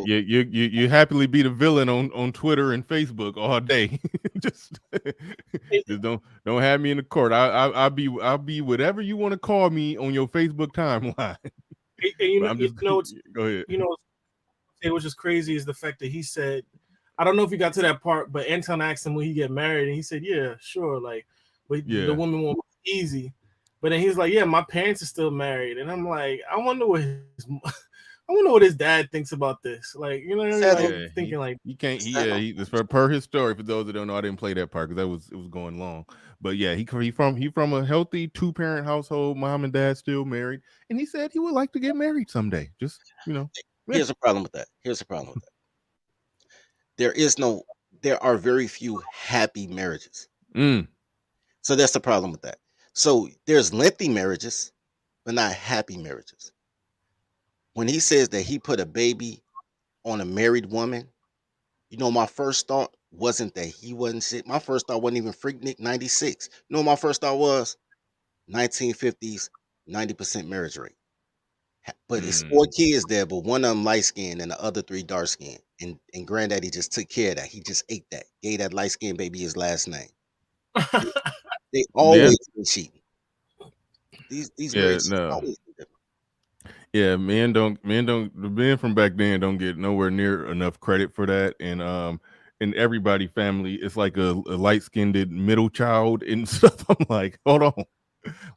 you happily be the villain on Twitter and Facebook all day. just don't have me in the court. I'll be whatever you want to call me on your Facebook timeline. Go ahead. It was just crazy is the fact that he said, I don't know if he got to that part, but Anton asked him when he get married, and he said, yeah, sure, like, but the woman won't be easy. But then he was like, yeah, my parents are still married, and I'm like, I wonder I wonder what his dad thinks about this. Like, you know what I mean? Sadly, Like Yeah, thinking like, he can't. He sadly, he this per his story. For those that don't know, I didn't play that part because it was going long. But yeah, he from a healthy 2-parent household. Mom and dad still married, and he said he would like to get married someday. Just yeah. here's a problem with that. Here's the problem with that. There is no, there are very few happy marriages. Mm, So that's the problem with that. So there's lengthy marriages, but not happy marriages. When he says that he put a baby on a married woman, my first thought wasn't that he wasn't shit. My first thought wasn't even Freaknik 96. My first thought was 1950s, 90% marriage rate. But it's mm. 4 kids there, but one of them light skinned and the other three dark skinned. And granddaddy just took care of that. He just ate that, gave that light skinned baby his last name. They, they Yeah, always been cheating. These yeah, marriages no. always been different. Yeah, the men from back then don't get nowhere near enough credit for that. And in everybody family, it's like a light skinned middle child and stuff. I'm like, hold on,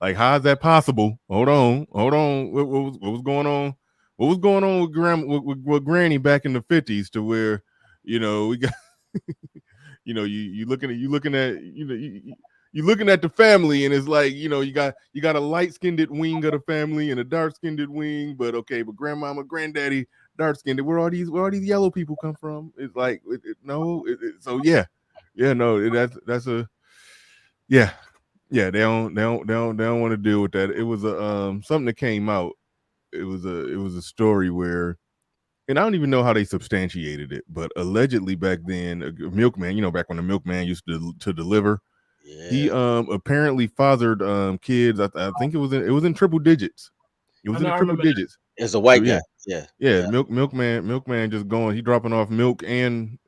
like how is that possible? Hold on. What was going on? What was going on with with Granny back in the 50s to where we got you looking at you looking at the family, and it's like you got a light skinned wing of the family and a dark skinned wing, but okay, but grandmama, granddaddy, dark skinned. Where all these yellow people come from? It's like no, so yeah, no, that's a yeah, yeah. They don't want to deal with that. It was a something that came out. It was a story where, and I don't even know how they substantiated it, but allegedly back then, a milkman, back when the milkman used to deliver, he Yeah. apparently fathered kids. I think it was in triple digits. It I was in know the I triple remember that. digits. It's a So white yeah, guy. Yeah. yeah, Yeah. milkman just going. He dropping off milk and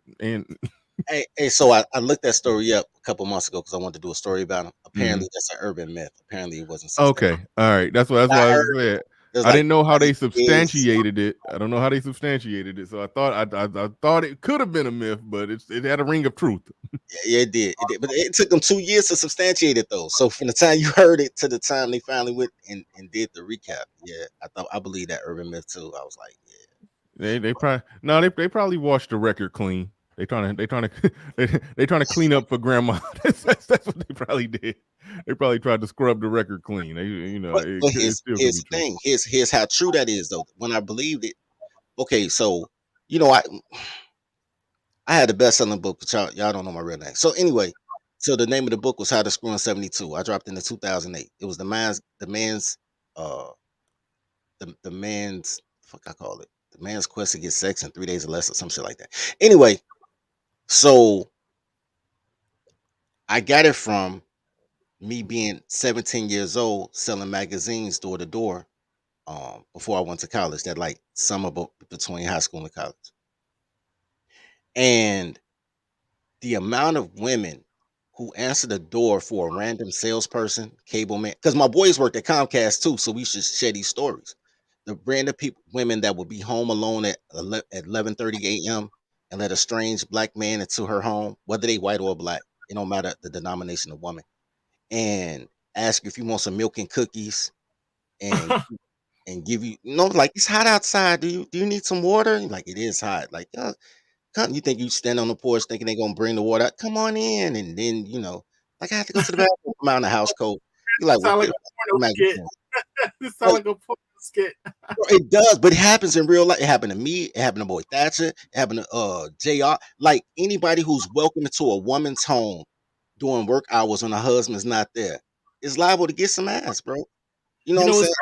Hey, so I looked that story up a couple months ago because I wanted to do a story about him. Mhm. Apparently, that's an urban myth. Apparently, it wasn't substantiated. Okay, all right. That's why I I heard said there's I like didn't know how they 20 kids. substantiated it. I don't know how they substantiated it. So I thought it could have been a myth, but it had a ring of truth. Yeah, it did. It did. But it took them 2 years to substantiate it, though. So from the time you heard it to the time they finally went and did the recap, yeah, I believe that urban myth too. I was like, yeah. They probably no, they probably washed the record clean. They trying to they trying to clean up for grandma. That's what they probably did. They probably tried to scrub the record clean. But It still could here's be the true. thing. Here's how true that is, though. When I believed it, okay, so you know, I had the best selling book, but y'all don't know my real name. So anyway, so the name of the book was How to Screw in 72. I dropped in 2008. It was uh the man's fuck I call it. The man's quest to get sex in 3 days or less or some shit like that. Anyway, so I got it from me being 17 years old selling magazines door to door before I went to college, that like summer between high school and college. And the amount of women who answer the door for a random salesperson, cable man, because my boys worked at Comcast too, so we should share these stories. The random people, women that would be home alone at 11:30 a.m. and let a strange black man into her home, whether they white or black, it don't matter the denomination of woman, and ask you if you want some milk and cookies, and give you, like it's hot outside. Do you need some water? Like it is hot. Like come, you think you stand on the porch thinking they're gonna bring the water out? Come on in, and then like I have to go to the bathroom. Come out in the house coat. You're like, well, Sound like get a the porno skit. magazine. This sound Like, like a porno skit. bro, it does, but it happens in real life. It happened to me. It happened to Boy Thatcher. It happened to Jr. Like anybody who's welcome into a woman's home during work hours when her husband's not there is liable to get some ass, bro. You know You what I'm know, saying?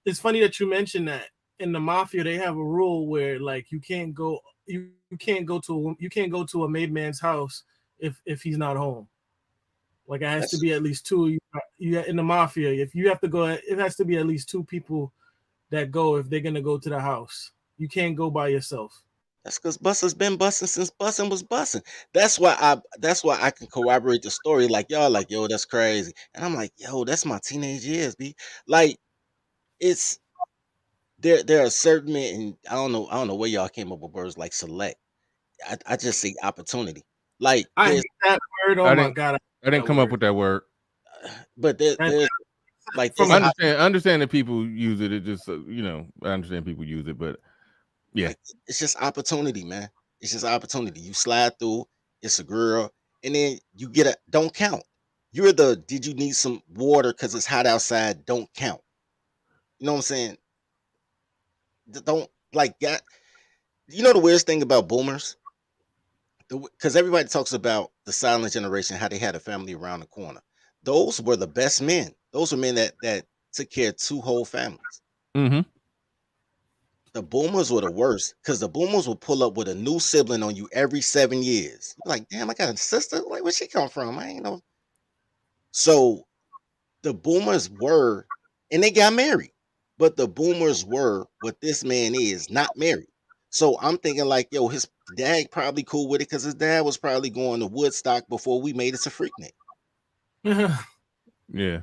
it's funny that you mentioned that. In the mafia, they have a rule where like you can't go to a made man's house if he's not home. Like it has to That's be at least two. You in the mafia. If you have to go, it has to be at least two people that go if they're gonna go to the house. You can't go by yourself. That's because Buster's been busting since busting was busting. That's why I can corroborate the story. Like y'all, like yo, that's crazy, and I'm like, yo, that's my teenage years, b. Like it's there are certain men, and I don't know where y'all came up with words like select. I just see opportunity. Like I hate there's, that word. Oh I my didn't god, I I hate didn't that come up word. with that word. but That there's like from there's I a op- understand that people use it. It just I understand people use it, but Yeah. Like, it's just opportunity, man. It's just opportunity. You slide through, it's a girl, and then you get a don't count. You're the did you need some water because it's hot outside? Don't count. You know what I'm saying? Don't like that. You know the weirdest thing about boomers? Because everybody talks about the silent generation, how they had a family around the corner. Those were the best men. Those were men that took care of two whole families. Mm-hmm. The boomers were the worst because the boomers would pull up with a new sibling on you every 7 years. You're like, damn, I got a sister. Like, where she come from? I ain't know. So the boomers were, and they got married, but the boomers were what this man is, not married. So I'm thinking like, yo, his dad probably cool with it because his dad was probably going to Woodstock before we made it to Freaknik. Yeah.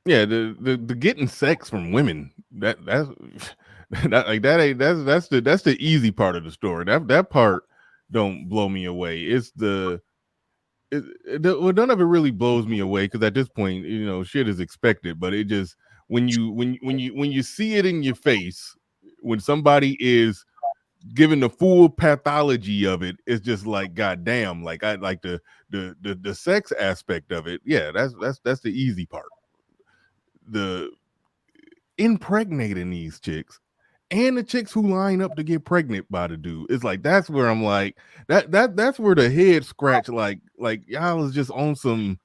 Yeah, the getting sex from women, that's that like that ain't that's the easy part of the story. That part don't blow me away. It's well, none of it really blows me away because at this point, shit is expected. But it just when you see it in your face, when somebody is given the full pathology of it, it's just like goddamn. Like I like the sex aspect of it. Yeah, that's the easy part. The impregnating these chicks and the chicks who line up to get pregnant by the dude. It's like that's where I'm like that's where the head scratch like y'all is just on some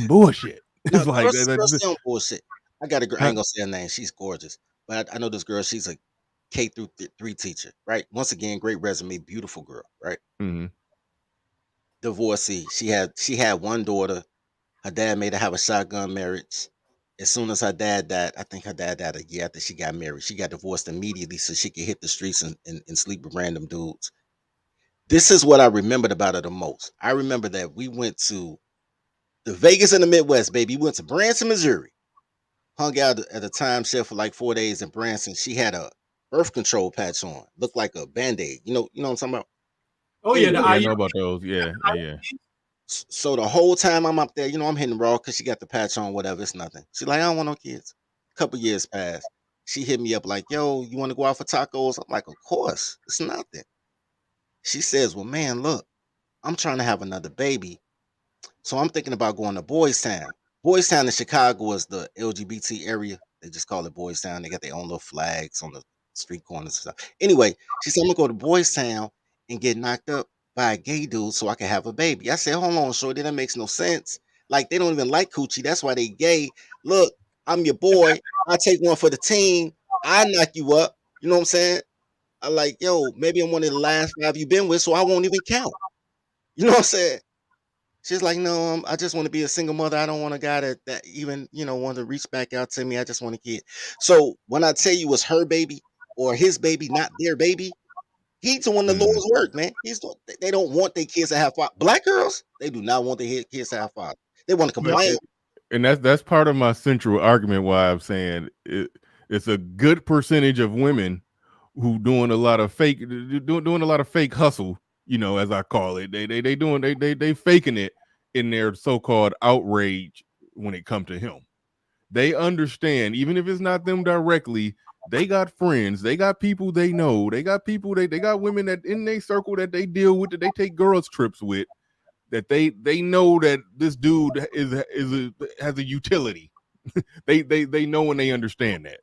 bullshit. No, It's like girls stay on bullshit. I got a girl. I huh? ain't gonna say her name. She's gorgeous, but I know this girl. She's a K through three teacher, right? Once again, great resume, beautiful girl, right? Mm-hmm. Divorcee. She had one daughter. Her dad made her have a shotgun marriage. As soon as her dad died, I think her dad died a year after she got married. She got divorced immediately so she could hit the streets and sleep with random dudes. This is what I remembered about her the most. I remember that we went to the Vegas in the Midwest, baby. We went to Branson, Missouri. Hung out at a timeshare for like 4 days in Branson. She had a birth control patch on. Looked like a band-aid. You know what I'm talking about? Oh yeah, the Yeah, I Anyway, know IU. about those. Yeah, yeah. so the whole time I'm up there, I'm hitting raw because she got the patch on, whatever. It's nothing. She's like, I don't want no kids. A couple years passed. She hit me up like, yo, you want to go out for tacos? I'm like, of course. It's nothing. She says, well, man, look, I'm trying to have another baby. So I'm thinking about going to Boys Town. Boys Town in Chicago is the LGBT area. They just call it Boys Town. They got their own little flags on the street corners and stuff. Anyway, she said, I'm gonna go to Boys Town and get knocked up by a gay dude so I can have a baby. I said, hold on, shorty, that makes no sense. Like they don't even like coochie. That's why they gay. Look, I'm your boy. I take one for the team. I knock you up. You know what I'm saying? I like, yo, maybe I'm one of the last five you've been with, so I won't even count. You know what I'm saying? She's like, no, I just want to be a single mother. I don't want a guy that even, want to reach back out to me. I just want a kid. So when I tell you it's her baby or his baby, not their baby, he's doing the Mm-hmm. Lord's work, man. They don't want their kids to have father. Black girls, they do not want their kids to have father. They want to Yep. complain. And that's part of my central argument why I'm saying it's a good percentage of women who doing a lot of doing a lot of fake hustle, as I call it. They doing they faking it in their so-called outrage when it comes to him. They understand, even if it's not them directly, they got friends, they got people they know, they got people they got women that in their circle that they deal with, that they take girls trips with, that they know that this dude has a utility. They know and they understand that.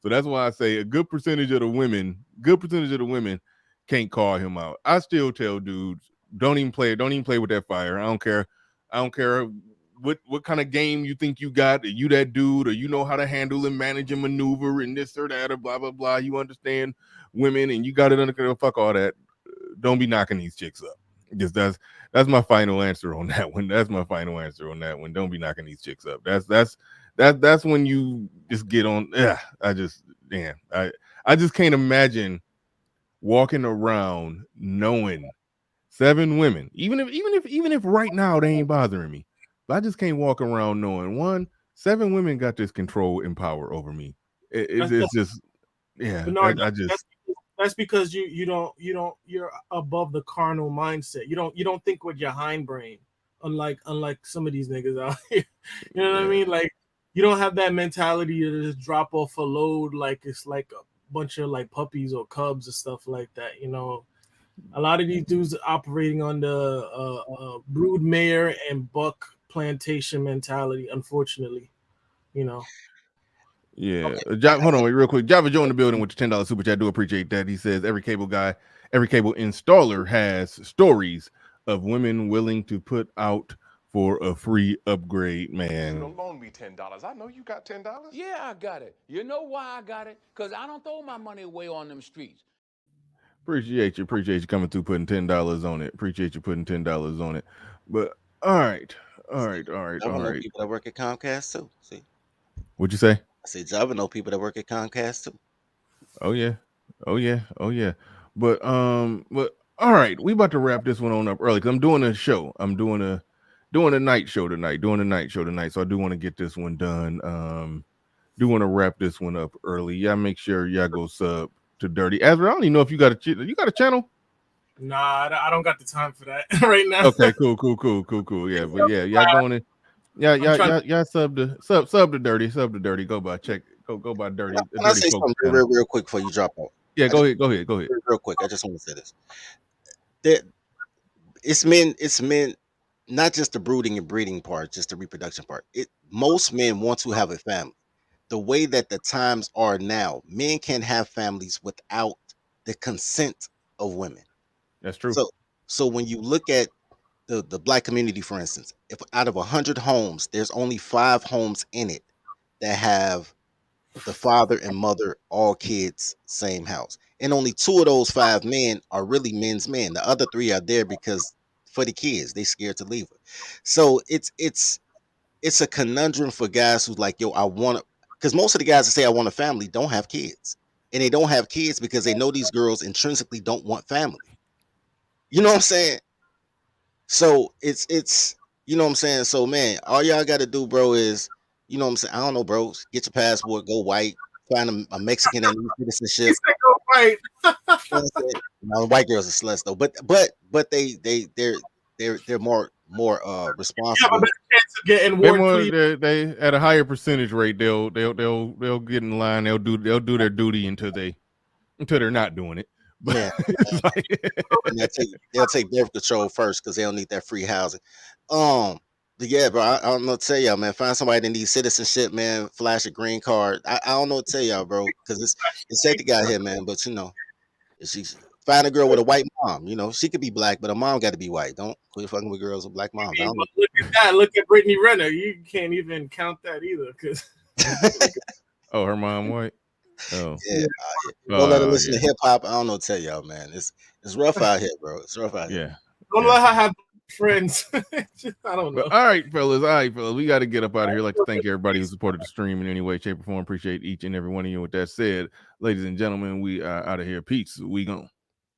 So that's why I say a good percentage of the women can't call him out. I still tell dudes, don't even play with that fire. I don't care what kind of game you think you got. Are you that dude, or you know how to handle and manage and maneuver and this or that or blah blah blah. You understand women and you got it under control. Fuck all that. Don't be knocking these chicks up. Because that's my final answer on that one. That's my final answer on that one. Don't be knocking these chicks up. That's when you just get on. Yeah, I just can't imagine walking around knowing 7 women, even if right now they ain't bothering me, but I just can't walk around knowing 7 women got this control and power over me. It's just yeah. Bernard, I just that's because you're above the carnal mindset. You don't think with your hindbrain, unlike some of these niggas out here. You know what I yeah. mean? Like you don't have that mentality to just drop off a load like it's like bunch of like puppies or cubs or stuff like that. You know, a lot of these dudes are operating on the brood mare and buck plantation mentality. Unfortunately, you know. Yeah. I Hold on, got wait, real quick. Java Joe in the building with the $10 super chat. I do appreciate that. He says every cable installer has stories of women willing to put out for a free upgrade, man. You to loan me $10. I know you got $10. Yeah, I got it. You know why I got it? Because I don't throw my money away on them streets. Appreciate you coming through, putting $10 on it. Appreciate you putting $10 on it. But all right. I know people that work at Comcast too. See, What'd you say? I said Java know people that work at Comcast too. Oh yeah. But all right, we about to wrap this one on up early because I'm doing a show. I'm doing a night show tonight. So I do want to get this one done. Do want to wrap this one up early. Yeah, make sure y'all go sub to Dirty Azra. I don't even know if you got a channel. Nah, I don't got the time for that right now. Okay, cool. Yeah, but yeah, y'all going in. Yeah, sub to Dirty. Go by Dirty. Can I say something real quick before you drop off? Yeah, go ahead. Real quick, I just want to say this. That it's men, not just the brooding and breeding part, just the reproduction part. Most men want to have a family. The way that the times are now, men can't have families without the consent of women. That's true. So when you look at the Black community, for instance, if out of 100 homes, there's only 5 homes in it that have the father and mother, all kids, same house, and only 2 of those 5 men are really men's men. The other 3 are there because for the kids, they scared to leave her. So it's a conundrum for guys who's like, yo, I want to, because most of the guys that say I want a family don't have kids, and they don't have kids because they know these girls intrinsically don't want family. You know what I'm saying? So it's you know what I'm saying. So man, all y'all got to do, bro, is, you know what I'm saying. I don't know, bro. Get your passport, go white, find a Mexican that needs citizenship. Go white. You know what I'm saying? Now, white girls are sluts though, but they're more responsible. You have a better chance of getting warrant. They at a higher percentage rate. They'll get in line. They'll do their duty until they're not doing it. Yeah, and they'll take birth control first because they don't need that free housing. But yeah, bro, I don't know what to tell y'all, man. Find somebody that needs citizenship, man. Flash a green card. I don't know what to tell y'all, bro, because it's safety guy here, man. But you know, if she find a girl with a white mom, you know, she could be black, but her mom got to be white. Don't quit fucking with girls with black moms. I don't know. Look at that. Look at Brittany Renner. You can't even count that either, because oh, her mom white. Oh yeah, don't let her listen to hip hop. I don't know what to tell y'all, man. It's rough out here, bro. It's rough out here. Don't let her have friends. I don't know. But, all right, fellas. We got to get up out of here. I'd like to thank everybody who supported the stream in any way, shape, or form. Appreciate each and every one of you. With that said, ladies and gentlemen, we are out of here. Peace. We gone.